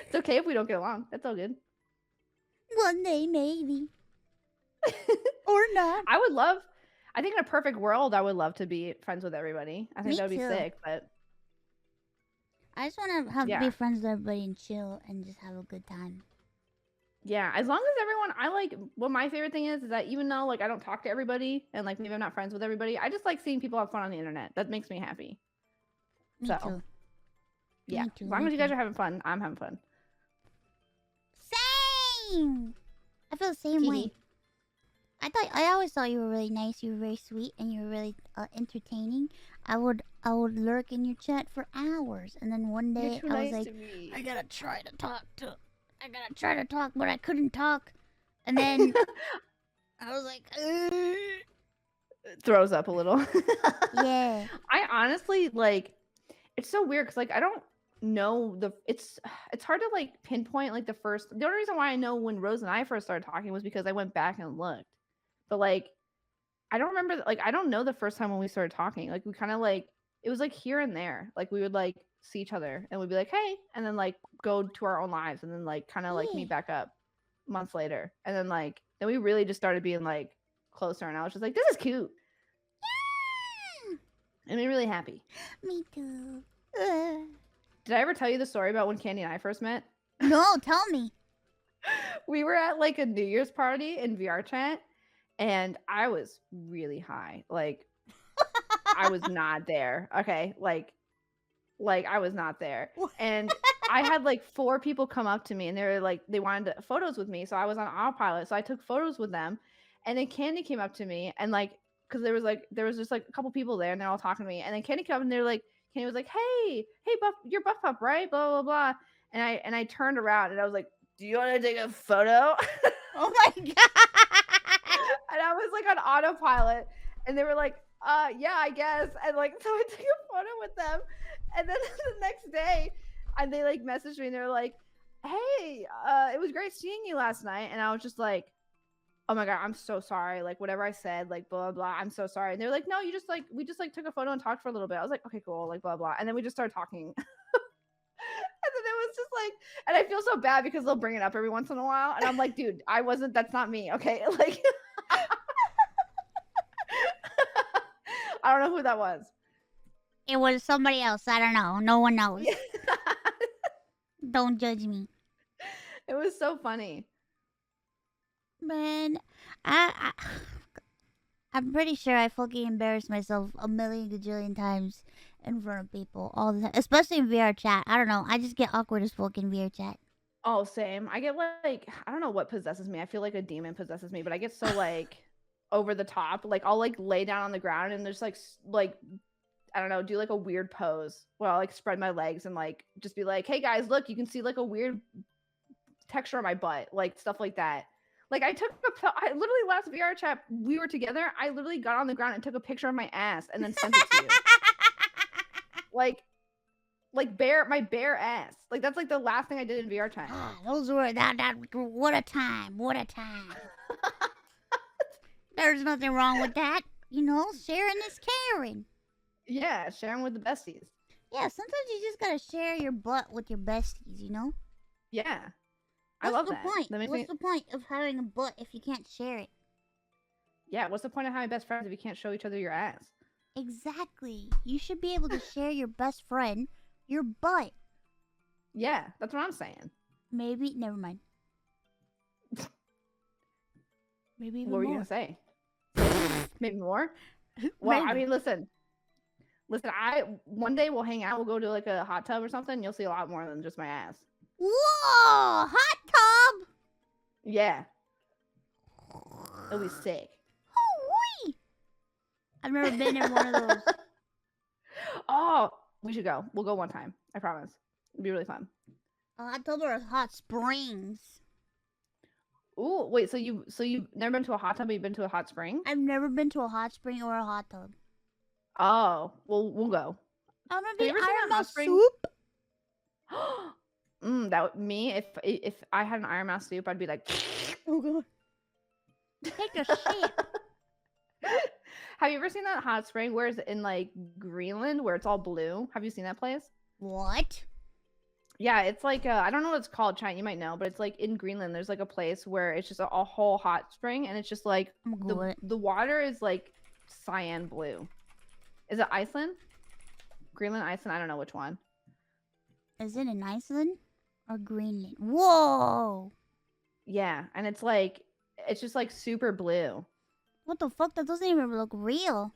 It's okay if we don't get along. That's all good. One day, maybe. Or not. I think in a perfect world, I would love to be friends with everybody. I think that would be sick, but I just want to be friends with everybody and chill and just have a good time. Yeah, as long as everyone, what my favorite thing is that even though like I don't talk to everybody and like maybe I'm not friends with everybody, I just like seeing people have fun on the internet. That makes me happy. Me too. Yeah, as long as you guys are having fun, I'm having fun. Same. I feel the same way. I always thought you were really nice. You were very sweet, and you were really entertaining. I would lurk in your chat for hours, and then one day I was like, I gotta try to talk, but I couldn't talk, and then I was like, throws up a little. Yeah. I honestly like. It's so weird because like I don't know it's hard to like pinpoint like the only reason why I know when Rose and I first started talking was because I went back and looked. But like I don't remember like I don't know the first time when we started talking. Like we kind of like it was like here and there. Like we would like see each other and we'd be like, "Hey," and then like go to our own lives and then like kind of like meet back up months later. And then we really just started being like closer and I was just like, "This is cute." Yeah. It made me really happy. Me too. Did I ever tell you the story about when Candy and I first met? No, tell me. We were at like a New Year's party in VR chat and I was really high. Like I was not there. Okay. Like I was not there. And I had like 4 people come up to me and they were like, they wanted photos with me. So I was on autopilot. So I took photos with them. And then Candy came up to me and like, cause there was just like a couple people there and they're all talking to me. And then Candy came up and they're like, Candy was like, hey, you're Buffpup, right? Blah, blah, blah. And I turned around and I was like, do you want to take a photo? Oh my God. And I was like on autopilot and they were like, yeah, I guess. And like, so I took a photo with them. And then the next day, and they like messaged me and they were like, hey, it was great seeing you last night. And I was just like, oh my God, I'm so sorry. Like whatever I said, like blah, blah, blah, I'm so sorry. And they're like, no, we just like took a photo and talked for a little bit. I was like, okay, cool. Like blah, blah. And then we just started talking. And then it was just like, and I feel so bad because they'll bring it up every once in a while. And I'm like, dude, that's not me. Okay. Like, I don't know who that was. It was somebody else. I don't know. No one knows. Don't judge me. It was so funny. Man, I'm pretty sure I fucking embarrassed myself a million gajillion times in front of people all the time, especially in VR chat. I don't know. I just get awkward as fuck in VR chat. Oh, same. I get like, I don't know what possesses me. I feel like a demon possesses me, but I get so like over the top. Like I'll like lay down on the ground and there's like I don't know, do like a weird pose where I'll like spread my legs and like just be like, hey guys, look, you can see like a weird texture on my butt, like stuff like that. Like I literally last VR chat we were together, I literally got on the ground and took a picture of my ass and then sent it to you. like my bare ass. Like that's like the last thing I did in VR chat. Those were that what a time. What a time. There's nothing wrong with that. You know, sharing is caring. Yeah, sharing with the besties. Yeah, sometimes you just gotta share your butt with your besties, you know? Yeah. I love that. What's the point of having a butt if you can't share it? Yeah, what's the point of having best friends if you can't show each other your ass? Exactly. You should be able to share your best friend your butt. Yeah, that's what I'm saying. Maybe, never mind. Maybe even more. What were you gonna say? Maybe more? Well, maybe. I mean, listen, one day we'll hang out, we'll go to like a hot tub or something, and you'll see a lot more than just my ass. Whoa! Hot tub? Yeah. It'll be sick. Oh, I've never been in one of those. Oh, we should go. We'll go one time. I promise. It'll be really fun. Hot tub or hot springs? Ooh, wait, so you've never been to a hot tub, but you've been to a hot spring? I've never been to a hot spring or a hot tub. Oh, well, we'll go. I'm gonna be Ironmouse soup. Me, if I had an Ironmouse soup, I'd be like, oh god, take a shit. Have you ever seen that hot spring where it's in like Greenland, where it's all blue? Have you seen that place? What? Yeah, it's like I don't know what it's called, China. You might know, but it's like in Greenland. There's like a place where it's just a whole hot spring, and it's just like the water is like cyan blue. Is it Iceland? Greenland, Iceland? I don't know which one. Is it in Iceland or Greenland? Whoa! Yeah, and it's just like super blue. What the fuck? That doesn't even look real.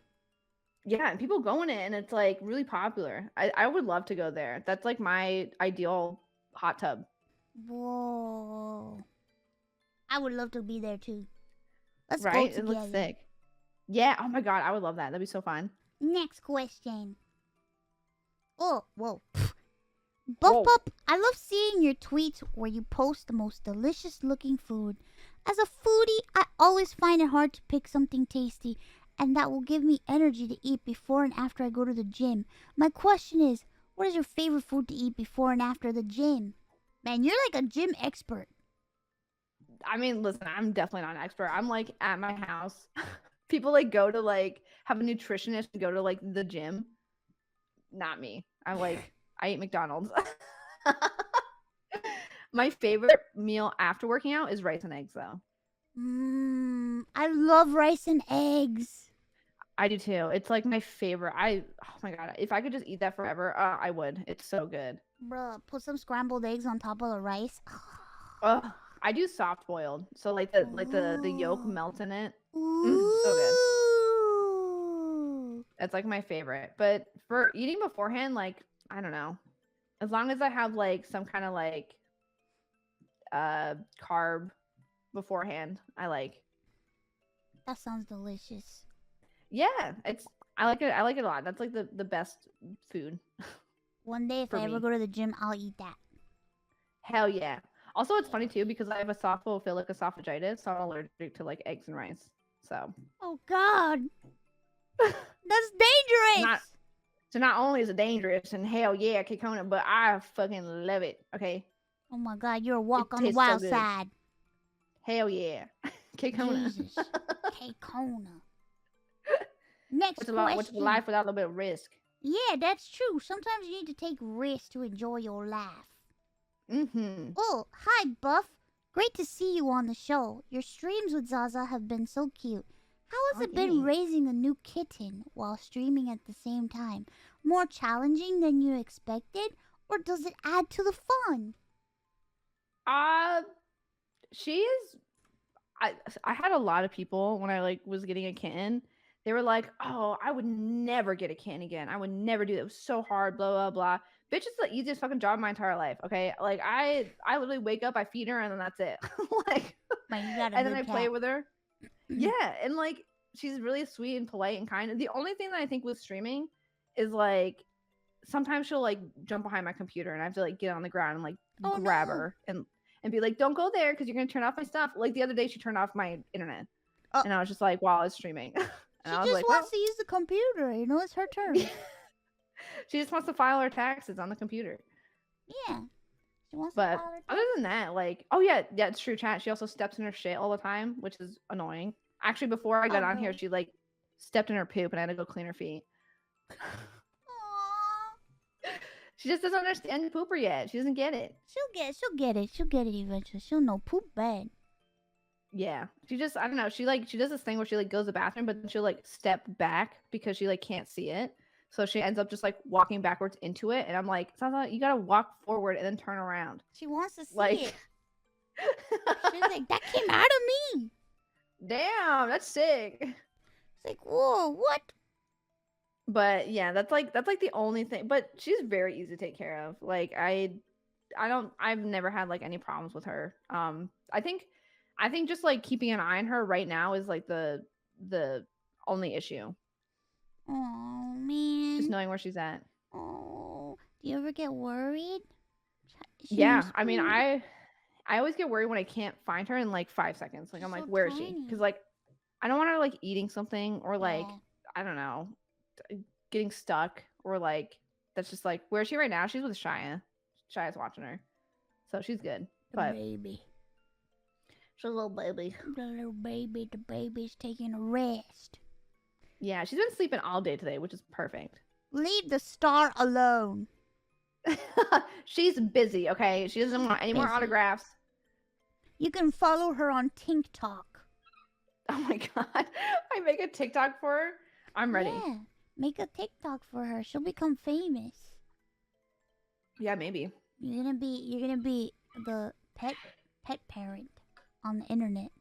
Yeah, and people go in it, and it's like really popular. I would love to go there. That's like my ideal hot tub. Whoa! I would love to be there too. Let's Right? go together. It looks sick. Yeah. Oh my god, I would love that. That'd be so fun. Next question. Oh, whoa. Buffpup, I love seeing your tweets where you post the most delicious looking food. As a foodie, I always find it hard to pick something tasty and that will give me energy to eat before and after I go to the gym. My question is, what is your favorite food to eat before and after the gym? Man, you're like a gym expert. I mean, listen, I'm definitely not an expert. I'm like at my house. People like go to like have a nutritionist and go to like the gym. Not me. I eat McDonald's. My favorite meal after working out is rice and eggs though. I love rice and eggs. I do too. It's like my favorite. Oh my god, if I could just eat that forever, I would. It's so good. Bruh, put some scrambled eggs on top of the rice. I do soft boiled, so like the yolk melts in it. So good. That's like my favorite. But for eating beforehand, like I don't know, as long as I have like some kind of like carb beforehand, I like. That sounds delicious. Yeah, I like it. I like it a lot. That's like the best food. One day, if I ever go to the gym, I'll eat that. Hell yeah. Also, it's funny too because I have esophagophilic esophagitis, so I'm allergic to like eggs and rice. So. Oh God. That's dangerous. So not only is it dangerous and hell yeah, Kekona, but I fucking love it. Okay. Oh my God, you're a walk on the wild side. Hell yeah, Kekona. Jesus, Kekona. Next question. What's life without a little bit of risk? Yeah, that's true. Sometimes you need to take risks to enjoy your life. Oh, hi, Buff. Great to see you on the show. Your streams with Zaza have been so cute. How has it been raising a new kitten while streaming at the same time? More challenging than you expected, or does it add to the fun? She is. I had a lot of people when I like was getting a kitten. They were like, "Oh, I would never get a kitten again. I would never do it. It was so hard." Blah blah blah. Bitch, it's the easiest fucking job of my entire life. Okay, like I literally wake up, I feed her, and then that's it. Like, and then I play with her. Yeah, and like she's really sweet and polite and kind. The only thing that I think with streaming is like sometimes she'll like jump behind my computer and I have to like get on the ground and like grab her and be like, "Don't go there because you're gonna turn off my stuff." Like the other day, she turned off my internet, and I was just like, "While I was streaming." She just wants to use the computer. You know, it's her turn. She just wants to file her taxes on the computer. Yeah. She wants to file her taxes. Other than that, like, oh yeah, it's true, chat. She also steps in her shit all the time, which is annoying. Actually, before I got on here, she like stepped in her poop and I had to go clean her feet. She just doesn't understand the pooper yet. She doesn't get it. She'll get it eventually. She'll know poop bad. Yeah. She just, I don't know. She does this thing where she like goes to the bathroom, but then she'll like step back because she like can't see it. So she ends up just like walking backwards into it. And I'm like, Sasa, you gotta walk forward and then turn around. She wants to see it. She's like, that came out of me. Damn, that's sick. It's like, whoa, what? But yeah, that's like the only thing. But she's very easy to take care of. Like I've never had like any problems with her. I think just like keeping an eye on her right now is like the only issue. Oh man. Just knowing where she's at. Oh, do you ever get worried? Yeah, I mean I always get worried when I can't find her in like 5 seconds. Like I'm like, where is she? Because like I don't want her like eating something or like I don't know, getting stuck or like that's just like where is she right now? She's with Shia. Shia's watching her, so she's good. But baby, she's a little baby. The baby's taking a rest. Yeah, she's been sleeping all day today, which is perfect. Leave the star alone. She's busy, okay? She doesn't want any more Busy. autographs. You can follow her on TikTok. Oh my god. I make a TikTok for her. I'm ready. Yeah. Make a TikTok for her. She'll become famous. Yeah, maybe. You're gonna be the pet parent on the internet.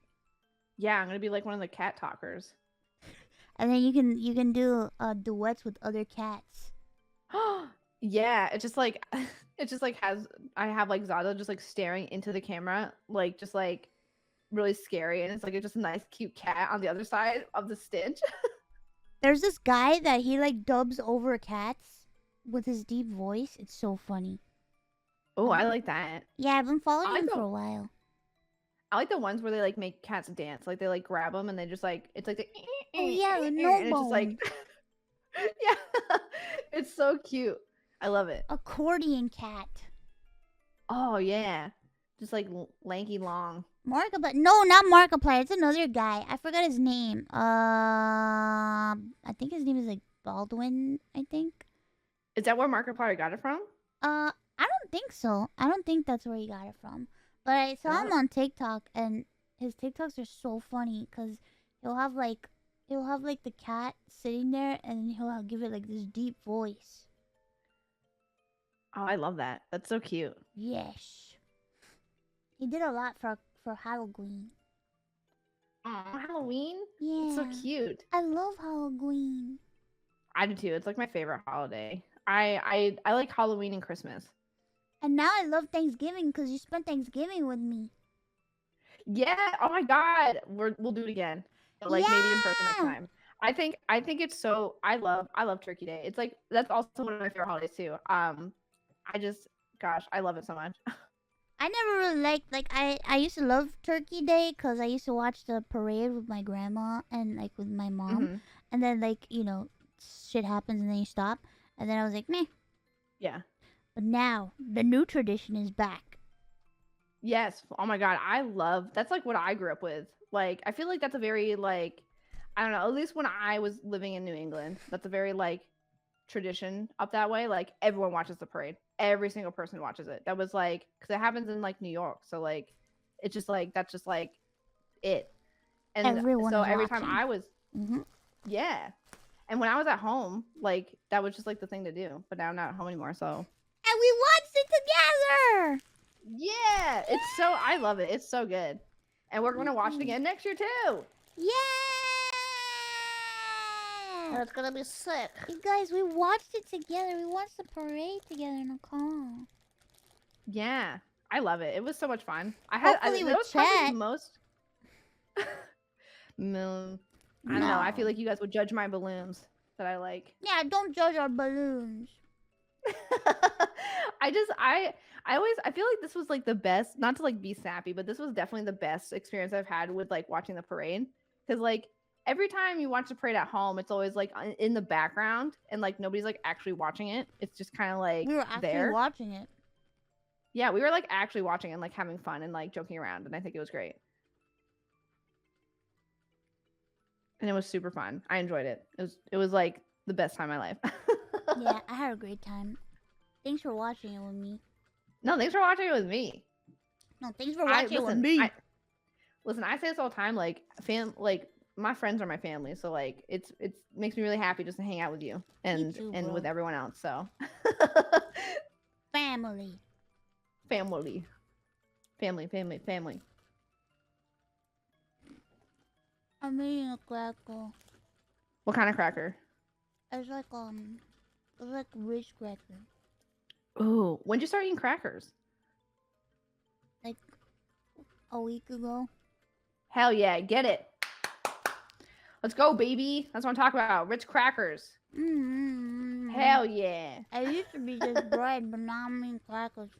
Yeah, I'm gonna be like one of the cat talkers. And then you can do duets with other cats. Yeah, it just like has I have like Zado just like staring into the camera, like just like really scary, and it's like just a nice cute cat on the other side of the stitch. There's this guy that he like dubs over cats with his deep voice. It's so funny. Oh, I like that. Yeah, I've been following I like him the for a while. I like the ones where they like make cats dance. Like they like grab them and they just like it's like the Oh yeah, the and no it's just like yeah, it's so cute. I love it. accordion cat. Oh yeah, just like lanky long. Markiplier? No, not Markiplier. It's another guy. I forgot his name. I think his name is like Baldwin. I think. Is that where Markiplier got it from? I don't think so. I don't think that's where he got it from. But I saw him on TikTok, and his TikToks are so funny because he'll have like the cat sitting there, and he'll give it like this deep voice. Oh, I love that. That's so cute. Yes. He did a lot for Halloween. Oh, Halloween? Yeah. It's so cute. I love Halloween. I do too. It's like my favorite holiday. I like Halloween and Christmas. And now I love Thanksgiving because you spent Thanksgiving with me. Yeah. Oh my God. We'll do it again. Like maybe in person next time. I think it's so I love Turkey Day. It's like that's also one of my favorite holidays too. Gosh, I love it so much. I never really liked I used to love Turkey Day because I used to watch the parade with my grandma and like with my mom, and then like shit happens and then you stop, and then I was like meh. Yeah. But now the new tradition is back. Yes. Oh my God. That's like what I grew up with. Like I feel like that's a very like I don't know, at least when I was living in New England, that's a very like tradition up that way. Like everyone watches the parade. Every single person watches it. That was like because it happens in like New York. So like it's just like that's just like it. And everyone so is every watching. time I was yeah. And when I was at home, like that was just like the thing to do. But now I'm not at home anymore, so and we watched it together. Yeah, it's so I love it. It's so good. And we're gonna watch it again next year too. Yeah. That's gonna be sick. You guys, we watched it together. We watched the parade together in a car. Yeah, I love it. It was so much fun. Hopefully with chat. Most. No. I don't know. I feel like you guys would judge my balloons that I like. Yeah, don't judge our balloons. I feel like this was like the best, not to like be sappy, but this was definitely the best experience I've had with like watching the parade. Because like every time you watch the parade at home, it's always like in the background and like nobody's like actually watching it. It's just kind of like we were actually watching it. Yeah, we were like actually watching and like having fun and like joking around, and I think it was great. And it was super fun. I enjoyed it. It was like the best time of my life. Yeah, I had a great time. Thanks for watching it with me. No, thanks for watching it with me. No, thanks for watching it with me. Listen, I say this all the time. Like my friends are my family, so like it makes me really happy just to hang out with you and too, and with everyone else. So family. I'm eating a cracker. What kind of cracker? It's like Ridge cracker. Ooh, when'd you start eating crackers? Like a week ago. Hell yeah, get it. Let's go, baby. That's what I'm talking about. Ritz crackers. Hell yeah. I used to be just bread, but now I'm eating crackers.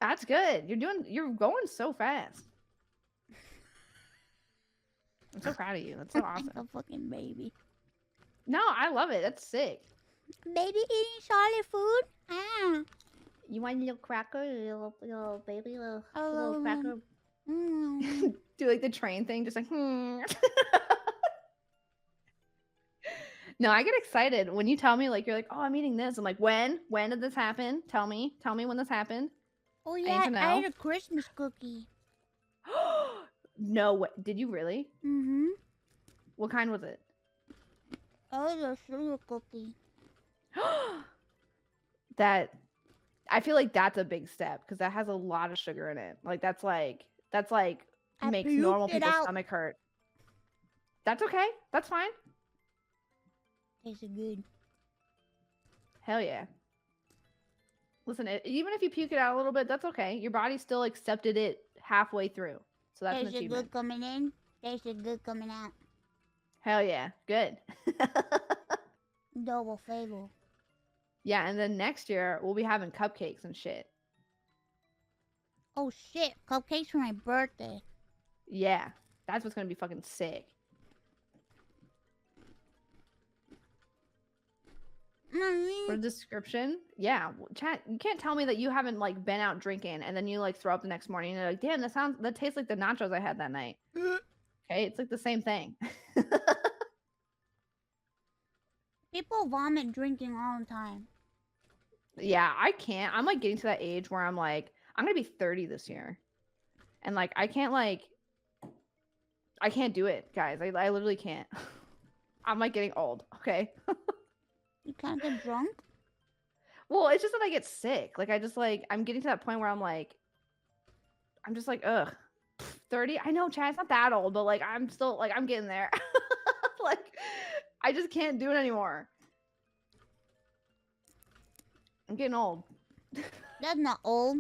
That's good. You're going so fast. I'm so proud of you. That's so awesome. Like a fucking baby. No, I love it. That's sick. Baby eating solid food? Ah. You want a little cracker? Little baby? Little cracker? Do like the train thing, just like, No, I get excited when you tell me like you're like, oh, I'm eating this. I'm like, when? When did this happen? Tell me when this happened. Oh I need yeah, to I know. ate a Christmas cookie. No way. Did you really? Mm-hmm. What kind was it? Oh, the sugar cookie. That I feel like that's a big step because that has a lot of sugar in it. Like that's like I makes puked normal it people's out. stomach hurt. That's okay. That's fine. Tasted good. Hell yeah. Listen, even if you puke it out a little bit, that's okay. Your body still accepted it halfway through. So that's an Tasted achievement. good coming in. Tasted good coming out. Hell yeah. Good. Double favor. Yeah, and then next year we'll be having cupcakes and shit. Oh shit, cupcakes for my birthday. Yeah. That's what's gonna be fucking sick. For description, yeah, chat. You can't tell me that you haven't like been out drinking and then you like throw up the next morning and you're like, damn, that tastes like the nachos I had that night. Okay, it's like the same thing. People vomit drinking all the time. Yeah, I can't. I'm like getting to that age where I'm like, I'm gonna be 30 this year, and like I can't do it, guys. I literally can't. I'm like getting old. Okay. You can't get drunk? Well, it's just that I get sick. Like I just like I'm getting to that point where I'm just like, ugh. 30. I know, Chad, it's not that old, but like I'm still like I'm getting there. Like I just can't do it anymore. I'm getting old. That's not old.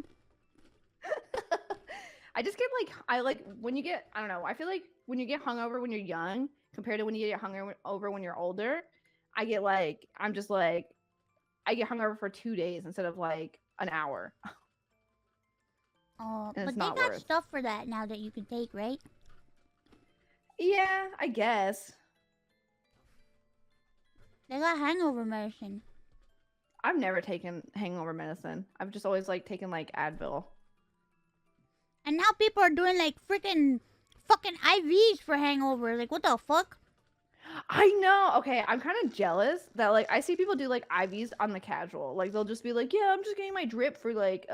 I just get like when you get, I don't know, I feel like when you get hungover when you're young compared to when you get hungover when you're older, I get like I get hungover for 2 days instead of like an hour. And But it's they not got worth. stuff for that now that you can take, right? Yeah, I guess. They got hangover medicine. I've never taken hangover medicine. I've just always like taken like Advil. And now people are doing like freaking fucking IVs for hangover. Like, what the fuck? I know. Okay, I'm kind of jealous that like I see people do like IVs on the casual. Like they'll just be like, "Yeah, I'm just getting my drip for like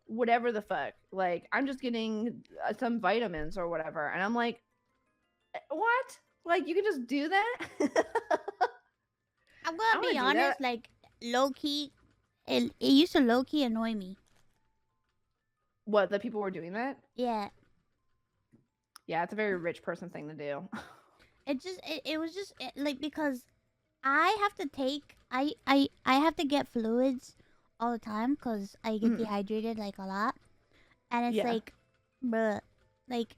whatever the fuck. Like I'm just getting some vitamins or whatever." And I'm like, "What? Like you can just do that?" I'm gonna be honest, like low key, it used to low key annoy me. What, that people were doing that? Yeah. Yeah, it's a very rich person thing to do. It was just like because I have to take I have to get fluids all the time because I get dehydrated like a lot, and it's like, bruh, like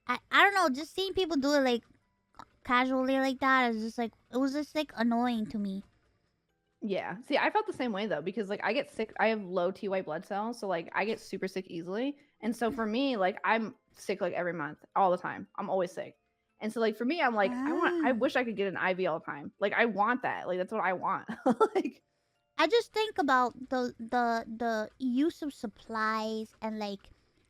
I don't know, just seeing people do it like casually like that is just like it was just like annoying to me. Yeah. See, I felt the same way though because like I get sick. I have low T white blood cells, so like I get super sick easily. And so for me, like I'm sick like every month, all the time. I'm always sick. And so like for me, I'm like I wish I could get an IV all the time. Like I want that. Like that's what I want. Like I just think about the use of supplies and like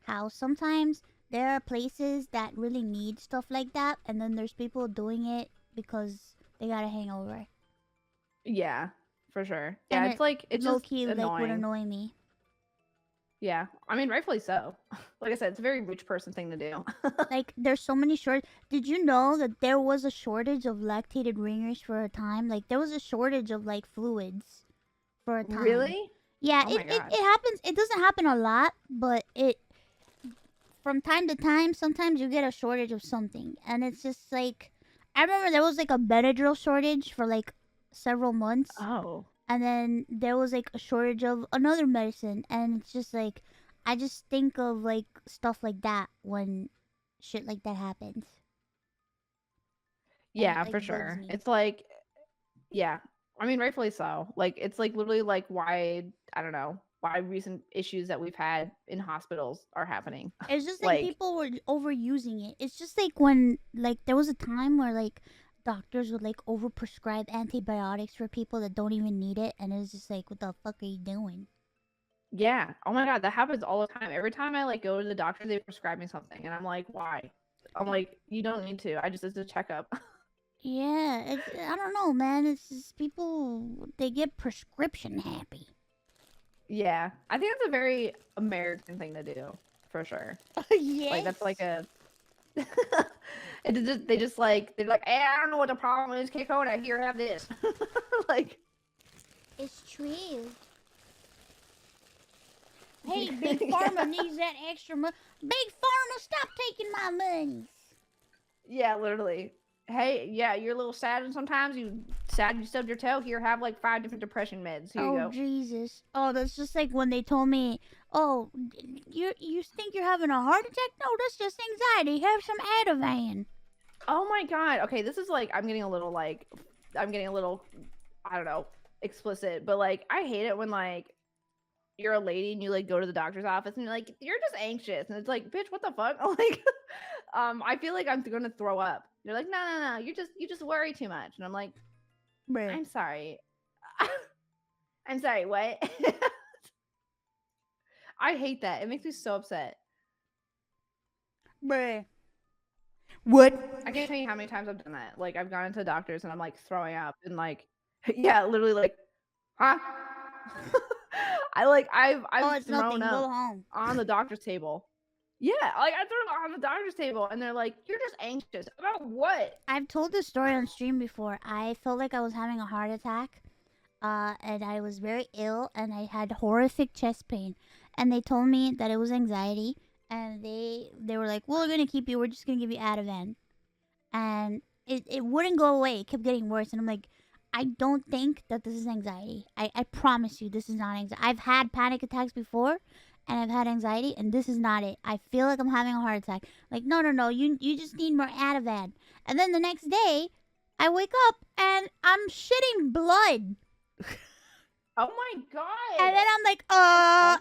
how sometimes there are places that really need stuff like that, and then there's people doing it because they got a hangover. yeah, for sure. Yeah, And it's like it's low just key like would annoying. annoy me. Yeah, I mean, rightfully so. Like I said, it's a very rich person thing to do. Like, there's so many short. Did you know that there was a shortage of lactated ringers for a time? Like, there was a shortage of like fluids for a time. Really? Yeah, Oh my God. it happens. It doesn't happen a lot, but it from time to time. Sometimes you get a shortage of something, and it's just like I remember there was like a Benadryl shortage for like several months. Oh. And then there was like a shortage of another medicine, and it's just like I just think of like stuff like that when shit like that happens. Yeah, It, like, for bugs sure. me. It's like, yeah. I mean, rightfully so. Like, it's like literally like why, I don't know, why recent issues that we've had in hospitals are happening. It's just like Like, people were overusing it. It's just like when like there was a time where like doctors would like overprescribe antibiotics for people that don't even need it, and it's just like, what the fuck are you doing? yeah. Oh my God, that happens all the time. Every time I like go to the doctor, they prescribe me something, and I'm like, why? I'm like, you don't need to. It's a checkup. Yeah, I don't know, man. It's just people, they get prescription happy. Yeah, I think that's a very American thing to do, for sure. Yes. Like that's like a. They just like they're like, hey, I don't know what the problem is. K-Koda, here, have this. Like, it's true. Hey, Big Pharma needs that extra money. Big Pharma, stop taking my money. yeah, literally. Hey, yeah, you're a little sad, and sometimes you stubbed your toe. Here, have like 5 different depression meds. Here you go. Oh Jesus! Oh, that's just like when they told me, "Oh, you think you're having a heart attack? No, that's just anxiety. Have some Ativan." Oh my god. Okay, this is like I'm getting a little I don't know, explicit, but like I hate it when like you're a lady and you like go to the doctor's office and you're like, you're just anxious, and it's like, bitch, what the fuck? Like, I feel like I'm gonna throw up. You're like, no, you just worry too much, and I'm like, Bruh. I'm sorry. I'm sorry, what? I hate that. It makes me so upset. Bruh. What? I can't tell you how many times I've done that. Like I've gone into doctors and I'm like throwing up and like, yeah, literally like, huh? I've It's thrown nothing. Go up home. on the doctor's table. Yeah, like I threw up on the doctor's table and they're like, you're just anxious about what? I've told this story on stream before. I felt like I was having a heart attack, and I was very ill, and I had horrific chest pain, and they told me that it was anxiety, and they were like, "Well, we're gonna keep you. We're just gonna give you Ativan," and it wouldn't go away. It kept getting worse, and I'm like, I don't think that this is anxiety. I promise you, this is not anxiety. I've had panic attacks before, and I've had anxiety, and this is not it. I feel like I'm having a heart attack. Like, no, you just need more Ativan. And then the next day, I wake up and I'm shitting blood. Oh my god. And then I'm like, I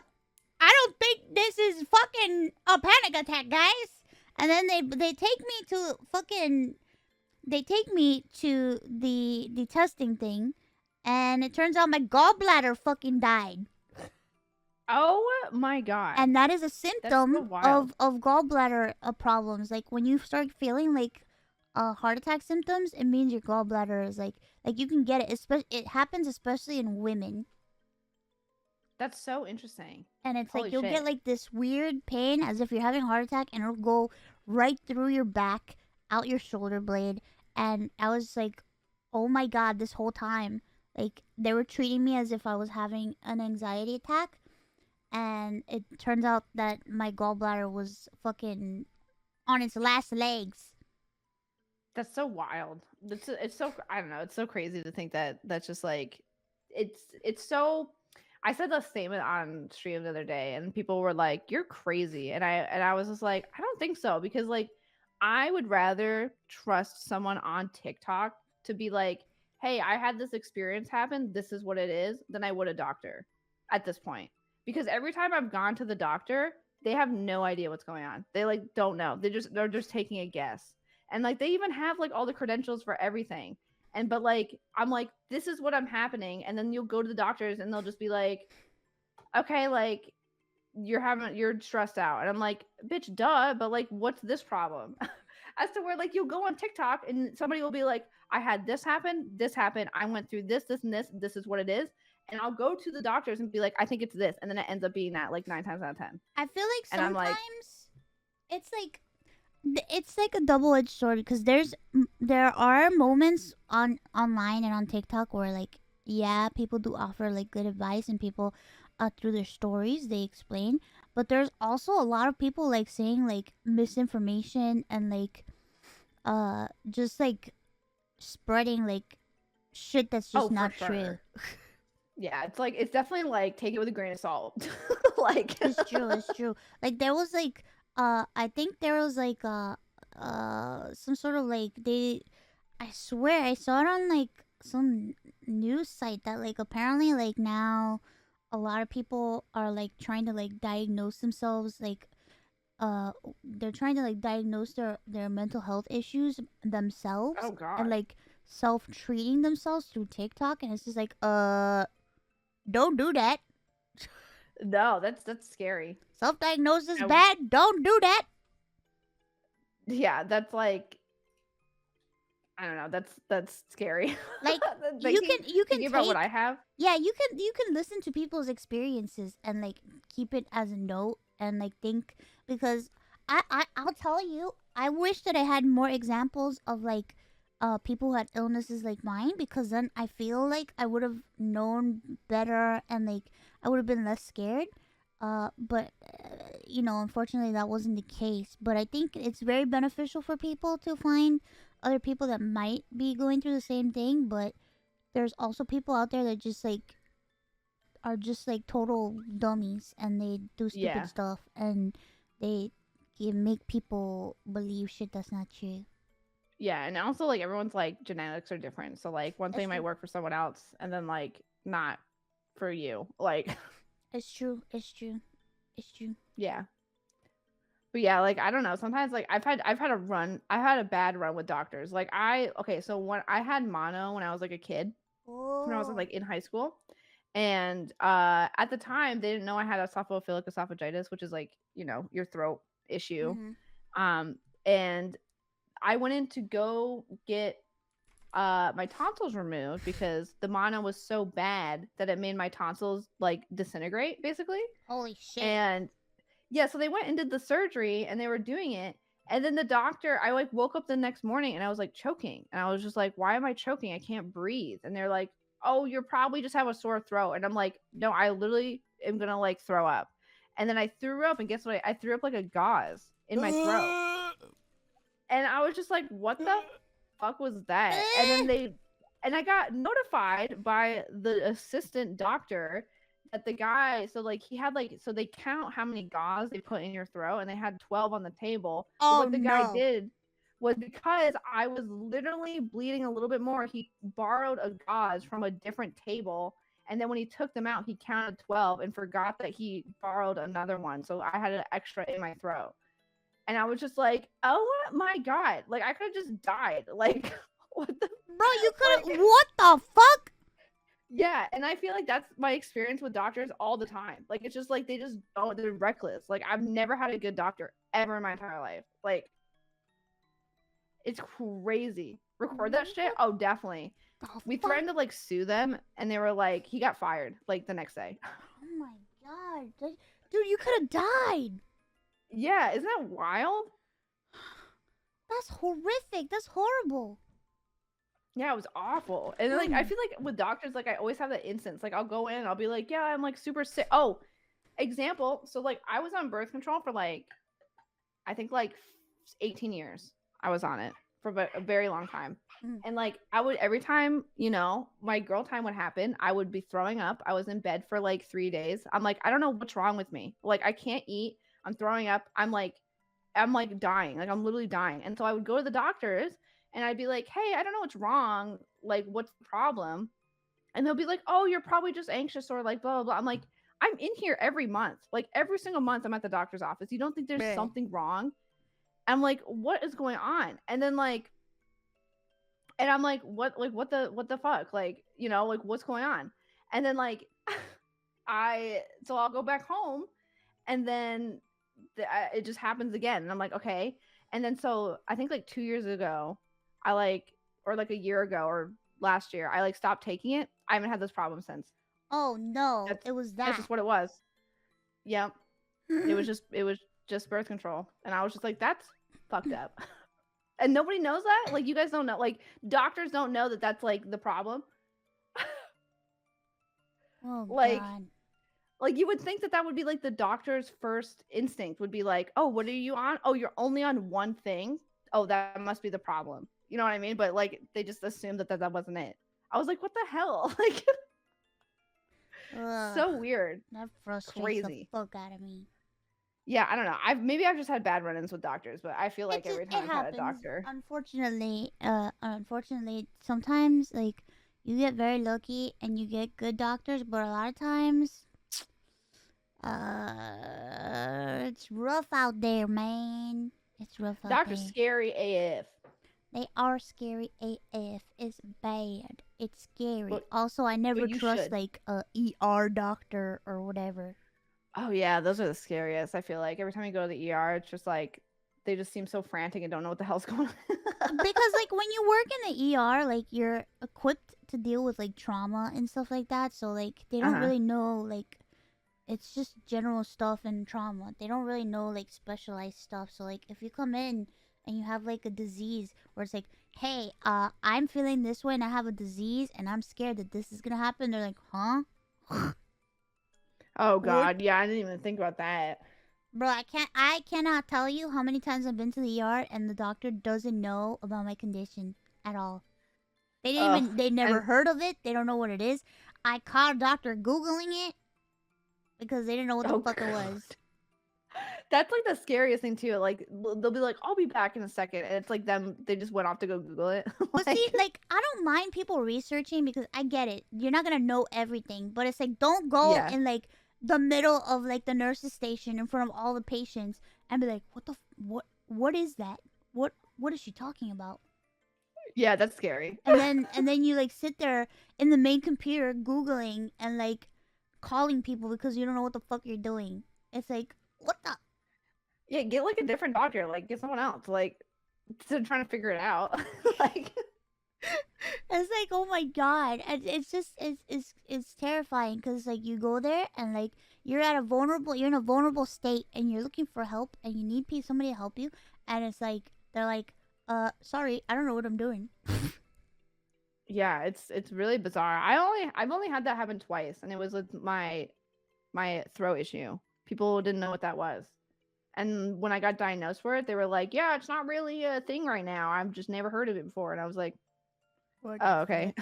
don't think this is fucking a panic attack, guys. And then they take me to fucking the testing thing, and it turns out my gallbladder fucking died. Oh my god. And that is a symptom so wild. of gallbladder problems. Like when you start feeling like heart attack symptoms, it means your gallbladder is like you can get it. It happens especially in women. That's so interesting. And it's Holy like you'll shit. get like this weird pain as if you're having a heart attack, and it'll go right through your back, out your shoulder blade. And I was like, oh my god, this whole time. Like they were treating me as if I was having an anxiety attack. And it turns out that my gallbladder was fucking on its last legs. That's so wild. It's so I don't know. It's so crazy to think that that's just like it's so. I said the statement on stream the other day, and people were like, "You're crazy," and I was just like, "I don't think so," because like I would rather trust someone on TikTok to be like, "Hey, I had this experience happen. This is what it is," than I would a doctor at this point. Because every time I've gone to the doctor, they have no idea what's going on. They like don't know. They're just taking a guess. And like they even have like all the credentials for everything. And but like I'm like, this is what I'm happening. And then you'll go to the doctors and they'll just be like, okay, like you're stressed out. And I'm like, bitch, duh, but like what's this problem? As to where like you'll go on TikTok and somebody will be like, I had this happen, I went through this and this is what it is. And I'll go to the doctors and be like, I think it's this, and then it ends up being that like 9 times out of 10. I feel like and I'm like, it's like a double-edged sword, because there are moments online and on TikTok where like, yeah, people do offer like good advice, and people through their stories they explain, but there's also a lot of people like saying like misinformation and like just like spreading like shit that's just not true. Yeah, it's definitely like take it with a grain of salt. Like it's true. Like there was like I think there was like some sort of like I swear I saw it on like some news site that like apparently like now a lot of people are like trying to like diagnose themselves, like they're trying to like diagnose their mental health issues themselves. Oh god. And like self-treating themselves through TikTok, and it's just like don't do that. No, that's scary. Self-diagnosis bad. Don't do that. Yeah, that's like I don't know. That's scary. Like you can thinking about what take I have. yeah, you can listen to people's experiences and like keep it as a note and like think because I'll tell you, I wish that I had more examples of like people who had illnesses like mine because then I feel like I would have known better and like I would have been less scared. But you know, unfortunately that wasn't the case. But I think it's very beneficial for people to find other people that might be going through the same thing, but there's also people out there that just like are just like total dummies and they do stupid Yeah. stuff and they make people believe shit that's not true. Yeah, and also like everyone's like genetics are different. So like one That's thing might true. work for someone else and then like not for you. Like It's true. It's true. It's true. yeah. But yeah, like I don't know. Sometimes like I've had a bad run with doctors. Like so when I had mono when I was like a kid, when I was Oh. like in high school. And at the time they didn't know I had esophagophilic esophagitis, which is like, your throat issue. Mhm. And I went in to go get my tonsils removed because the mono was so bad that it made my tonsils like disintegrate basically. Holy shit. And yeah, so they went and did the surgery and they were doing it. And then the doctor, I like woke up the next morning and I was like choking. And I was just like, why am I choking? I can't breathe. And they're like, oh, you're probably just have a sore throat. And I'm like, no, I literally am going to like throw up. And then I threw up. And guess what? I threw up like a gauze in my throat. And I was just like, what the fuck was that? And I got notified by the assistant doctor that the guy, so like he had like, so they count how many gauze they put in your throat and they had 12 on the table. But Oh what the guy no. did was because I was literally bleeding a little bit more, he borrowed a gauze from a different table. And then when he took them out, he counted 12 and forgot that he borrowed another one. So I had an extra in my throat. And I was just like, oh my God. Like, I could have just died. Like, what the? Bro, you could Like, what the fuck? yeah. And I feel like that's my experience with doctors all the time. Like, it's just like, they just don't, they're reckless. Like, I've never had a good doctor ever in my entire life. Like, it's crazy. Record that shit? Oh, definitely. We threatened to, like, sue them. And they were like, he got fired, like, the next day. Oh my God. Dude, you could have died. Yeah. Isn't that wild? That's horrific. That's horrible. Yeah, it was awful. And like I feel like with doctors, like I always have that instance. Like I'll go in and I'll be like, yeah, I'm like super sick. Oh, example. So like I was on birth control for like I think like 18 years. I was on it for a very long time. And like I would every time, my girl time would happen, I would be throwing up. I was in bed for like 3 days. I'm like, I don't know what's wrong with me. Like I can't eat. I'm throwing up. I'm like dying. Like I'm literally dying. And so I would go to the doctors and I'd be like, hey, I don't know what's wrong. Like, what's the problem? And they'll be like, oh, you're probably just anxious or like blah, blah, blah. I'm like, I'm in here every month. Like every single month I'm at the doctor's office. You don't think there's something wrong? I'm like, what is going on? And then like, and I'm like, what the fuck? Like, like what's going on? And then like, so I'll go back home and then it just happens again. And I'm like, okay. And then so I think like 2 years ago, or like a year ago or last year, I like stopped taking it. I haven't had this problem since. Oh no, it was that. That's just what it was. Yep. it was just birth control. And I was just like, that's fucked up. And nobody knows that? Like you guys don't know. Like doctors don't know that that's like the problem. Oh like God. Like you would think that would be like the doctor's first instinct would be like, oh, what are you on? Oh, you're only on one thing. Oh, that must be the problem. You know what I mean? But like they just assumed that wasn't it. I was like, what the hell? Like so weird. That frustrates Crazy. the fuck out of me. Yeah, I don't know. I've just had bad run-ins with doctors, but I feel like every time I've had a doctor. Unfortunately, sometimes like you get very lucky and you get good doctors, but a lot of times it's rough out there, man. It's rough out Doctor's there. scary AF. They are scary AF. It's bad. It's scary. But, also, I never trust should. like a ER doctor or whatever. Oh yeah, those are the scariest. I feel like every time you go to the ER, it's just like they just seem so frantic and don't know what the hell's going on. Because like when you work in the ER, like you're equipped to deal with like trauma and stuff like that. So like they don't really know like it's just general stuff and trauma. They don't really know like specialized stuff. So like if you come in and you have like a disease where it's like, hey, I'm feeling this way and I have a disease and I'm scared that this is gonna happen, they're like, huh? Oh God, yeah, I didn't even think about that. Bro, I cannot tell you how many times I've been to the ER and the doctor doesn't know about my condition at all. They never heard of it. They don't know what it is. I caught a doctor Googling it because they didn't know what the fuck it was. That's like the scariest thing too. Like they'll be like, "I'll be back in a second," and it's like they just went off to go Google it. But see, like I don't mind people researching because I get it. You're not gonna know everything, but it's like don't go in like the middle of like the nurse's station in front of all the patients and be like, what is that? What is she talking about? Yeah, that's scary. And then you like sit there in the main computer Googling and like calling people because you don't know what the fuck you're doing. It's like, what the? Yeah, get like a different doctor. Like get someone else. Like to trying to figure it out. Like it's like, oh my God, and it's just it's terrifying because like you go there and like you're in a vulnerable state and you're looking for help and you need somebody to help you, and it's like they're like, sorry, I don't know what I'm doing. Yeah, it's really bizarre. I've only had that happen twice, and it was with my throat issue. People didn't know what that was. And when I got diagnosed for it, they were like, "Yeah, it's not really a thing right now. I've just never heard of it before." And I was like, "Oh, okay."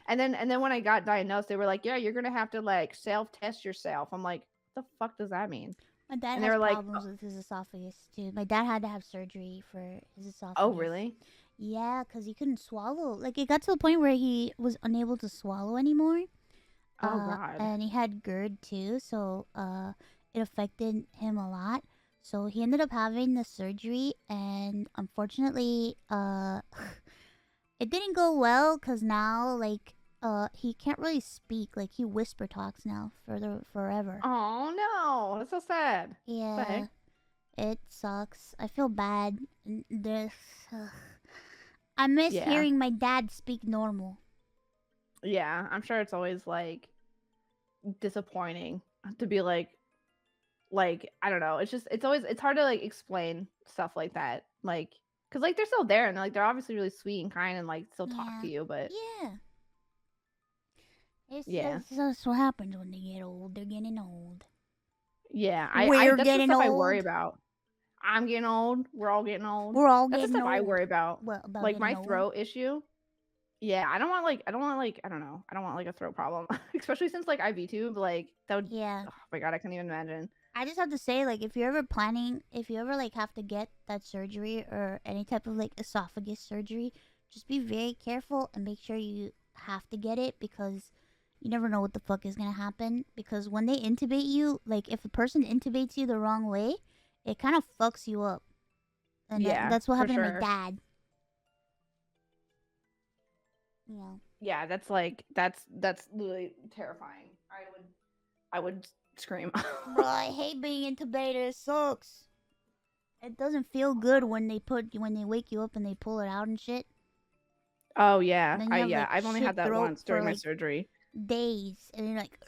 And then when I got diagnosed, they were like, "Yeah, you're gonna have to like self-test yourself." I'm like, "What the fuck does that mean?" My dad has problems with his esophagus too. My dad had to have surgery for his esophagus. Oh, really? Yeah, because he couldn't swallow. Like it got to the point where he was unable to swallow anymore. Oh God. And he had GERD too, so it affected him a lot. So he ended up having the surgery, and unfortunately, it didn't go well because now, like, he can't really speak. Like, he whisper talks now forever. Oh no, that's so sad. Yeah, it sucks. I feel bad. I miss hearing my dad speak normal. Yeah, I'm sure it's always like disappointing to be like I don't know. It's hard to like explain stuff like that. Like cuz like they're still there and like they're obviously really sweet and kind and like still talk to you, but That's what happens when they get old. They're getting old. Yeah, We're that's getting the stuff old. I worry about. I'm getting old. We're all getting old. We're all that's getting the stuff old. I worry about. What about like my old? throat issue? Yeah, I don't want I don't know. I don't want like a throat problem, especially since like I VTube. Like that would. Yeah. Oh my God, I can't even imagine. I just have to say, like, if you're ever like have to get that surgery or any type of like esophagus surgery, just be very careful and make sure you have to get it because you never know what the fuck is gonna happen. Because when they intubate you, like, if a person intubates you the wrong way, it kind of fucks you up. And that's what happened to my dad. Yeah. Yeah, that's literally terrifying. I would scream. Bro, I hate being intubated. It sucks. It doesn't feel good when they wake you up and they pull it out and shit. Oh yeah, I've only had that once during my surgery. Days, and you're like,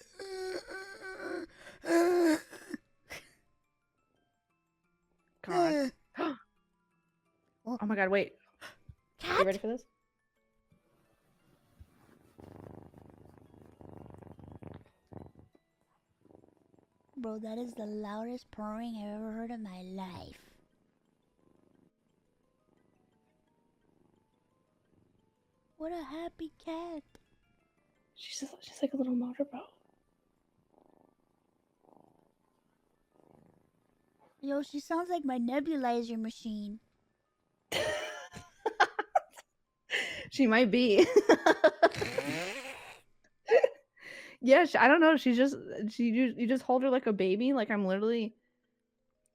God. Oh my God, wait. Cat? Are you ready for this? Bro, that is the loudest purring I've ever heard in my life. What a happy cat. She's like a little motorboat. Yo, she sounds like my nebulizer machine. She might be. Yeah, I don't know. You just hold her like a baby. Like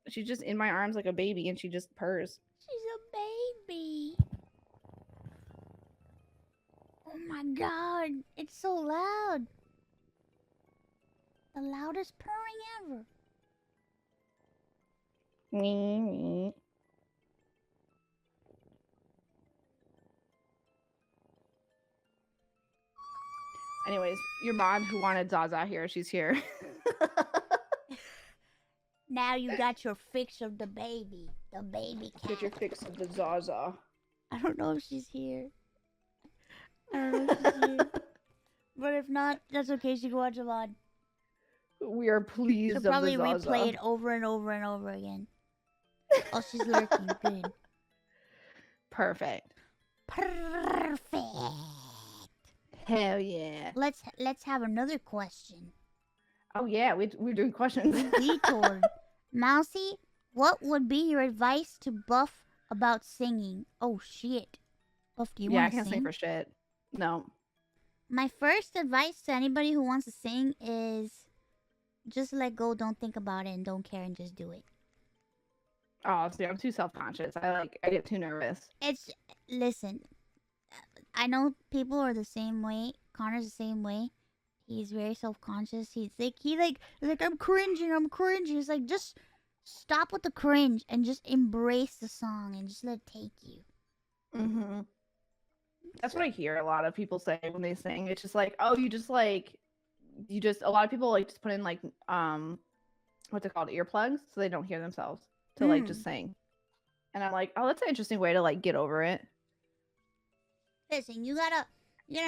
she's just in my arms like a baby, and she just purrs. She's a baby. Oh my God, it's so loud. The loudest purring ever. Anyways, your mom who wanted Zaza here, she's here. Now you got your fix of the baby. The baby cat. Get your fix of the Zaza. I don't know if she's here. I don't know if she's here. But if not, that's okay. She can watch a lot. We are pleased. She'll probably replay it over and over and over again. Oh, she's lurking. Good. Perfect. Hell yeah. Let's have another question. Oh yeah, we're doing questions. VTuber. Mousy, what would be your advice to Buff about singing? Oh shit. Buff, do you want to sing? Yeah, I can't sing for shit. No. My first advice to anybody who wants to sing is just let go, don't think about it, and don't care, and just do it. Oh, see, I'm too self-conscious. I get too nervous. Listen, I know people are the same way. Connor's the same way. He's very self-conscious. He's like, I'm cringing. It's like, just stop with the cringe and just embrace the song and just let it take you. Mm-hmm. That's what I hear a lot of people say when they sing. It's just like, oh, a lot of people like just put in like, what's it called? Earplugs, so they don't hear themselves to like just sing. And I'm like, oh, that's an interesting way to like get over it. Listen, you gotta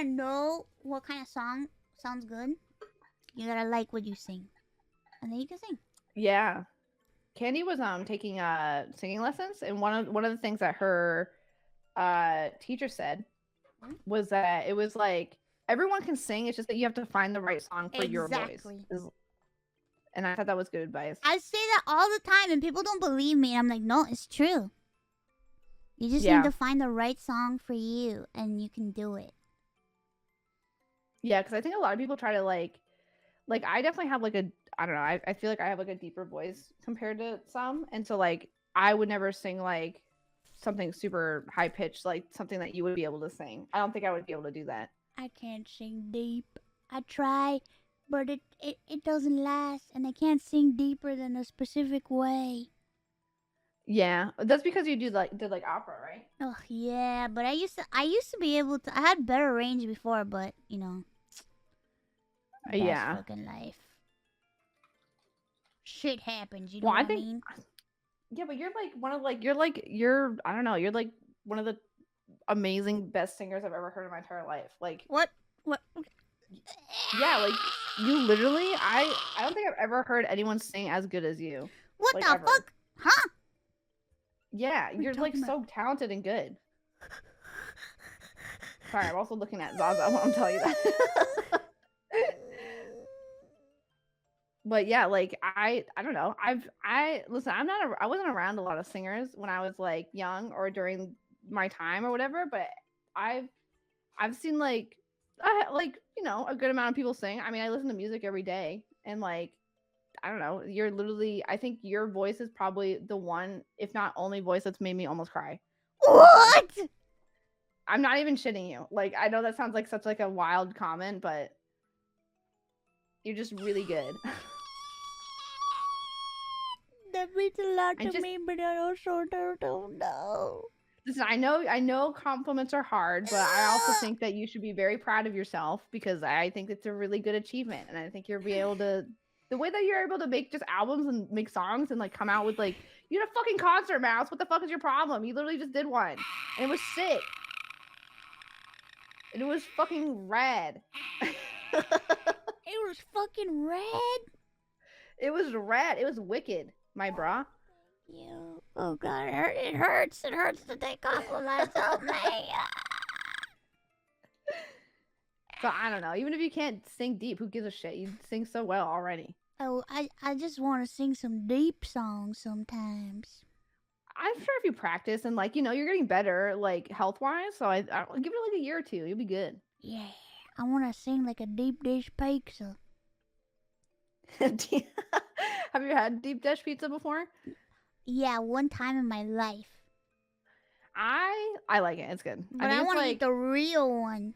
know what kind of song sounds good. You gotta like what you sing, and then you can sing. Yeah, Candy was taking singing lessons, and one of the things that her teacher said was that it was like everyone can sing. It's just that you have to find the right song for your voice. And I thought that was good advice. I say that all the time, and people don't believe me. And I'm like, no, it's true. You just need to find the right song for you, and you can do it. Yeah, because I think a lot of people try to like I definitely have like I don't know. I feel like I have like a deeper voice compared to some, and so like I would never sing like something super high pitched, like something that you would be able to sing. I don't think I would be able to do that. I can't sing deep. I try, but it doesn't last, and I can't sing deeper than a specific way. Yeah, that's because you did like opera, right? Oh yeah, but I used to be able to. I had better range before, but you know. Yeah. Fucking life. Shit happens. You know what I mean? Yeah, but you're like one of like I don't know. You're like one of the amazing best singers I've ever heard in my entire life. Like what? Yeah, like you literally. I don't think I've ever heard anyone sing as good as you. What the fuck? Huh? Yeah, you're like so talented and good. Sorry, I'm also looking at Zaza when I'm telling you that. But yeah, like I don't know. Listen, I wasn't around a lot of singers when I was like young or during my time or whatever, but I've seen like you know, a good amount of people sing. I mean, I listen to music every day, and like I don't know, you're literally, I think your voice is probably the one, if not only voice that's made me almost cry. What? I'm not even shitting you. Like, I know that sounds like such like a wild comment, but you're just really good. That means a lot to me, but I also don't know. Listen, I know compliments are hard, but I also think that you should be very proud of yourself because I think it's a really good achievement, and I think you'll be able to, the way that you're able to make just albums and make songs and like come out with like, you had a fucking concert, Mouse. What the fuck is your problem? You literally just did one, and it was sick, and it was fucking rad. It was fucking rad. It was rad. It was wicked, my bra. You. Oh god, it hurts. It hurts to take compliments of me. So I don't know. Even if you can't sing deep, who gives a shit? You sing so well already. Oh, I just want to sing some deep songs sometimes. I'm sure if you practice and like, you know, you're getting better like health wise. So I'll give it like a year or two. You'll be good. Yeah, I want to sing like a deep dish pizza. Have you had deep dish pizza before? Yeah, one time in my life. I like it. It's good. But I want to eat the real one.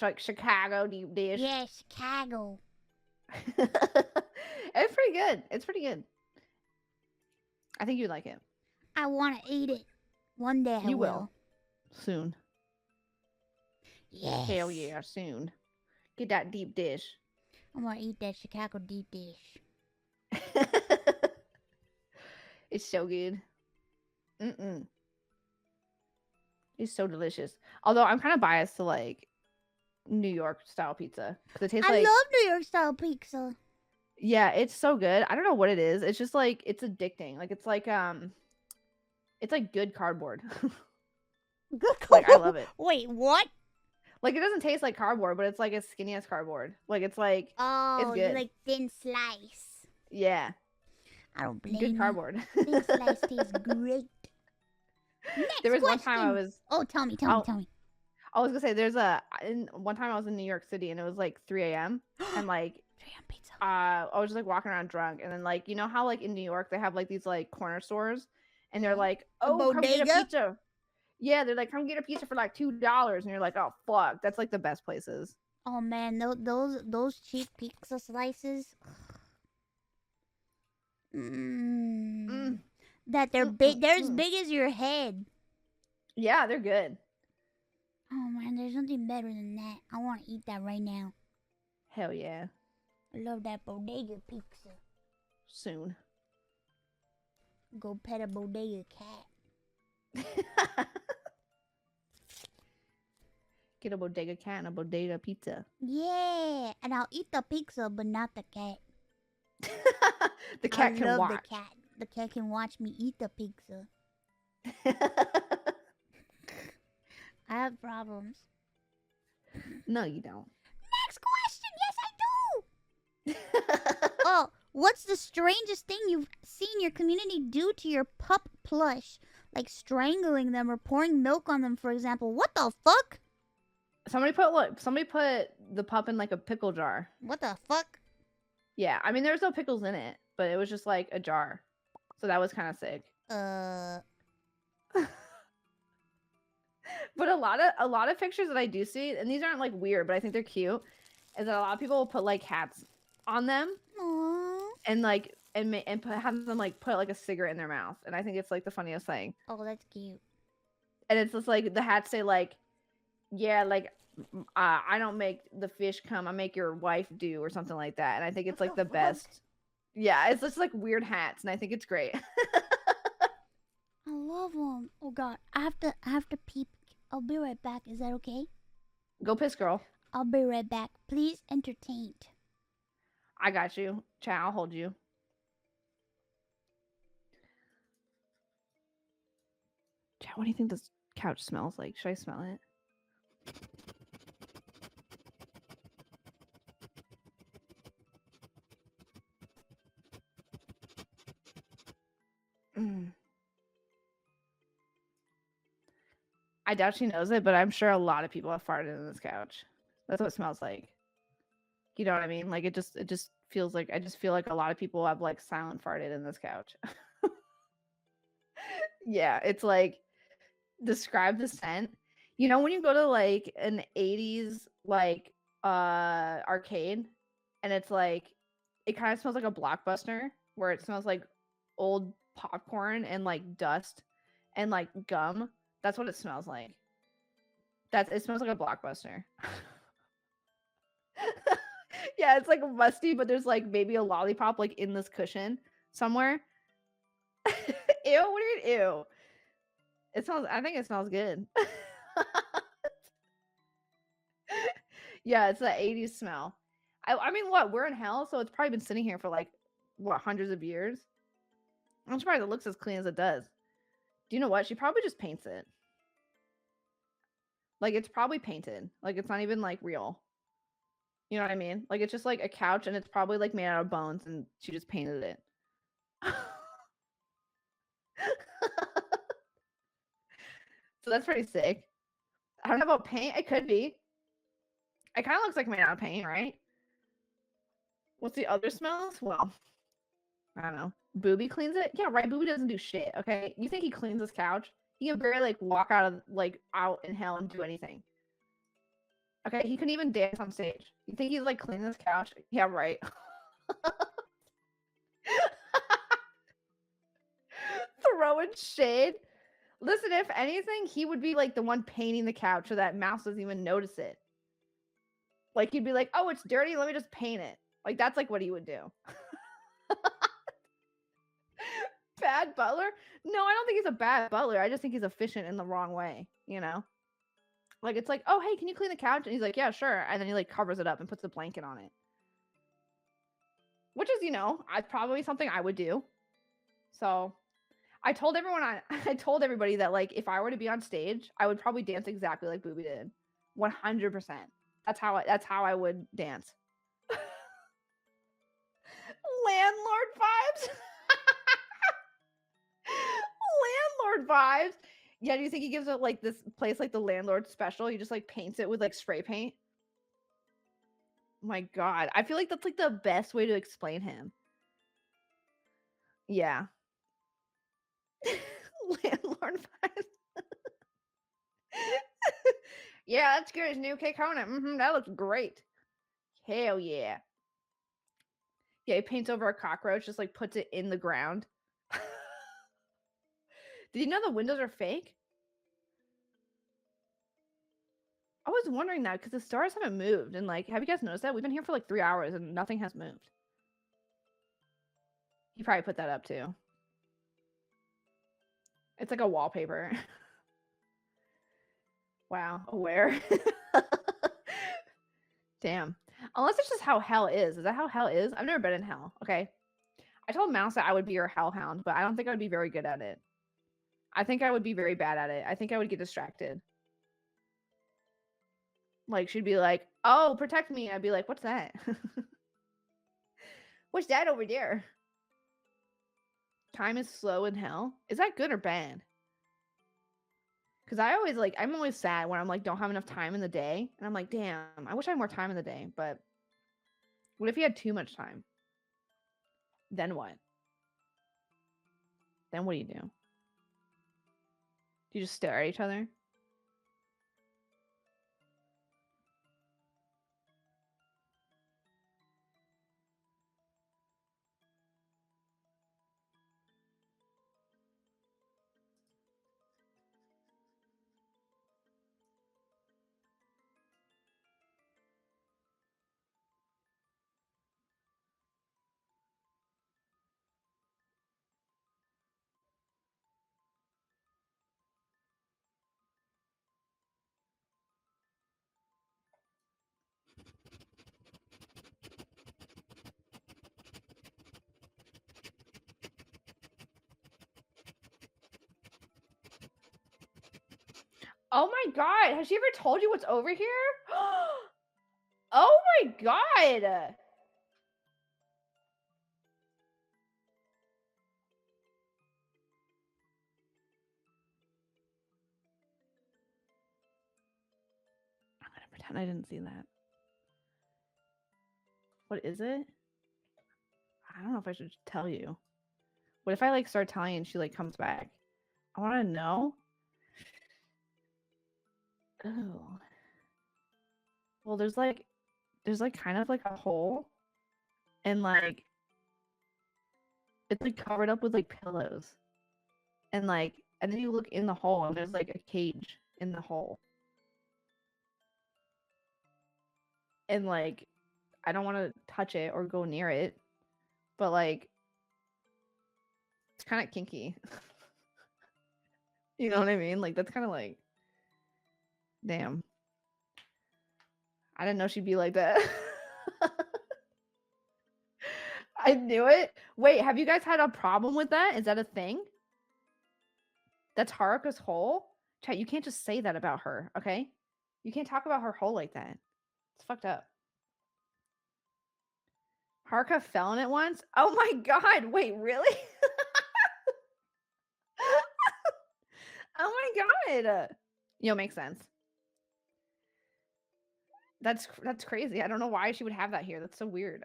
Like Chicago deep dish. Yeah, Chicago. It's pretty good. It's pretty good. I think you'd like it. I want to eat it. One day I will. Soon. Yes. Hell yeah, soon. Get that deep dish. I'm gonna eat that Chicago deep dish. It's so good. It's so delicious. Although I'm kind of biased to like New York style pizza because it tastes I like. love New York style pizza. Yeah, it's so good. I don't know what it is. It's just like it's addicting. Like it's like good cardboard. Good. Like I love it. Wait, what? Like it doesn't taste like cardboard, but it's like as skinny as cardboard. Like it's like it's good. Like thin slice. Yeah. I don't blame Good you. cardboard. Thin slice tastes great. Next There was question. one time I was. Oh, tell me. I was gonna say one time I was in New York City and it was like 3 a.m. and like 3 a.m. pizza. I was just like walking around drunk and then like you know how like in New York they have like these like corner stores and they're like, oh, come get a pizza. Yeah, they're like, come get a pizza for like $2 and you're like, oh fuck, that's like the best places. Oh man, those cheap pizza slices. That they're big. They're as big as your head. Yeah, they're good. Oh man, there's nothing better than that. I want to eat that right now. Hell yeah. I love that bodega pizza. Soon. Go pet a bodega cat. Get a bodega cat and a bodega pizza. Yeah, and I'll eat the pizza, but not the cat. The cat can watch. The cat. The cat can watch me eat the pizza. I have problems. No, you don't. Next question. Yes, I do. Oh, what's the strangest thing you've seen your community do to your pup plush? Like strangling them or pouring milk on them, for example. What the fuck? Somebody put the pup in like a pickle jar. What the fuck? Yeah, I mean there's no pickles in it, but it was just like a jar. So that was kind of sick. But a lot of pictures that I do see, and these aren't like weird, but I think they're cute, is that a lot of people will put like hats on them. Aww. And like have them like put like a cigarette in their mouth, and I think it's like the funniest thing. Oh, that's cute. And it's just like the hats say like, yeah, like I don't make the fish come, I make your wife do, or something like that. And I think it's like the best. Yeah, it's just like weird hats, and I think it's great. I love them. Oh god, I have to peep. I'll be right back. Is that okay? Go piss, girl. I'll be right back. Please entertain. I got you. Chat, I'll hold you. Chat, what do you think this couch smells like? Should I smell it? I doubt she knows it, but I'm sure a lot of people have farted in this couch. That's what it smells like. You know what I mean? Like it just feels like, I just feel like a lot of people have like silent farted in this couch. Yeah, it's like, describe the scent. You know when you go to like an 80s like arcade and it's like it kind of smells like a Blockbuster where it smells like old popcorn and like dust and like gum. That's what it smells like. It smells like a Blockbuster. Yeah, it's like musty, but there's like maybe a lollipop like in this cushion somewhere. Ew, what are you? Ew. It smells, I think it smells good. Yeah, it's that 80s smell. I mean, what? We're in hell, so it's probably been sitting here for like, what, hundreds of years? I'm surprised it looks as clean as it does. Do you know what? She probably just paints it. Like, it's probably painted. Like, it's not even like real. You know what I mean? Like, it's just like a couch and it's probably like made out of bones and she just painted it. So that's pretty sick. I don't know about paint. It could be. It kind of looks like made out of paint, right? What's the other smells? Well, I don't know. Booby cleans it? Yeah, right. Booby doesn't do shit, okay? You think he cleans this couch? He can barely like walk out in hell and do anything. Okay, he couldn't even dance on stage. You think he's like cleaning this couch? Yeah, right. Throwing shade. Listen, if anything, he would be like the one painting the couch so that Mouse doesn't even notice it. Like he'd be like, "Oh, it's dirty. Let me just paint it." Like that's like what he would do. Bad butler? No, I don't think he's a bad butler. I just think he's efficient in the wrong way, you know? Like it's like, "Oh, hey, can you clean the couch?" And he's like, "Yeah, sure." And then he like covers it up and puts the blanket on it. Which is, probably something I would do. So, I told everybody that like if I were to be on stage, I would probably dance exactly like Booby did. 100%. That's how I would dance. Landlord vibes. Landlord vibes. Yeah, do you think he gives it like this place like the landlord special? He just like paints it with like spray paint. My God, I feel like that's like the best way to explain him. Yeah. Landlord vibes. Yeah, that's good. His new K Conan. That looks great. Hell yeah. Yeah, he paints over a cockroach, just like puts it in the ground. Did you know the windows are fake? I was wondering that because the stars haven't moved. And like, have you guys noticed that? We've been here for like 3 hours and nothing has moved. He probably put that up too. It's like a wallpaper. Wow, aware. Damn. Unless it's just how hell is. Is that how hell is? I've never been in hell. Okay. I told Mouse that I would be your hellhound, but I don't think I would be very good at it. I think I would be very bad at it. I think I would get distracted. Like, she'd be like, "Oh, protect me." I'd be like, "What's that?" What's that over there? Time is slow in hell. Is that good or bad? Because I'm always sad when I'm like, don't have enough time in the day. And I'm like, damn, I wish I had more time in the day. But what if you had too much time? Then what? Then what do you do? Do you just stare at each other? Oh my God. Has she ever told you what's over here? Oh my God. I'm going to pretend I didn't see that. What is it? I don't know if I should tell you. What if I like start telling you and she like comes back? I want to know. Oh. Well, there's like kind of like a hole and like it's like covered up with like pillows. And like and then you look in the hole and there's like a cage in the hole. And like I don't want to touch it or go near it, but like it's kind of kinky. You know what I mean? Like that's kind of like damn. I didn't know she'd be like that. I knew it. Wait, have you guys had a problem with that? Is that a thing? That's Haruka's hole? Chat, you can't just say that about her, okay? You can't talk about her hole like that. It's fucked up. Haruka fell in it once? Oh my God, wait, really? Oh my God. Makes sense. That's crazy. I don't know why she would have that here. That's so weird.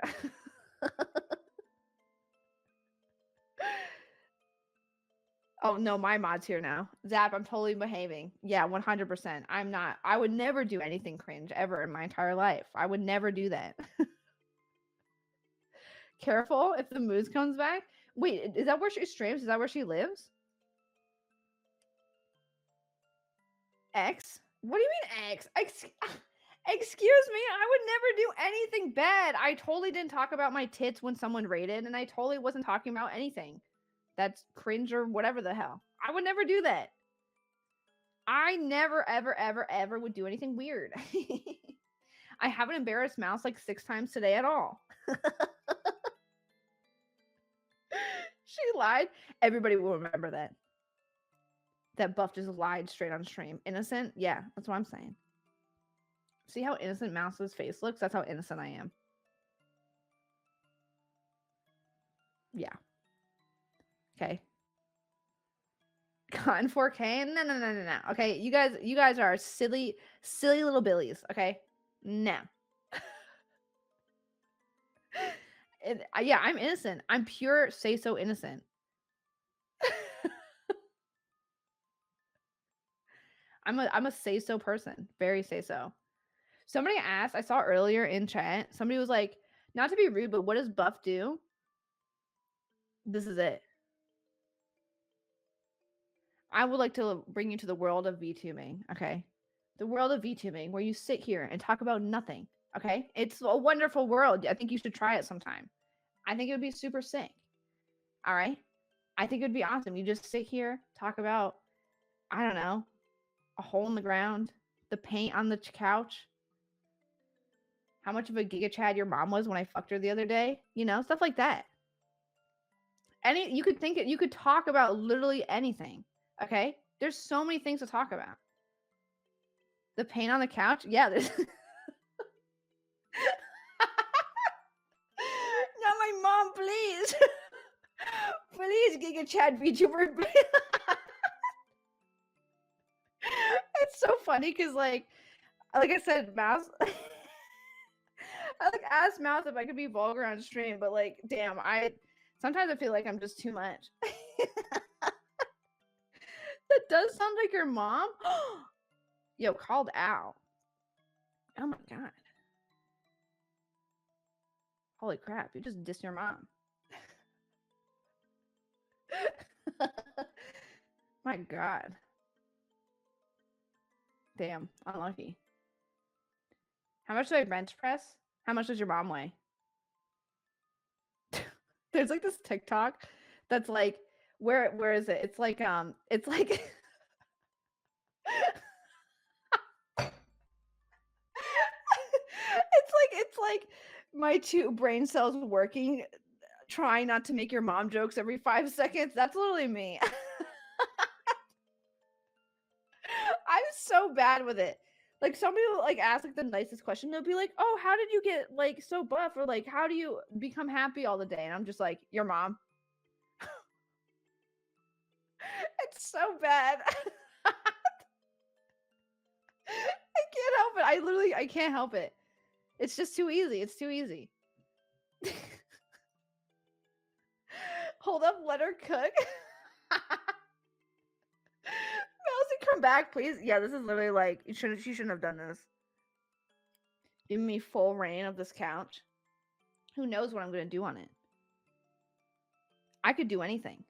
Oh no, my mod's here now. Zap, I'm totally behaving. Yeah, 100%. I'm not. I would never do anything cringe ever in my entire life. I would never do that. Careful if the moose comes back. Wait, is that where she streams? Is that where she lives? X? What do you mean X? Excuse me, I would never do anything bad. I totally didn't talk about my tits when someone rated, and I totally wasn't talking about anything that's cringe or whatever the hell. I would never do that. I never, ever, ever, ever would do anything weird. I haven't embarrassed Mouse like 6 times today at all. She lied. Everybody will remember that. That Buff just lied straight on stream. Innocent? Yeah, that's what I'm saying. See how innocent Mouse's face looks? That's how innocent I am. Yeah. Okay. Con 4K? No. Okay, you guys are silly little billies. Okay, no. Yeah, I'm innocent. I'm pure say so innocent. I'm a say so person. Very say so. Somebody asked, I saw earlier in chat, somebody was like, not to be rude, but what does Buff do? This is it. I would like to bring you to the world of VTubing, okay? The world of VTubing, where you sit here and talk about nothing, okay? It's a wonderful world. I think you should try it sometime. I think it would be super sick. All right? I think it would be awesome. You just sit here, talk about, I don't know, a hole in the ground, the paint on the couch, how much of a Giga Chad your mom was when I fucked her the other day, you know, stuff like that. You could talk about literally anything, okay? There's so many things to talk about. The paint on the couch? Yeah, there's not my mom, please. Please, Giga Chad VTuber. It's so funny because like I said, Mouse. I like asked Mouse if I could be vulgar on stream, but like, damn, sometimes I feel like I'm just too much. That does sound like your mom. Yo, called out. Oh my god. Holy crap, you just dissed your mom. My god. Damn, unlucky. How much do I bench press? How much does your mom weigh? There's like this TikTok that's like, where is it? It's like it's like it's like my 2 brain cells working, trying not to make your mom jokes every 5 seconds. That's literally me. I'm so bad with it. Like somebody will like ask like the nicest question. They'll be like, "Oh, how did you get like so buff?" Or like, "How do you become happy all the day?" And I'm just like, "Your mom." It's so bad. I can't help it. I can't help it. It's just too easy. It's too easy. Hold up, let her cook. Mousy, come back, please. Yeah, this is literally like she shouldn't have done this. Give me full reign of this couch. Who knows what I'm gonna do on it? I could do anything.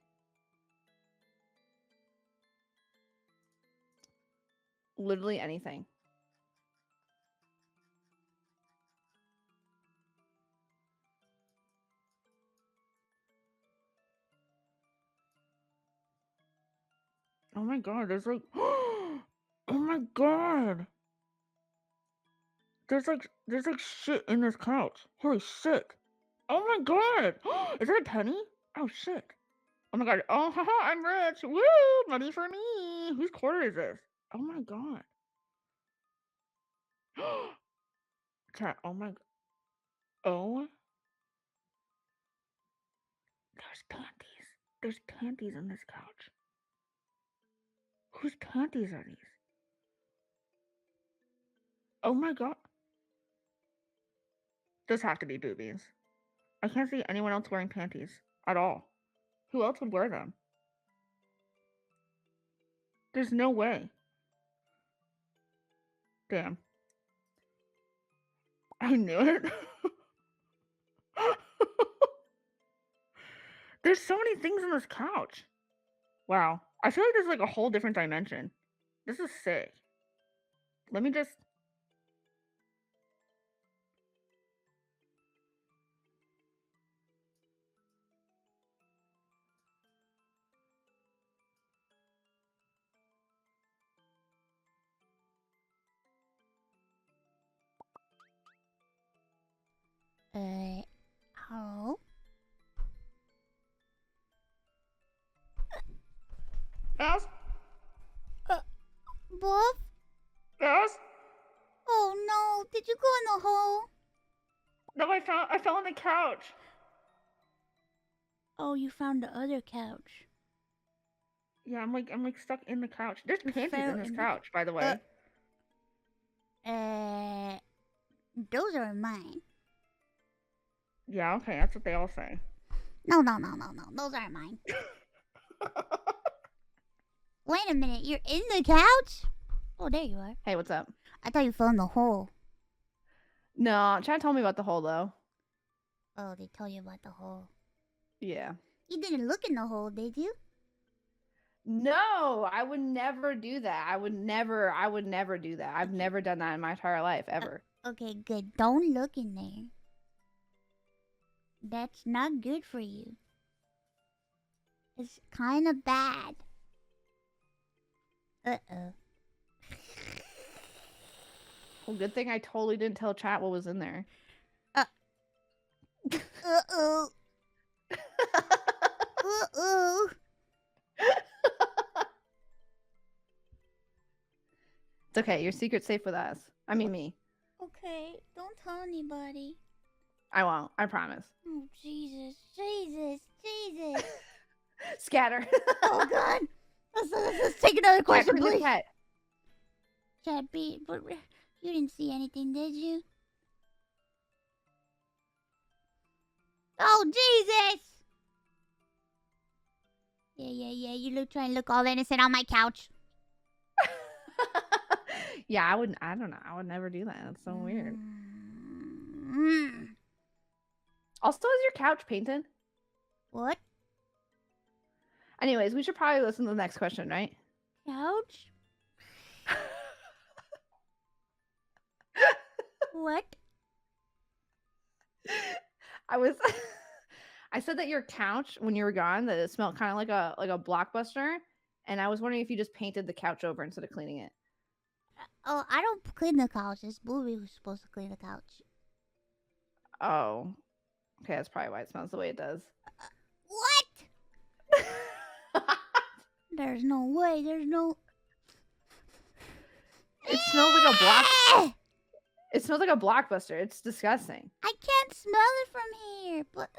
Literally anything. Oh my god, there's like oh my god. There's like shit in this couch. Holy shit. Oh my god. Is that a penny? Oh shit. Oh my god. Oh haha, I'm rich. Woo! Money for me. Whose quarter is this? Oh my god. Chat, oh my god. Oh. There's panties. There's panties in this couch. Whose panties are these? Oh my god. Those have to be boobies. I can't see anyone else wearing panties at all. Who else would wear them? There's no way. Damn. I knew it. There's so many things on this couch. Wow. I feel like there's like a whole different dimension. This is sick. Let me just... Hello? Yes? Buff? Yes? Oh no, did you go in the hole? No, I fell on the couch. Oh, you found the other couch. Yeah, I'm like stuck in the couch. There's You panties fell in this in the- couch, by the way. Those are mine. Yeah, okay, that's what they all say. No. Those aren't mine. Wait a minute, you're in the couch? Oh, there you are. Hey, what's up? I thought you fell in the hole. No, Chad told me about the hole though. Oh, they told you about the hole. Yeah. You didn't look in the hole, did you? No, I would never do that. I would never do that. I've never done that in my entire life, ever. Okay, good. Don't look in there. That's not good for you. It's kind of bad. Uh-oh. Well, good thing I totally didn't tell chat what was in there. Uh-oh. Uh-oh. It's okay. Your secret's safe with us. I mean, me. Okay, don't tell anybody. I won't. I promise. Oh, Jesus. Scatter. Oh, God. Let's take another question, please. Cat. Chat B, but you didn't see anything, did you? Oh, Jesus! Yeah. You try and look all innocent on my couch. Yeah, I wouldn't. I don't know. I would never do that. That's so weird. Also, is your couch painted? What? Anyways, we should probably listen to the next question, right? Couch? What? I said that your couch, when you were gone, that it smelled kind of like a Blockbuster, and I was wondering if you just painted the couch over instead of cleaning it. Oh, I don't clean the couch. This movie was supposed to clean the couch. Oh, okay, that's probably why it smells the way it does. What? There's no way. There's no. It smells like a block. It smells like a Blockbuster. It's disgusting. I can't smell it from here. But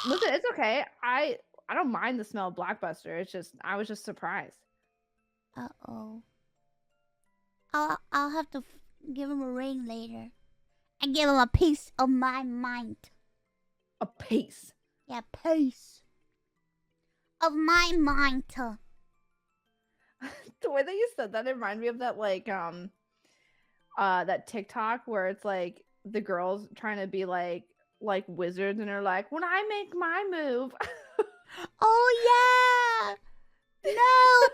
listen, it's okay. I don't mind the smell of Blockbuster. It's just I was just surprised. Uh-oh. I'll have to give him a ring later. And give him a piece of my mind. A piece. Yeah, piece of my mind. The way that you said that, it reminded me of that that TikTok where it's like the girls trying to be like wizards, and they're like, when I make my move. Oh yeah. No.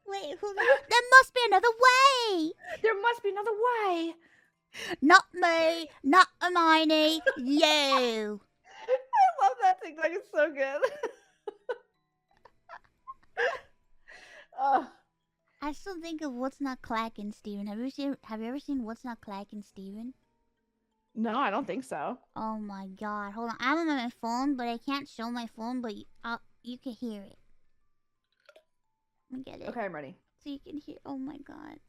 Wait, there must be another way. There must be another way. Not me, not Hermione, you. I love that TikTok. It's so good. I still think of What's Not Clacking, Steven. Have you ever seen What's Not Clacking, Steven? No, I don't think so. Oh my god. Hold on. I'm on my phone, but I can't show my phone, but you can hear it. Let me get it. Okay, I'm ready. So you can hear. Oh my god.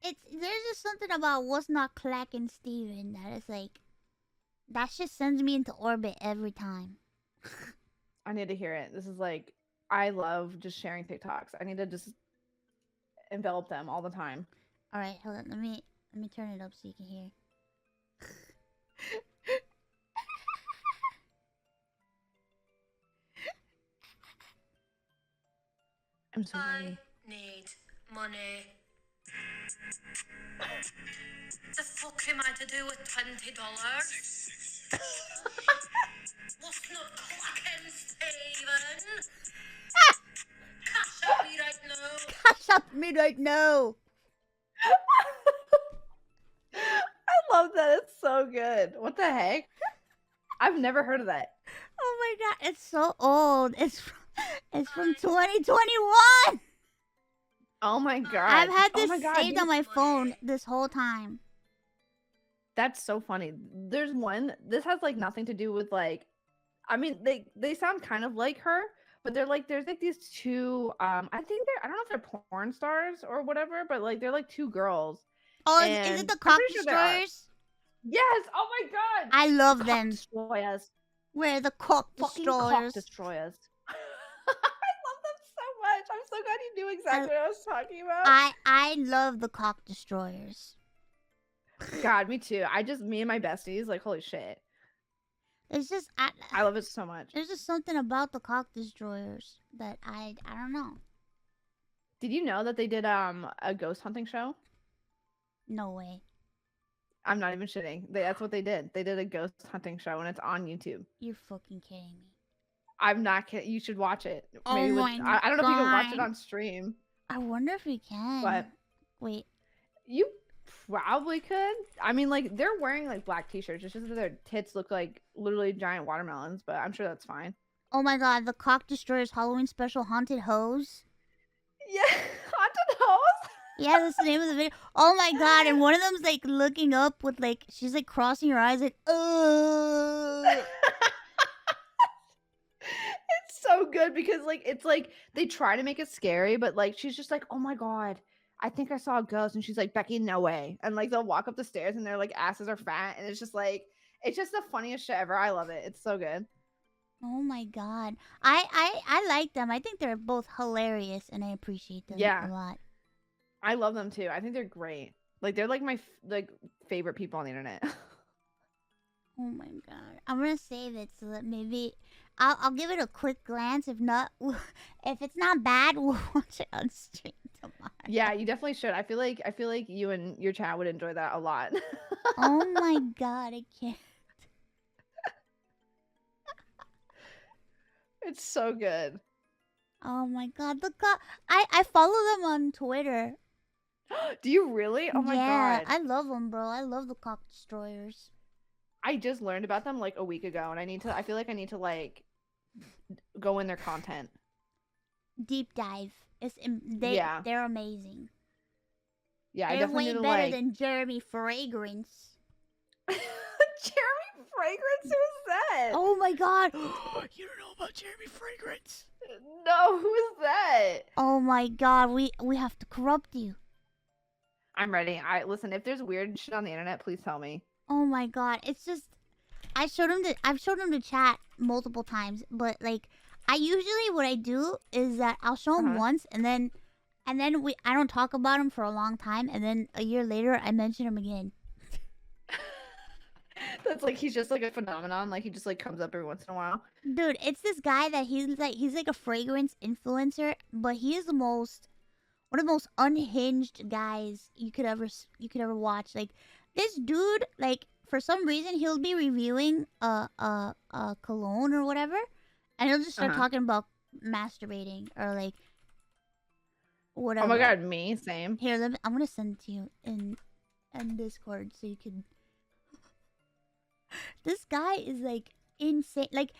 There's just something about What's Not Clacking, Steven that is like, that just sends me into orbit every time. I need to hear it. This is like, I love just sharing TikToks. I need to just envelop them all the time. All right, hold on. Let me turn it up so you can hear. I'm so ready. I need money. The fuck am I to do with $20? What's not clacking, Steven? Cash at me right now. Cash up me right now. I love that. It's so good. What the heck? I've never heard of that. Oh my god, it's so old. It's from 2021. Oh my god. I've had Oh this my God, saved dude. on my phone this whole time. That's so funny. There's one. This has like nothing to do with like. I mean, they sound kind of like her, but they're like there's like these two. I think they're I don't know if they're porn stars or whatever, but like they're like two girls. Oh, is And it the I'm cock pretty sure they are. destroyers? Yes. Oh my god. I love Cock them. destroyers. Where the cock Fucking cock destroyers? destroyers. I love them so much. I'm so glad you knew exactly what I was talking about. I love the cock destroyers. God, me too. Me and my besties, like, holy shit. It's just I love it so much. there's just something about the cock destroyers that I don't know. Did you know that they did a ghost hunting show? No way. I'm not even shitting. That's what they did. They did a ghost hunting show, and it's on YouTube. You're fucking kidding me. I'm not kidding. You should watch it. Oh Maybe my I don't know if you can watch it God. on stream, I wonder if we can. but Wait. you probably could. I mean, like, they're wearing like black t-shirts. It's just that their tits look like literally giant watermelons, but I'm sure that's fine. Oh my god, the cock destroyers Halloween special haunted hose. Yeah, haunted hose. Yeah, that's the name of the video. Oh my god, and one of them's like looking up with like she's like crossing her eyes like It's so good because like it's like they try to make it scary, but like she's just like, oh my god, I think I saw a ghost, and she's like, Becky, no way. And like they'll walk up the stairs and their like asses are fat, and it's just the funniest shit ever. I love it. It's so good. Oh my god. I like them. I think they're both hilarious and I appreciate them Yeah. a lot. I love them too. I think they're great. Like they're like my like favorite people on the internet. Oh my god. I'm gonna save it so that maybe I'll give it a quick glance. If not, if it's not bad, we'll watch it on stream tomorrow. Yeah, you definitely should. I feel like you and your chat would enjoy that a lot. Oh my god, I can't. It's so good. Oh my god, I follow them on Twitter. Do you really? Oh my Yeah, god. I love them, bro. I love the cock destroyers. I just learned about them like a week ago, and I feel like I need to like go in their content. Deep dive. Yeah. They're amazing. Yeah, I They're definitely way need to better like than Jeremy Fragrance. Jeremy Fragrance, who's that? Oh my god. You don't know about Jeremy Fragrance? No, who is that? Oh my god, we have to corrupt you. I'm ready. Listen, if there's weird shit on the internet, please tell me. Oh my god, it's just I've showed him to chat multiple times, but like I usually what I do is that I'll show him once and then I don't talk about him for a long time, and then a year later I mention him again. That's like he's just like a phenomenon. Like he just like comes up every once in a while. Dude, it's this guy that he's like a fragrance influencer, but he is one of the most unhinged guys you could ever watch. Like this dude, like for some reason he'll be reviewing a cologne or whatever, and he'll just start talking about masturbating or like whatever. Oh my god, me same. Here, I'm gonna send it to you in Discord so you can. This guy is like insane. Like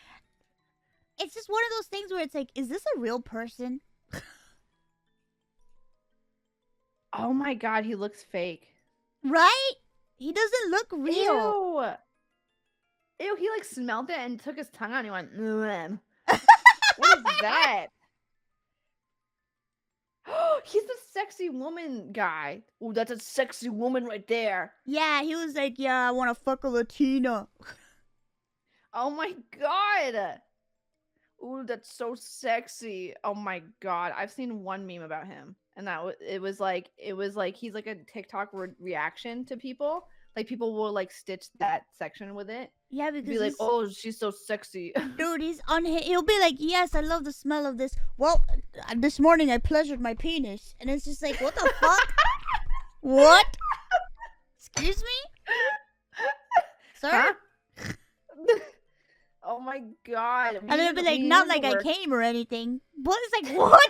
it's just one of those things where it's like, is this a real person? Oh my god, he looks fake. Right? He doesn't look real. Ew. Ew, he like smelled it and took his tongue out and he went, "Bleh." What is that? He's the sexy woman guy. Oh, that's a sexy woman right there. Yeah, he was like, yeah, I want to fuck a Latina. Oh my god. Ooh, that's so sexy. Oh my god. I've seen one meme about him. And it was like he's like a TikTok reaction to people. Like people will like stitch that section with it. Yeah, because be like, oh, she's so sexy. Dude, he'll be like, yes, I love the smell of this. Well, this morning I pleasured my penis. And it's just like, what the fuck? What? Excuse me? Sir? Huh? Oh my god. And it'll be like, not like I came or anything. But it's like, what?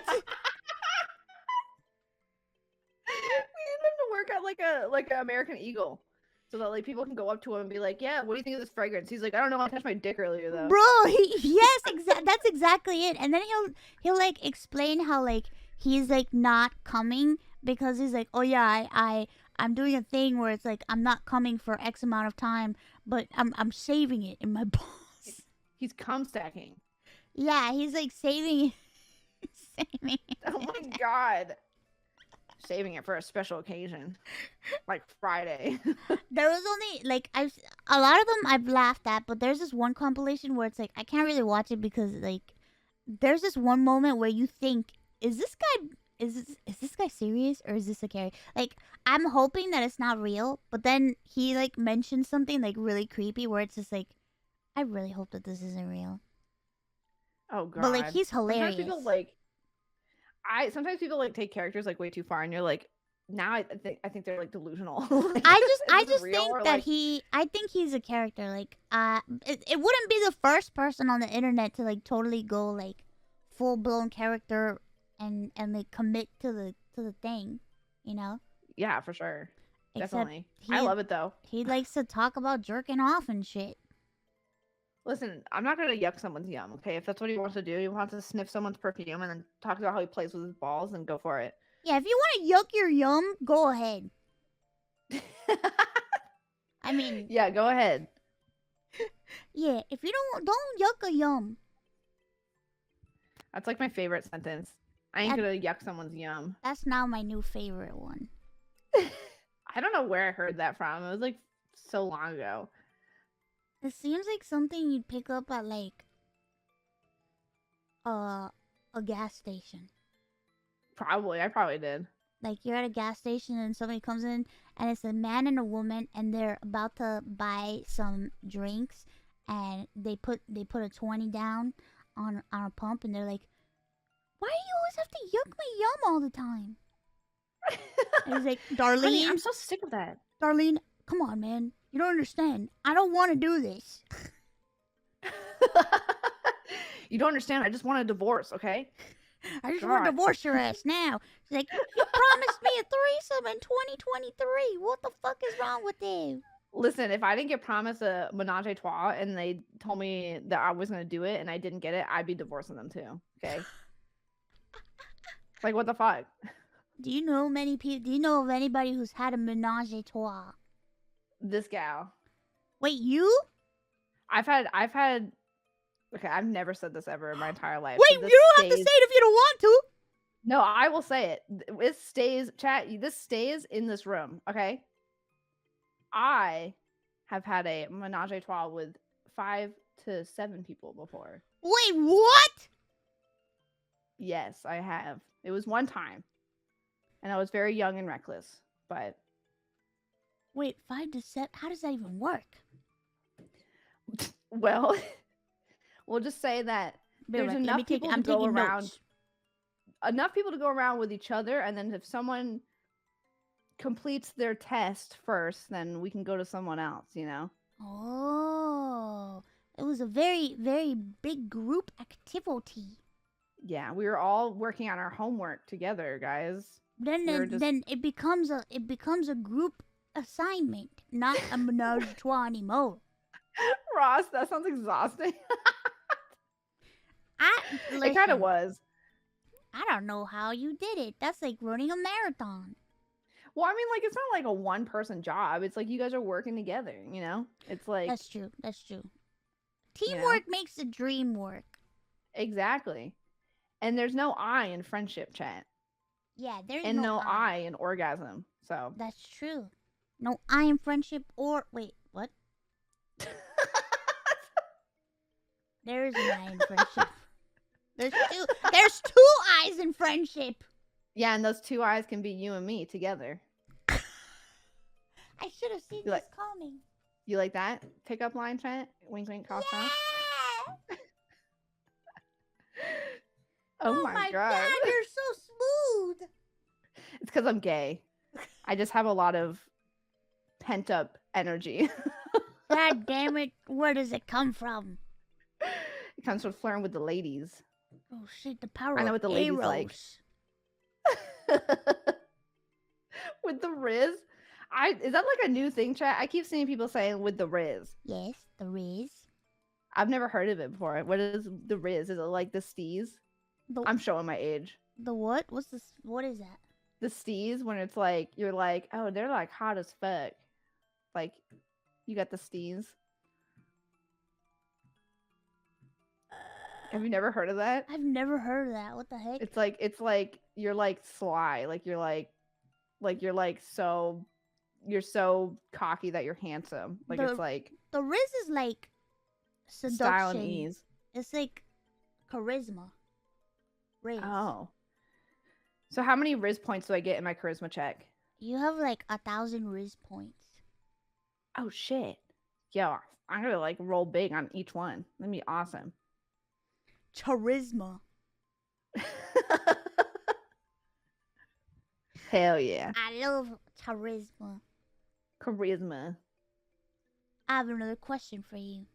We need him to work out like an American Eagle. So that like people can go up to him and be like, yeah, what do you think of this fragrance? He's like, I don't know, I touched my dick earlier though. Bro, yes, that's exactly it. And then he'll like explain how like he's like not coming because he's like, oh yeah, I'm doing a thing where it's like I'm not coming for X amount of time, but I'm saving it in my balls. He's cum stacking. Yeah, he's like saving it. Saving it. Oh my god. Saving it for a special occasion. Like Friday. There was only like a lot of them I've laughed at, but there's this one compilation where it's like I can't really watch it because like there's this one moment where you think, is this guy serious or is this a carry? Like I'm hoping that it's not real, but then he like mentions something like really creepy where it's just like I really hope that this isn't real. Oh god. But like he's hilarious. Sometimes people like take characters like way too far and you're like, now I think they're like delusional. Like, I is this just real? think Or, that like, I think he's a character. Like it wouldn't be the first person on the internet to like totally go like full blown character and like commit to the thing, you know? yeah, for sure. Except Definitely. I love it though. He likes to talk about jerking off and shit. Listen, I'm not gonna yuck someone's yum, okay? If that's what he wants to do, he wants to sniff someone's perfume and then talk about how he plays with his balls, and go for it. Yeah, if you want to yuck your yum, go ahead. I mean, yeah, go ahead. Yeah, if you don't yuck a yum. That's like my favorite sentence. I ain't gonna yuck someone's yum. That's now my new favorite one. I don't know where I heard that from. It was like so long ago. It seems like something you'd pick up at like a gas station. Probably. I probably did. Like you're at a gas station and somebody comes in and it's a man and a woman and they're about to buy some drinks and they put a 20 down on a pump and they're like, why do you always have to yuck my yum all the time? And he's like, Darlene, Honey, I'm so sick of that. Darlene, come on, man. You don't understand. I don't want to do this. You don't understand. I just want a divorce, okay? I just want to divorce your ass now. She's like, you promised me a threesome in 2023. What the fuck is wrong with you? Listen, if I didn't get promised a menage a trois and they told me that I was going to do it and I didn't get it, I'd be divorcing them too, okay? Like, what the fuck? Do you know many people? Do you know of anybody who's had a menage a trois? This gal. Wait, you? I've had. Okay, I've never said this ever in my entire life. Wait, you don't have to say it if you don't want to. No, I will say it. It stays, chat. This stays in this room, okay? I have had a menage a trois with 5 to 7 people before. Wait, what? Yes, I have. It was one time. And I was very young and reckless, but... Wait, 5 to 7? How does that even work? Well, we'll just say that there's enough people to go around. Enough people to go around with each other, and then if someone completes their test first, then we can go to someone else, you know? Oh, it was a very, very big group activity. Yeah, we were all working on our homework together, guys. Then it becomes a group assignment, not a menage a trois anymore. Ross, that sounds exhausting. Listen, it kind of was. I don't know how you did it. That's like running a marathon. Well, I mean, like, it's not like a one-person job. It's like you guys are working together, you know? It's like... That's true. Teamwork makes the dream work. Exactly. And there's no I in friendship, chat. Yeah, there's and no I in orgasm. So that's true. No I in friendship or wait, what? There's an I in friendship. There's two I's in friendship. Yeah, and those 2 I's can be you and me together. I should have seen this coming. You like that pickup line, Trent? Wink, wink, cough, cough. Yeah! Oh my god, you're so smooth. It's because I'm gay. I just have a lot of pent up energy. God damn it! Where does it come from? It comes from flirting with the ladies. Oh shit! The power. I know of what the ladies Eros. like. With the Riz? Is that like a new thing, chat? I keep seeing people saying with the Riz. Yes, the Riz. I've never heard of it before. What is the Riz? Is it like the steez? I'm showing my age. The what? What's this? What is that? the stees when it's like you're like, oh, they're like hot as fuck. Like, you got the stees. Have you never heard of that? I've never heard of that. What the heck? It's like you're like sly, like you're so cocky that you're handsome. Like it's like the Riz is like seduction. style and ease. It's like charisma. Riz. Oh. So how many Riz points do I get in my charisma check? You have like 1,000 Riz points. Oh shit. Yo, I'm gonna like roll big on each one. That'd be awesome. Charisma. Hell yeah. I love charisma. Charisma. I have another question for you.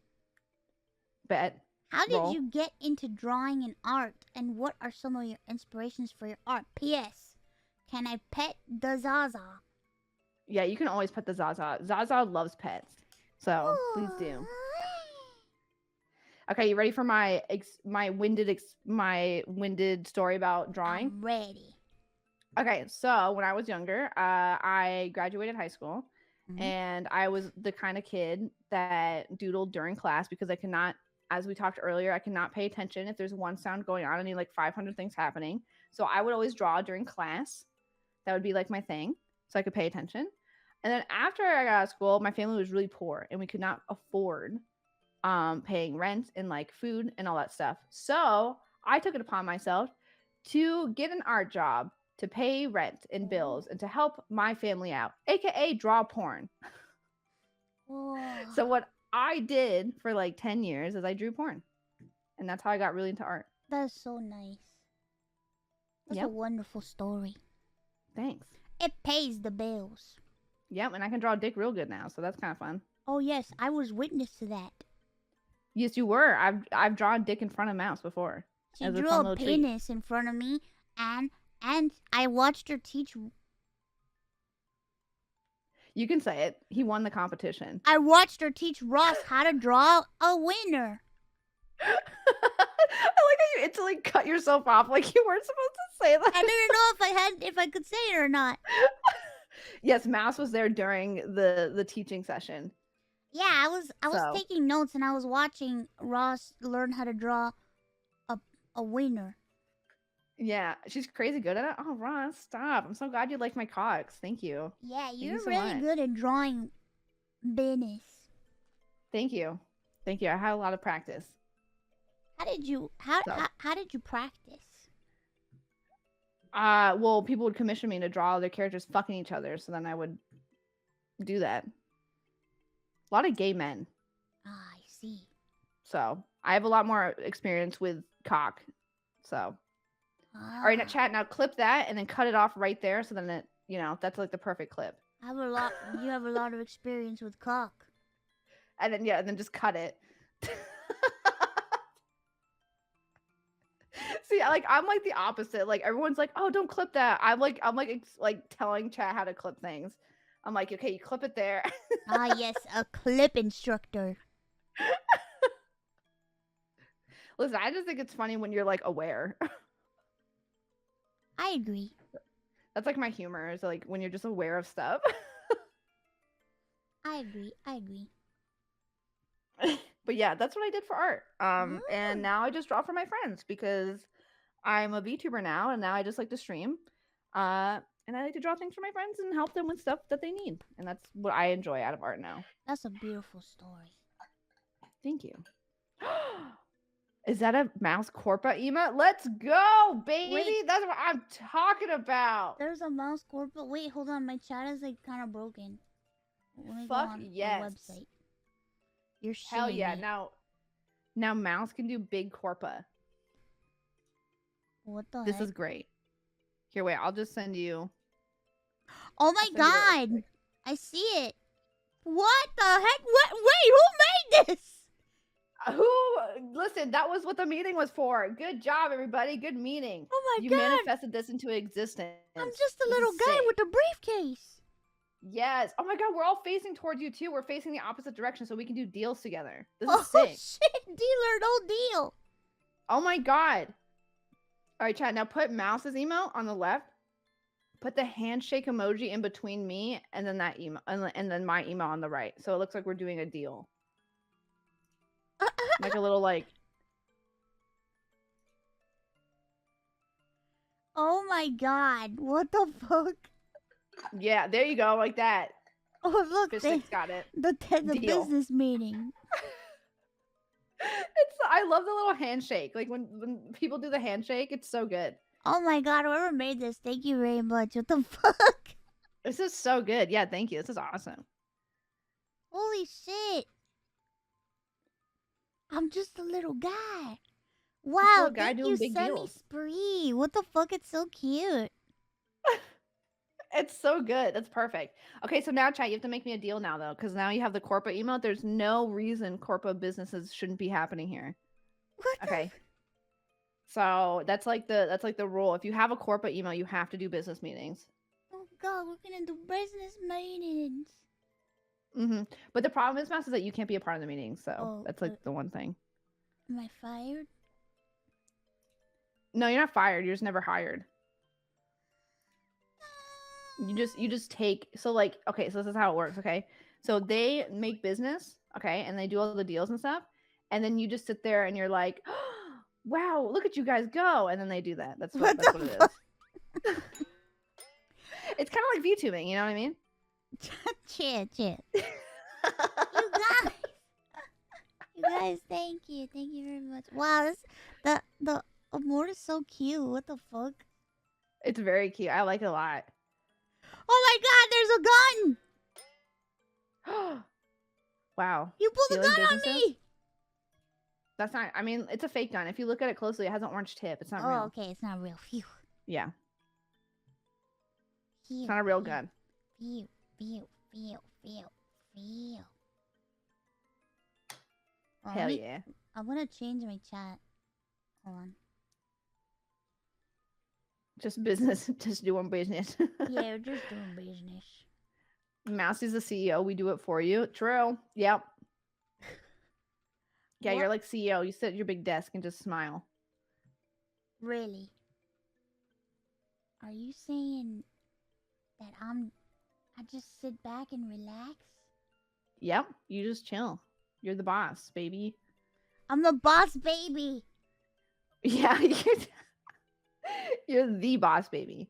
Bet. How did Roll. you get into drawing and art, and what are some of your inspirations for your art? P.S. Can I pet the Zaza? Yeah, you can always pet the Zaza. Zaza loves pets. So please do. Okay, you ready for my winded story about drawing? I'm ready. Okay, so when I was younger, I graduated high school, Mhm. and I was the kind of kid that doodled during class because I cannot, as we talked earlier, I cannot pay attention if there's one sound going on. I need like 500 things happening. So I would always draw during class. That would be like my thing, so I could pay attention. And then after I got out of school, my family was really poor, and we could not afford paying rent and like food and all that stuff. So I took it upon myself to get an art job to pay rent and bills and to help my family out, aka draw porn. So what I did for like 10 years is I drew porn, and that's how I got really into art. That's so nice. That's a Yep. wonderful story. Thanks. It pays the bills. Yep, and I can draw dick real good now, so that's kind of fun. Oh yes, I was witness to that. Yes, you were. I've drawn dick in front of mouse before. She As a drew fun a little treat. penis in front of me, and I watched her teach. You can say it. He won the competition. I watched her teach Ross how to draw a winner. I like how you instantly cut yourself off like you weren't supposed to say that. I didn't know if I could say it or not. Yes, Mouse was there during the teaching session. Yeah, I was So. taking notes and I was watching Ross learn how to draw a winner. Yeah, she's crazy good at it. Oh, Ron, stop. I'm so glad you like my cocks. Thank you. Yeah, you you're so really much. good at drawing business. Thank you. Thank you. I had a lot of practice. How did you practice? Well, people would commission me to draw their characters fucking each other, so then I would do that. A lot of gay men. Ah, I see. So I have a lot more experience with cock. So all right, now chat. Now clip that and then cut it off right there. So then it, that's like the perfect clip. You have a lot of experience with cock. And then and then just cut it. See, I'm like the opposite. Like everyone's like, "Oh, don't clip that." I'm like telling chat how to clip things. I'm like, "Okay, you clip it there." Ah, yes, a clip instructor. Listen, I just think it's funny when you're like aware. I agree. That's like my humor is like when you're just aware of stuff. I agree. But yeah, that's what I did for art. And now I just draw for my friends because I'm a VTuber now, and now I just like to stream. And I like to draw things for my friends and help them with stuff that they need. And that's what I enjoy out of art now. That's a beautiful story. Thank you. Is that a mouse corpa emote? Let's go, baby. Wait. That's what I'm talking about. There's a mouse corporate. Wait, hold on. My chat is like kind of broken. Let me go Fuck on yes. the website. You're Hell shitting yeah. me. Now mouse can do big corpa. What the This heck? is great. Here, wait. I'll just send you. Oh my I'll send you it real god! quick. I see it. What the heck? What? Wait, who made this? Listen, that was what the meeting was for. Good job, everybody. Good meeting. Oh my You god! manifested this into existence. I'm just a This little is guy sick. with a briefcase. Yes. Oh my god, we're all facing towards you too. We're facing the opposite direction so we can do deals together. This Oh is sick. shit! Dealer, no deal. Oh my god. All right, chat. Now put Mouse's email on the left. put the handshake emoji in between me and then that email and then my email on the right. So it looks like we're doing a deal. Like a little like. Oh my god! What the fuck? Yeah, there you go, like that. Oh look, Fish got it. the Deal. business meeting. I love the little handshake. Like when people do the handshake, it's so good. Oh my god! Whoever made this, thank you very much. What the fuck? This is so good. Yeah, thank you. This is awesome. Holy shit! I'm just a little guy. Wow, little guy thank doing you, big deals. Spree. What the fuck? It's so cute. It's so good. That's perfect. Okay, so now, chat, you have to make me a deal now, though, because now you have the corporate email. There's no reason corporate businesses shouldn't be happening here. What? Okay. So that's like the rule. If you have a corporate email, you have to do business meetings. Oh god, we're gonna do business meetings. But the problem is, Mouse, is that you can't be a part of the meeting. So that's like the one thing. Am I fired? No, you're not fired. You're just never hired. You just take, so like, okay, so this is how it works, okay? So they make business, okay, and they do all the deals and stuff, and then you just sit there and you're like, oh, wow, look at you guys go, and then they do that. That's what it is. It's kind of like VTubing, you know what I mean? Chill. You guys, thank you very much. Wow, the award is so cute. What the fuck? It's very cute. I like it a lot. Oh my god, there's a gun! Wow. You pulled a gun on me! That's not, I mean, it's a fake gun. If you look at it closely, it has an orange tip. It's not real. Oh, okay, it's not real. Phew. Yeah. Phew, it's not a real gun. Phew. Well, Hell yeah. I'm gonna change my chat. Hold on. Just business. Just doing business. Yeah, we're just doing business. Mouse is the CEO. We do it for you. True. Yep. Yeah, you're like CEO. You sit at your big desk and just smile. Really? Are you saying that I just sit back and relax? Yep. You just chill. You're the boss, baby. I'm the boss, baby. Yeah, you're the boss, baby.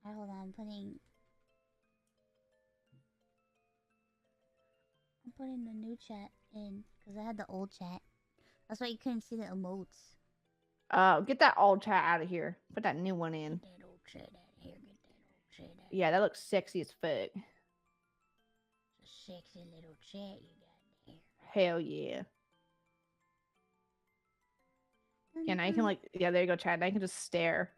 Hold on, I'm putting the new chat in because I had the old chat. That's why you couldn't see the emotes. Get that old chat out of here. Put that new one in. Get that old chat out of here. Get that old chat out. Yeah, that looks sexy as fuck. It's a sexy little chat you got there. Hell yeah. Yeah, now you can there you go, chat. Now you can just stare.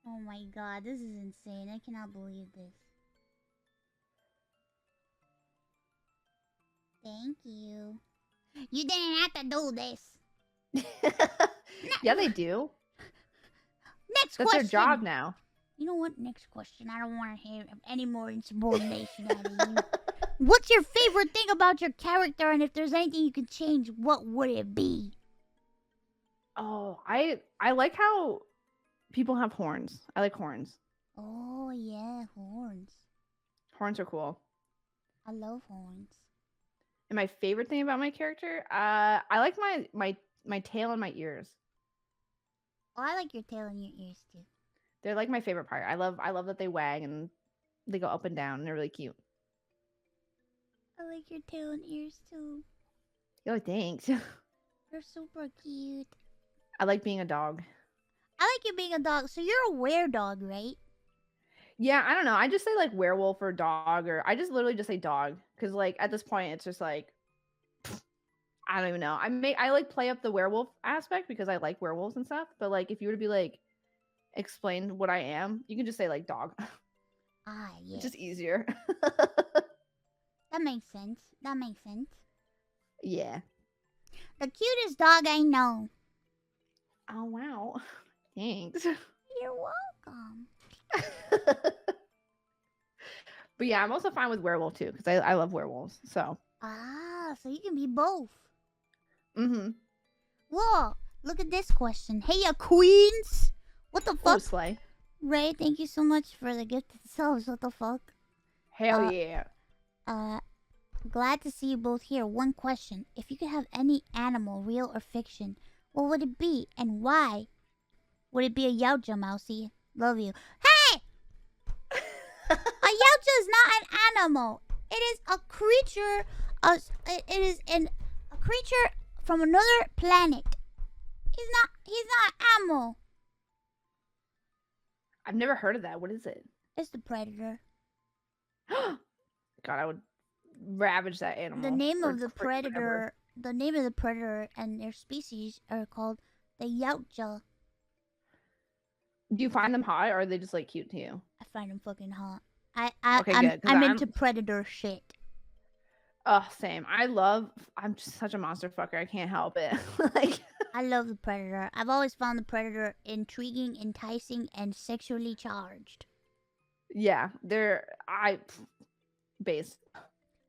Oh my god, this is insane. I cannot believe this. Thank you. You didn't have to do this. Yeah, they do. Next That's question. their job now. You know what? Next question. I don't want to hear any more insubordination out of you. What's your favorite thing about your character? And if there's anything you could change, what would it be? Oh, I like how people have horns. I like horns. Oh, yeah, horns. Horns are cool. I love horns. And my favorite thing about my character, I like my tail and my ears. Oh, I like your tail and your ears too. They're like my favorite part. I love that they wag and they go up and down and they're really cute. I like your tail and ears too. Oh, thanks. They're super cute. I like being a dog. I like you being a dog. So you're a were-dog, right? Yeah, I don't know. I just say like werewolf or dog, or I just literally just say dog because like at this point it's just like I don't even know. I like play up the werewolf aspect because I like werewolves and stuff. But like if you were to be like explain what I am, you can just say like dog. Ah, yeah. It's just easier. That makes sense. Yeah. The cutest dog I know. Oh wow. Thanks. You're welcome. But yeah, I'm also fine with werewolf too because I love werewolves. So. Ah, so you can be both. Mm-hmm. Whoa, Look at this question. Hey, ya queens. What the Oh, fuck? slay. Ray, thank you so much for the gift themselves. What the fuck? Hell yeah. Glad to see you both here. One question. If you could have any animal, real or fiction, what would it be and why? Would it be a Yautja, Mousy? Love you. Hey! A Yautja is not an animal. It is a creature. It is a creature from another planet. He's not an animal. I've never heard of that. What is it? It's the predator. God, I would ravage that animal. The name or of the cricket, whatever. predator and their species are called the Yautja. Do you find them hot or are they just like cute to you? I find them fucking hot. Okay, good, 'cause I'm into predator shit. Oh, same. I'm just such a monster fucker. I can't help it. Like, I love the predator. I've always found the predator intriguing, enticing, and sexually charged. yeah, base.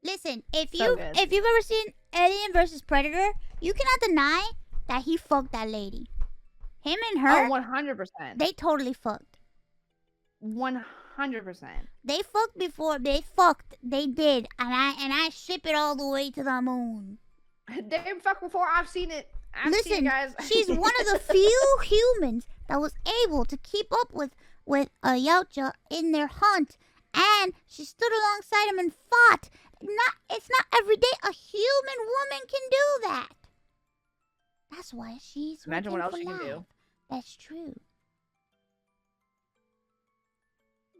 Listen, if So good. you've ever seen Alien versus Predator, you cannot deny that he fucked that lady. Him and her, Oh, 100%. they totally fucked. 100%. They fucked before they fucked. They did, and I ship it all the way to the moon. They fuck before I've seen it. I've seen Listen, it, guys. she's one of the few humans that was able to keep up with a Yautja in their hunt, and she stood alongside him and fought. It's not every day a human woman can do that. That's why she's Imagine what else working she for can do. life. That's true.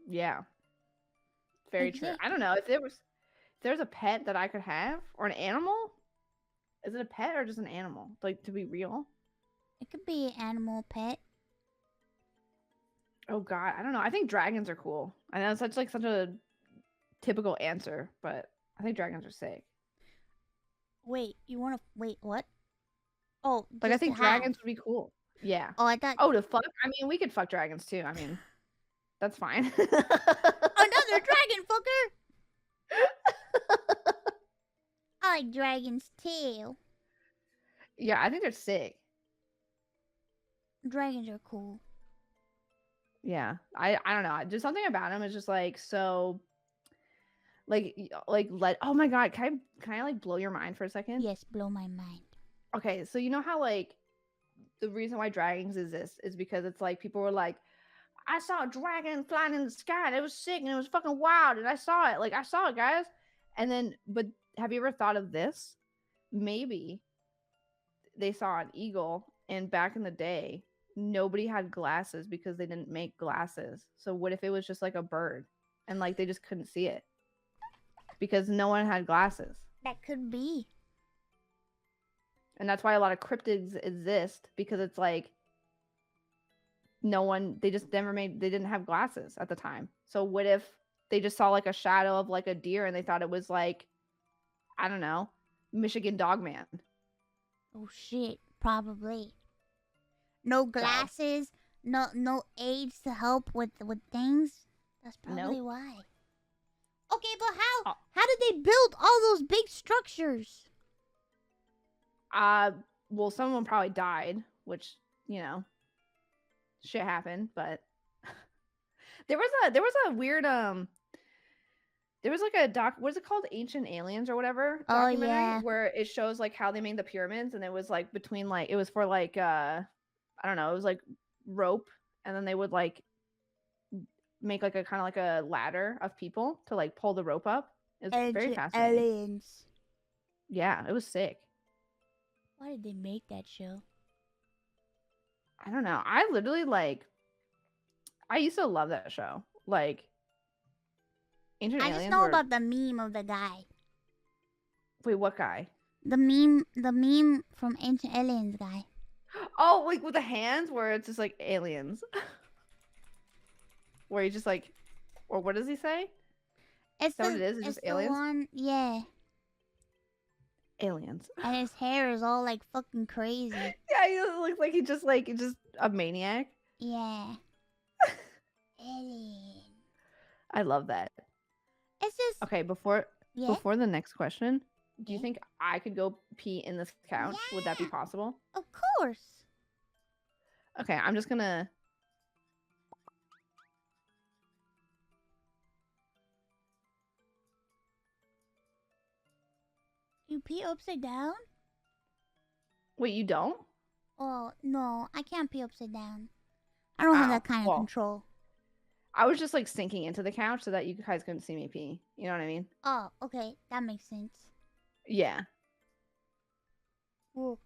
Yeah. Very true. Exactly. I don't know if there's a pet that I could have or an animal. Is it a pet or just an animal? Like, to be real? It could be an animal pet. Oh God, I don't know. I think dragons are cool. I know it's such a typical answer, but I think dragons are sick. Wait, you want to wait? What? Oh, Like, I just to think have. dragons would be cool. Yeah. Oh, I thought Oh, to fuck? I mean, we could fuck dragons too. I mean, that's fine. another dragon fucker. I like dragons too. Yeah, I think they're sick. Dragons are cool. Yeah, I don't know. Just something about them is just like so. Let. Oh my God, can I like blow your mind for a second? Yes, blow my mind. Okay, so you know how like the reason why dragons exist is because it's like people were like, I saw a dragon flying in the sky and it was sick and it was fucking wild and I saw it. Like, I saw it, guys. And then, but have you ever thought of this? Maybe they saw an eagle and back in the day, nobody had glasses because they didn't make glasses. So what if it was just like a bird and like they just couldn't see it because no one had glasses? That could be. And that's why a lot of cryptids exist because it's like they just never they didn't have glasses at the time. So what if they just saw like a shadow of like a deer and they thought it was like, I don't know, Michigan Dogman. Oh shit, probably. No glasses, no aids to help with things. That's probably why. Okay, but how did they build all those big structures? Well, some of them probably died, which, you know, shit happened, but there was a weird there was like a what is it called, Ancient Aliens or whatever documentary, yeah, where it shows like how they made the pyramids, and it was like between like it was for like I don't know, it was like rope, and then they would like make like a kind of like a ladder of people to like pull the rope up. It was very fascinating. Aliens. Yeah, it was sick. Why did they make that show? I don't know. I literally I used to love that show. Like, Ancient Aliens. I just know about the meme of the guy. Wait, what guy? The meme from Ancient Aliens guy. Oh, like with the hands, where it's just like aliens. Where he just like, or what does he say? It's what it is? It's just aliens. One, yeah. Aliens. And his hair is all like fucking crazy. Yeah, he looks like he's just a maniac. Yeah. Alien. I love that. It's just okay. Before the next question, do you Yeah. think I could go pee in this couch? Would that be possible? Of course. Okay, I'm just gonna. You pee upside down? Wait, you don't? Oh, no, I can't pee upside down. I don't have Oh, that kind of well, control. I was just like sinking into the couch so that you guys couldn't see me pee. You know what I mean? Oh, okay, that makes sense. Yeah. We'll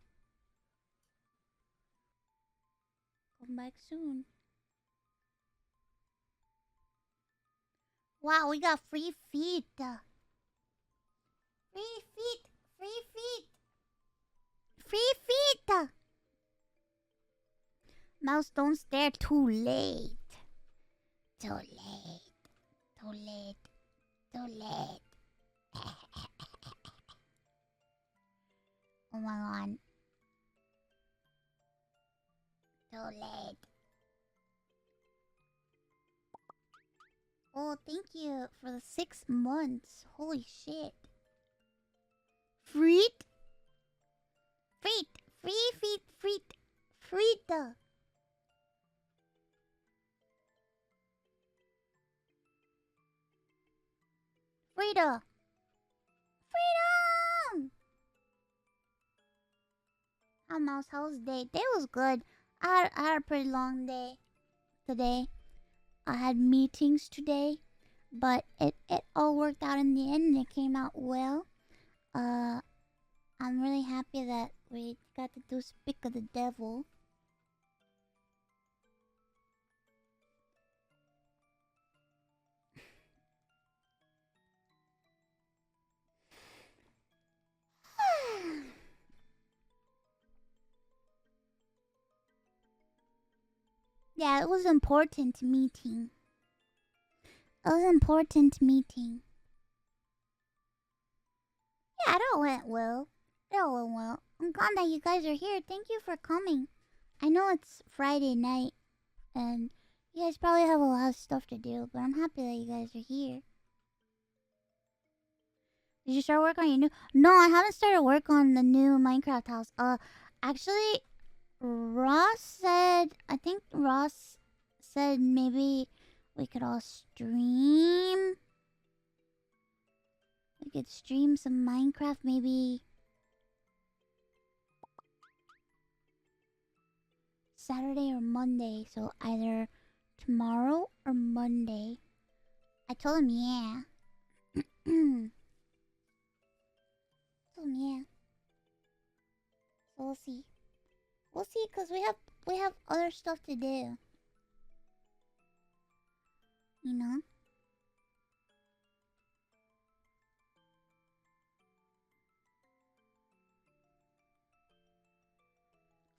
come back soon. Wow, we got free feet. Free feet. Free feet. Free feet. Mouse, don't stare. Too late. Too late. Too late. Too late. Oh my god. Too late. Oh, thank you for the 6 months. Holy shit. Freet? Freet. Free feet. Freet. Frita. Frida. Freedom! Hi, Mouse. How was the day? Day was good. I had a pretty long day today. I had meetings today, but it all worked out in the end and it came out well. I'm really happy that we got to do Speak of the Devil. Yeah, it was an important meeting. It was an important meeting. Yeah, it all went well. It all went well. I'm glad that you guys are here. Thank you for coming. I know it's Friday night, and you guys probably have a lot of stuff to do, but I'm happy that you guys are here. Did you start work on your new... No, I haven't started work on the new Minecraft house. Actually, Ross said... I think Ross said maybe we could all stream. We could stream some Minecraft maybe... Saturday or Monday. So either tomorrow or Monday. I told him yeah. Told him yeah. So we'll see. We'll see, cause we have other stuff to do. You know?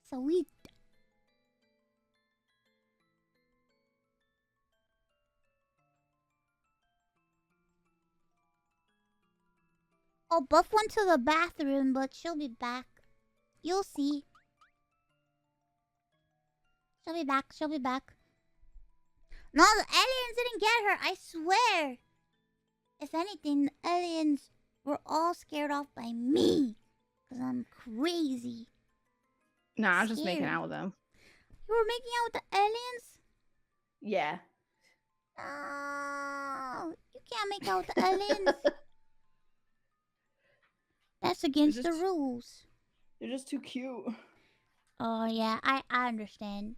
So we... Oh, Buff went to the bathroom, but she'll be back. You'll see. She'll be back, she'll be back. No, the aliens didn't get her, I swear. If anything, the aliens were all scared off by me. Because I'm crazy. Nah, I was just making Scared. out with them. You were making out with the aliens? Yeah. No, you can't make out with the aliens. That's against the rules. They're just too cute. Oh, yeah, I understand.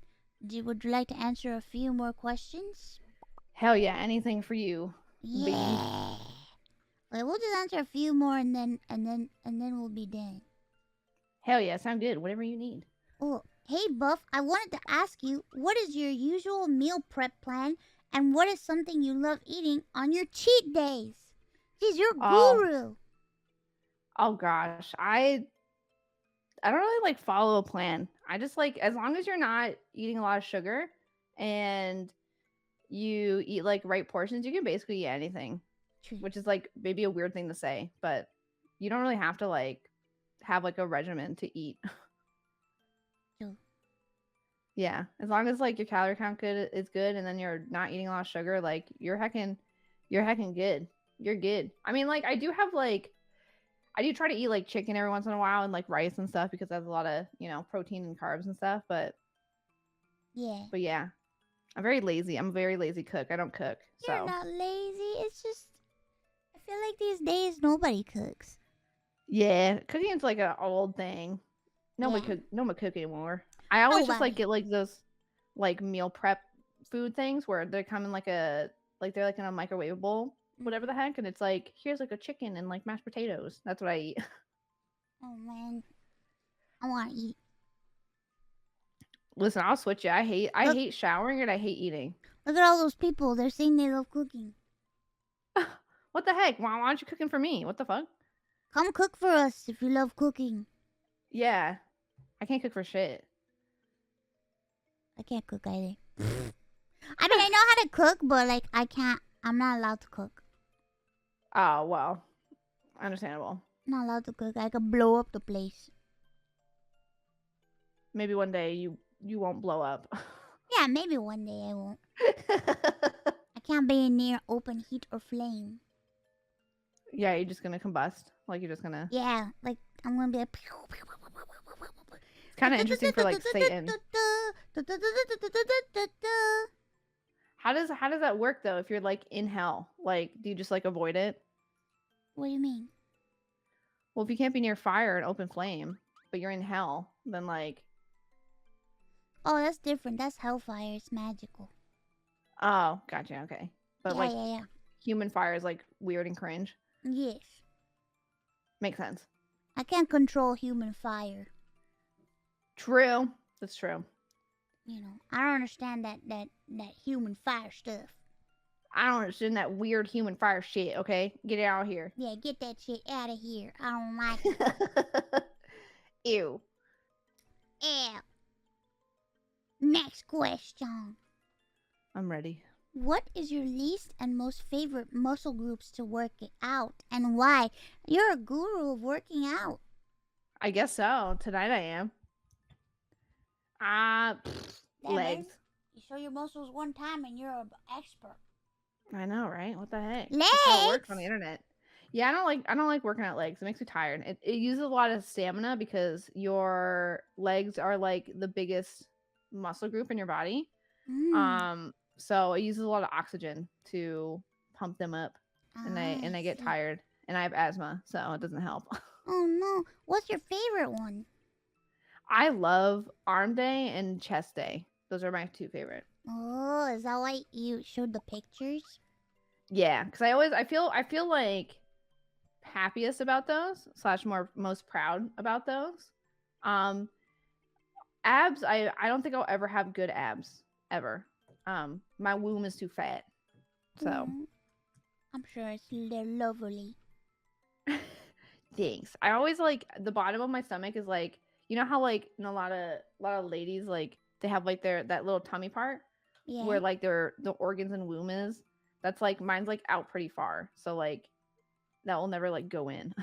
Would you like to answer a few more questions? Hell yeah, anything for you. Yeah. Okay, we'll just answer a few more and then we'll be done. Hell yeah, sound good. Whatever you need. Oh, hey Buff, I wanted to ask you, what is your usual meal prep plan and what is something you love eating on your cheat days? Jeez, you're a guru. Oh gosh, I don't really like follow a plan. I just like, as long as you're not eating a lot of sugar and you eat like right portions, you can basically eat anything. True. Which is like maybe a weird thing to say, but you don't really have to like have like a regimen to eat. True. Yeah, as long as like your calorie count is good and then you're not eating a lot of sugar, like you're heckin' good. You're good. I mean, like I do try to eat like chicken every once in a while and like rice and stuff because that's a lot of, you know, protein and carbs and stuff, but Yeah. But yeah, I'm very lazy. I'm a very lazy cook. I don't cook. You're So not lazy. It's just I feel like these days nobody cooks. yeah, cooking's like an old thing. No one cook anymore. I always just like Nobody. get like those like meal prep food things where they come in like a like they're like in a microwavable whatever the heck, and it's like here's like a chicken and like mashed potatoes. That's what I eat. Oh man, I want to eat. Listen, I'll switch you. I Look, hate showering and I hate eating. look at all those people. They're saying they love cooking. What the heck? Why aren't you cooking for me? What the fuck? Come cook for us if you love cooking. Yeah, I can't cook for shit. I can't cook either. I mean, I know how to cook, but like I can't. I'm not allowed to cook. Oh well, understandable. I'm not allowed to cook. I could blow up the place. Maybe one day you won't blow up. Yeah, maybe one day I won't. I can't be near open heat or flame. Yeah, you're just gonna combust. Like you're just gonna. Yeah, like I'm gonna be like. It's kind of interesting for like Satan. How does that work though? If you're like in hell, like do you just like avoid it? What do you mean? Well, if you can't be near fire and open flame, but you're in hell, then like. Oh, that's different. That's hellfire. It's magical. Oh, gotcha. Okay, but like Yeah. human fire is like weird and cringe. Yes. Makes sense. I can't control human fire. True. That's true. You know, I don't understand that human fire stuff. I don't understand that weird human fire shit. Okay, get it out of here. Yeah, get that shit out of here. I don't like it. Ew. Ew. Next question. I'm ready. What is your least and most favorite muscle groups to work it out, and why? You're a guru of working out. I guess so. Tonight I am. Legs. You show your muscles one time and you're an expert. I know, right? What the heck? Legs. That's how it works on the internet. Yeah, I don't like working out legs. It makes me tired. It uses a lot of stamina because your legs are like the biggest muscle group in your body. So it uses a lot of oxygen to pump them up, and I get tired, and I have asthma, so it doesn't help. Oh no! What's your favorite one? I love arm day and chest day. Those are my two favorite. Oh, is that why you showed the pictures? Yeah, because I feel like happiest about those / most proud about those. Abs, I don't think I'll ever have good abs ever. My womb is too fat, so I'm sure they're lovely. thanks. I always like the bottom of my stomach is like, you know how like in a lot of ladies like they have like that little tummy part where like the organs and womb is. That's like mine's like out pretty far, so like that will never like go in.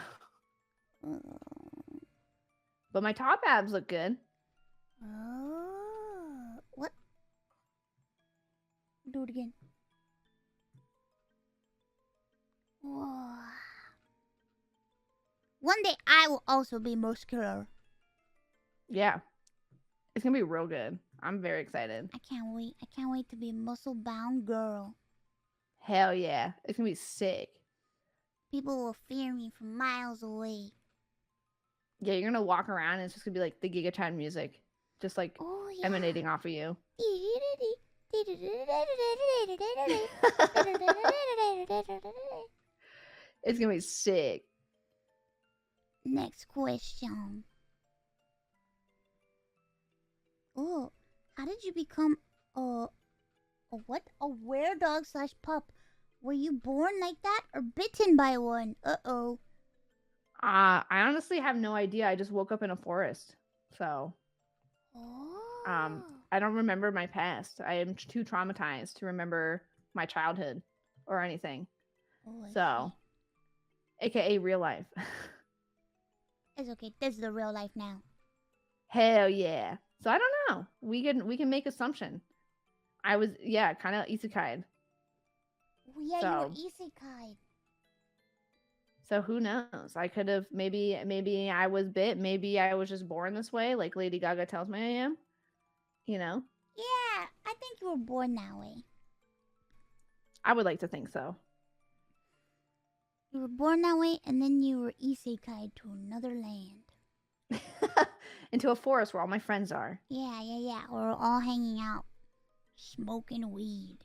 But my top abs look good. Oh, what? Do it again. Whoa. One day I will also be muscular. Yeah, it's gonna be real good. I'm very excited. I can't wait. I can't wait to be a muscle-bound girl. Hell yeah, it's gonna be sick. People will fear me from miles away. Yeah, you're gonna walk around and it's just gonna be like the Giga Chad music, just like emanating off of you. It's gonna be sick. Next question. Oh, how did you become a were-dog / pup? Were you born like that or bitten by one? Uh-oh. I honestly have no idea. I just woke up in a forest. So, I don't remember my past. I am too traumatized to remember my childhood or anything. So, aka real life. It's okay. This is the real life now. Hell yeah. So I don't know. We can make assumption. I was kind of isekai'd. Oh yeah, you were isekai. So who knows? I could have maybe I was bit. Maybe I was just born this way, like Lady Gaga tells me I am. You know. Yeah, I think you were born that way. I would like to think so. You were born that way, and then you were isekai to another land. Into a forest where all my friends are. Yeah. We're all hanging out, smoking weed.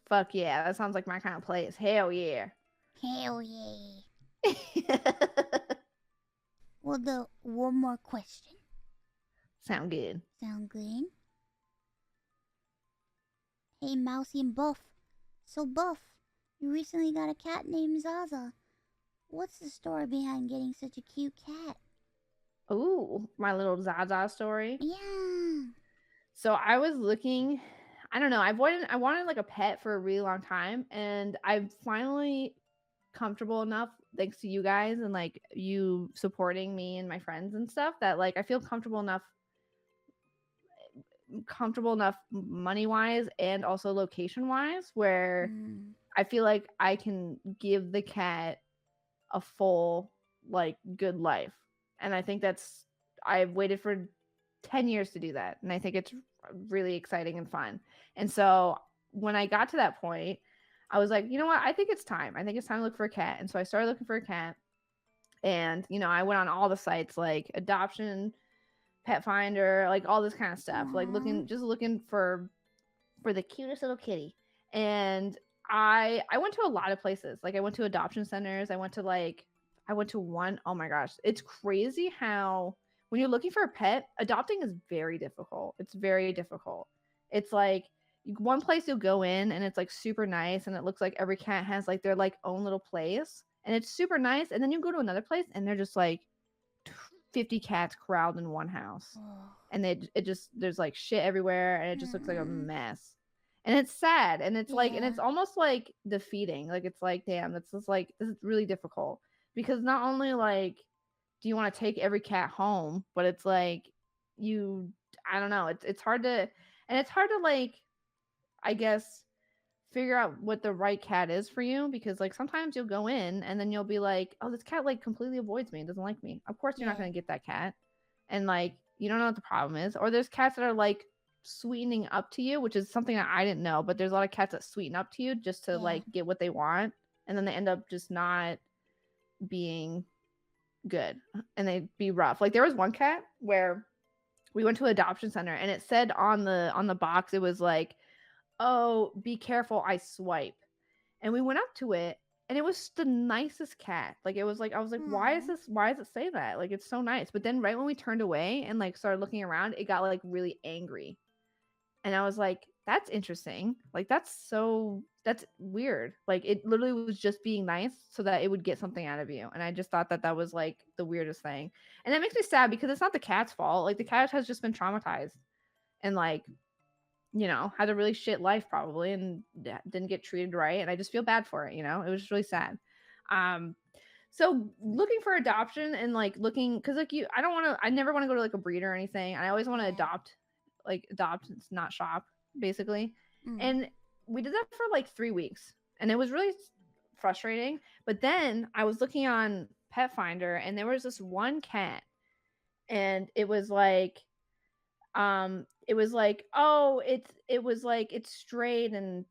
Fuck yeah, that sounds like my kind of place. Hell yeah. Hell yeah. Well, one more question. Sound good. Sound good? Hey, Mousy and Buff. So, Buff, you recently got a cat named Zaza. What's the story behind getting such a cute cat? Ooh, my little Zaza story. Yeah. So I was looking, I don't know, I wanted like a pet for a really long time, and I'm finally comfortable enough, thanks to you guys and like you supporting me and my friends and stuff, that like I feel comfortable enough money wise and also location wise, where I feel like I can give the cat a full like good life. And I think I've waited for 10 years to do that, and I think it's really exciting and fun. And so when I got to that point, I was like, you know what, I think it's time to look for a cat. And so I started looking for a cat, and I went on all the sites like adoption, pet finder, like all this kind of stuff. Like looking for the cutest little kitty. And I went to a lot of places. Like I went to adoption centers. I went to one, oh my gosh, it's crazy how when you're looking for a pet, adopting is very difficult. It's very difficult. It's like one place you'll go in and it's like super nice, and it looks like every cat has like their like own little place, and it's super nice. And then you go to another place and they're just like 50 cats corralled in one house. And there's like shit everywhere, and it just looks like a mess. And it's sad, and it's like, and it's almost like defeating. Like it's like, damn, this is really difficult, because not only like do you want to take every cat home, but it's like I don't know, it's hard to, and it's hard to like, I guess, figure out what the right cat is for you, because like sometimes you'll go in and then you'll be like, oh, this cat like completely avoids me and doesn't like me. Of course you're not going to get that cat. And like you don't know what the problem is. Or there's cats that are like sweetening up to you, which is something that I didn't know, but there's a lot of cats that sweeten up to you just to like get what they want, and then they end up just not being good, and they'd be rough. Like there was one cat where we went to an adoption center, and it said on the box, it was like, oh, be careful, I swipe. And we went up to it, and it was the nicest cat. Like it was like, I was like, why does it say that? Like it's so nice. But then right when we turned away and like started looking around, it got like really angry. And I was like, that's interesting. Like that's weird. Like it literally was just being nice so that it would get something out of you. And I just thought that was like the weirdest thing. And that makes me sad, because it's not the cat's fault. Like the cat has just been traumatized and like, had a really shit life probably, and didn't get treated right. And I just feel bad for it. It was just really sad. So looking for adoption and like looking, because like I never want to go to like a breeder or anything. I always want to adopt, it's not shop, basically. And we did that for like 3 weeks, and it was really frustrating. But then I was looking on Pet Finder, and there was this one cat, and it was like, oh, it's strayed and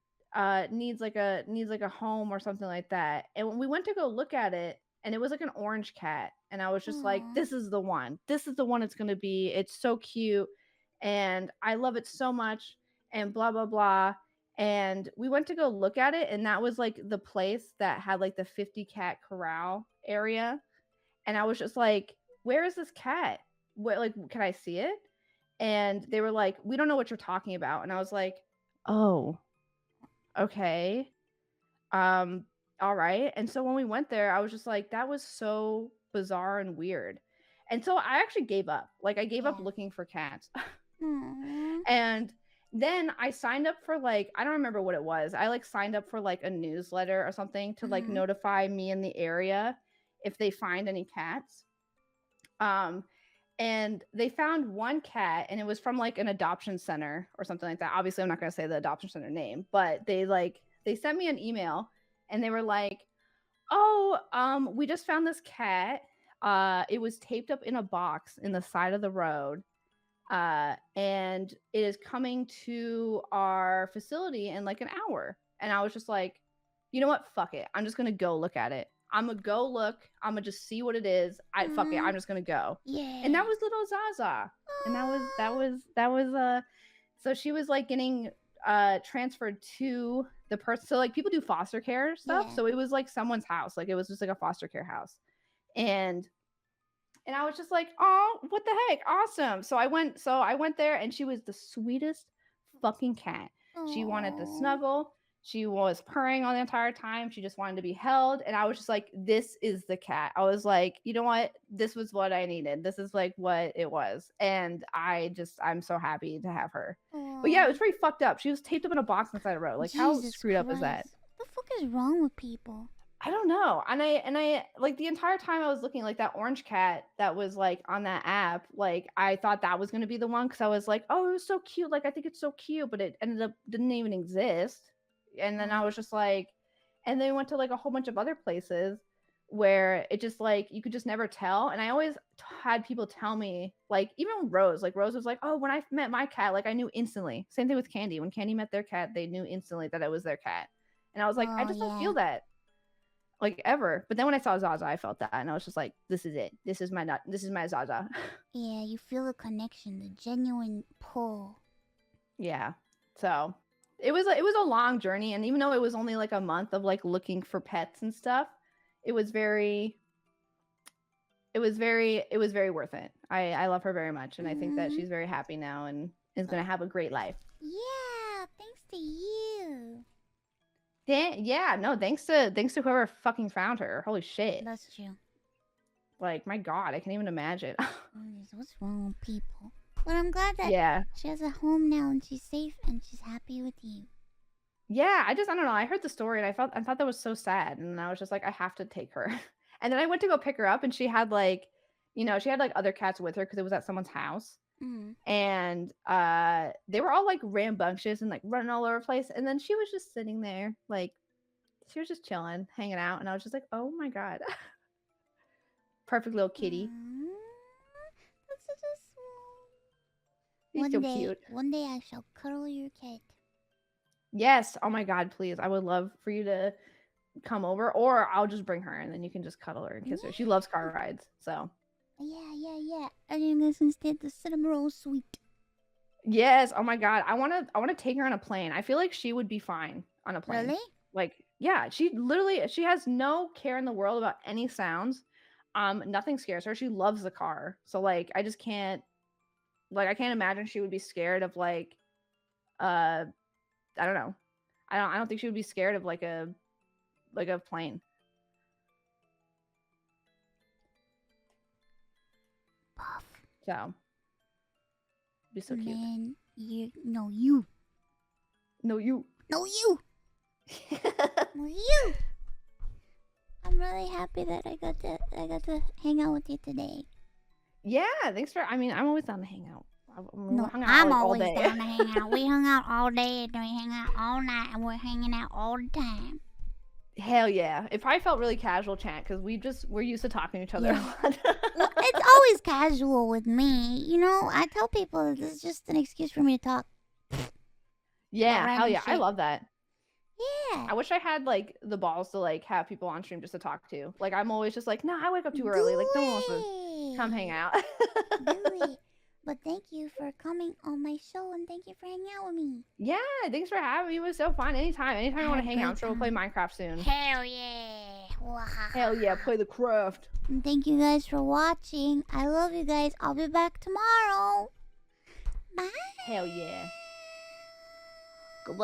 needs like a home or something like that. And when we went to go look at it, and it was like an orange cat, and I was just like, this is the one it's gonna be. It's so cute, and I love it so much, and blah blah blah. And we went to go look at it, and that was like the place that had like the 50 cat corral area. And I was just like, where is this cat? What, like, can I see it? And they were like, we don't know what you're talking about. And I was like, oh, okay. All right. And so when we went there, I was just like, that was so bizarre and weird. And so I actually gave up. Like I gave up looking for cats. And then I signed up for like, I don't remember what it was. I like signed up for like a newsletter or something to like notify me in the area if they find any cats. And they found one cat, and it was from like an adoption center or something like that. Obviously I'm not going to say the adoption center name, but they sent me an email, and they were like, oh, we just found this cat. It was taped up in a box in the side of the road. and it is coming to our facility in like an hour. And I was just like, you know what? Fuck it. I'm just gonna go look at it. I'm gonna go look. I'm gonna just see what it is. Fuck it. I'm just gonna go. Yeah. And that was little Zaza. And that was so she was like getting transferred to the person. So like people do foster care stuff. Yeah. So it was like someone's house. Like it was just like a foster care house. And I was just like, oh, what the heck? Awesome. So I went there and she was the sweetest fucking cat. She wanted to snuggle. She was purring all the entire time. She just wanted to be held. And I was just like, this is the cat. I was like, you know what? This was what I needed. This is like what it was. And I'm so happy to have her. Aww. But yeah, it was pretty fucked up. She was taped up in a box inside a road. Like, how Jesus screwed up is that? What the fuck is wrong with people? I don't know. And I like the entire time I was looking, like that orange cat that was like on that app, like I thought that was gonna be the one because I was like, oh, it was so cute. Like I think it's so cute, but it ended up didn't even exist. And then I was just like, and then we went to like a whole bunch of other places where it just like you could just never tell. And I always had people tell me, like even Rose was like, oh, when I met my cat, like I knew instantly. Same thing with Candy. When Candy met their cat, they knew instantly that it was their cat. And I was like, I just don't feel that. Like ever. But then when I saw Zaza, I felt that, and I was just like, this is it. This is my Zaza. Yeah, you feel the connection, the genuine pull. Yeah. So it was a long journey, and even though it was only like a month of like looking for pets and stuff, it was very worth it. I love her very much, and I think that she's very happy now and is gonna have a great life. Yeah, thanks to you. Yeah, no, thanks to whoever fucking found her. Holy shit. That's true. Like, my God, I can't even imagine. What's wrong with people? But I'm glad that she has a home now and she's safe and she's happy with you. Yeah, I don't know. I heard the story and I thought that was so sad, and I was just like, I have to take her. And then I went to go pick her up, and she had like, she had like other cats with her because it was at someone's house. And they were all like rambunctious and like running all over the place, and then she was just sitting there, like she was just chilling, hanging out, and I was just like, oh my God. Perfect little kitty. That's such a small. He's so cute. One day I shall cuddle your cat. Yes. Oh my God, please. I would love for you to come over, or I'll just bring her and then you can just cuddle her and kiss her. She loves car rides, so. Yeah. And you guys can stay at the cinnamon roll suite. Yes. Oh my God. I want to take her on a plane. I feel like she would be fine on a plane. Really? Like, yeah, she has no care in the world about any sounds. Nothing scares her. She loves the car. So like, I just can't, like, I can't imagine she would be scared of like, I don't know. I don't think she would be scared of like a plane. Buff. So, be so cute. Man, you. No, you. No, you. I'm really happy that I got to hang out with you today. Yeah, thanks for. I mean, I'm always down to hang out. I'm always down to hang out. We hung out all day and we hang out all night and we're hanging out all the time. Hell yeah! It probably felt really casual, chat, because we're used to talking to each other a lot. Well, it's always casual with me. I tell people that this is just an excuse for me to talk. Yeah, hell yeah! I love that. Yeah. I wish I had like the balls to like have people on stream just to talk to. Like I'm always just like, no, I wake up too early. Like no one wants to come hang out. Do it. But thank you for coming on my show and thank you for hanging out with me. Yeah, thanks for having me. It was so fun. Anytime you want to hang out, I'm sure we'll play Minecraft soon. Hell yeah. Hell yeah, play the craft. And thank you guys for watching. I love you guys. I'll be back tomorrow. Bye. Hell yeah.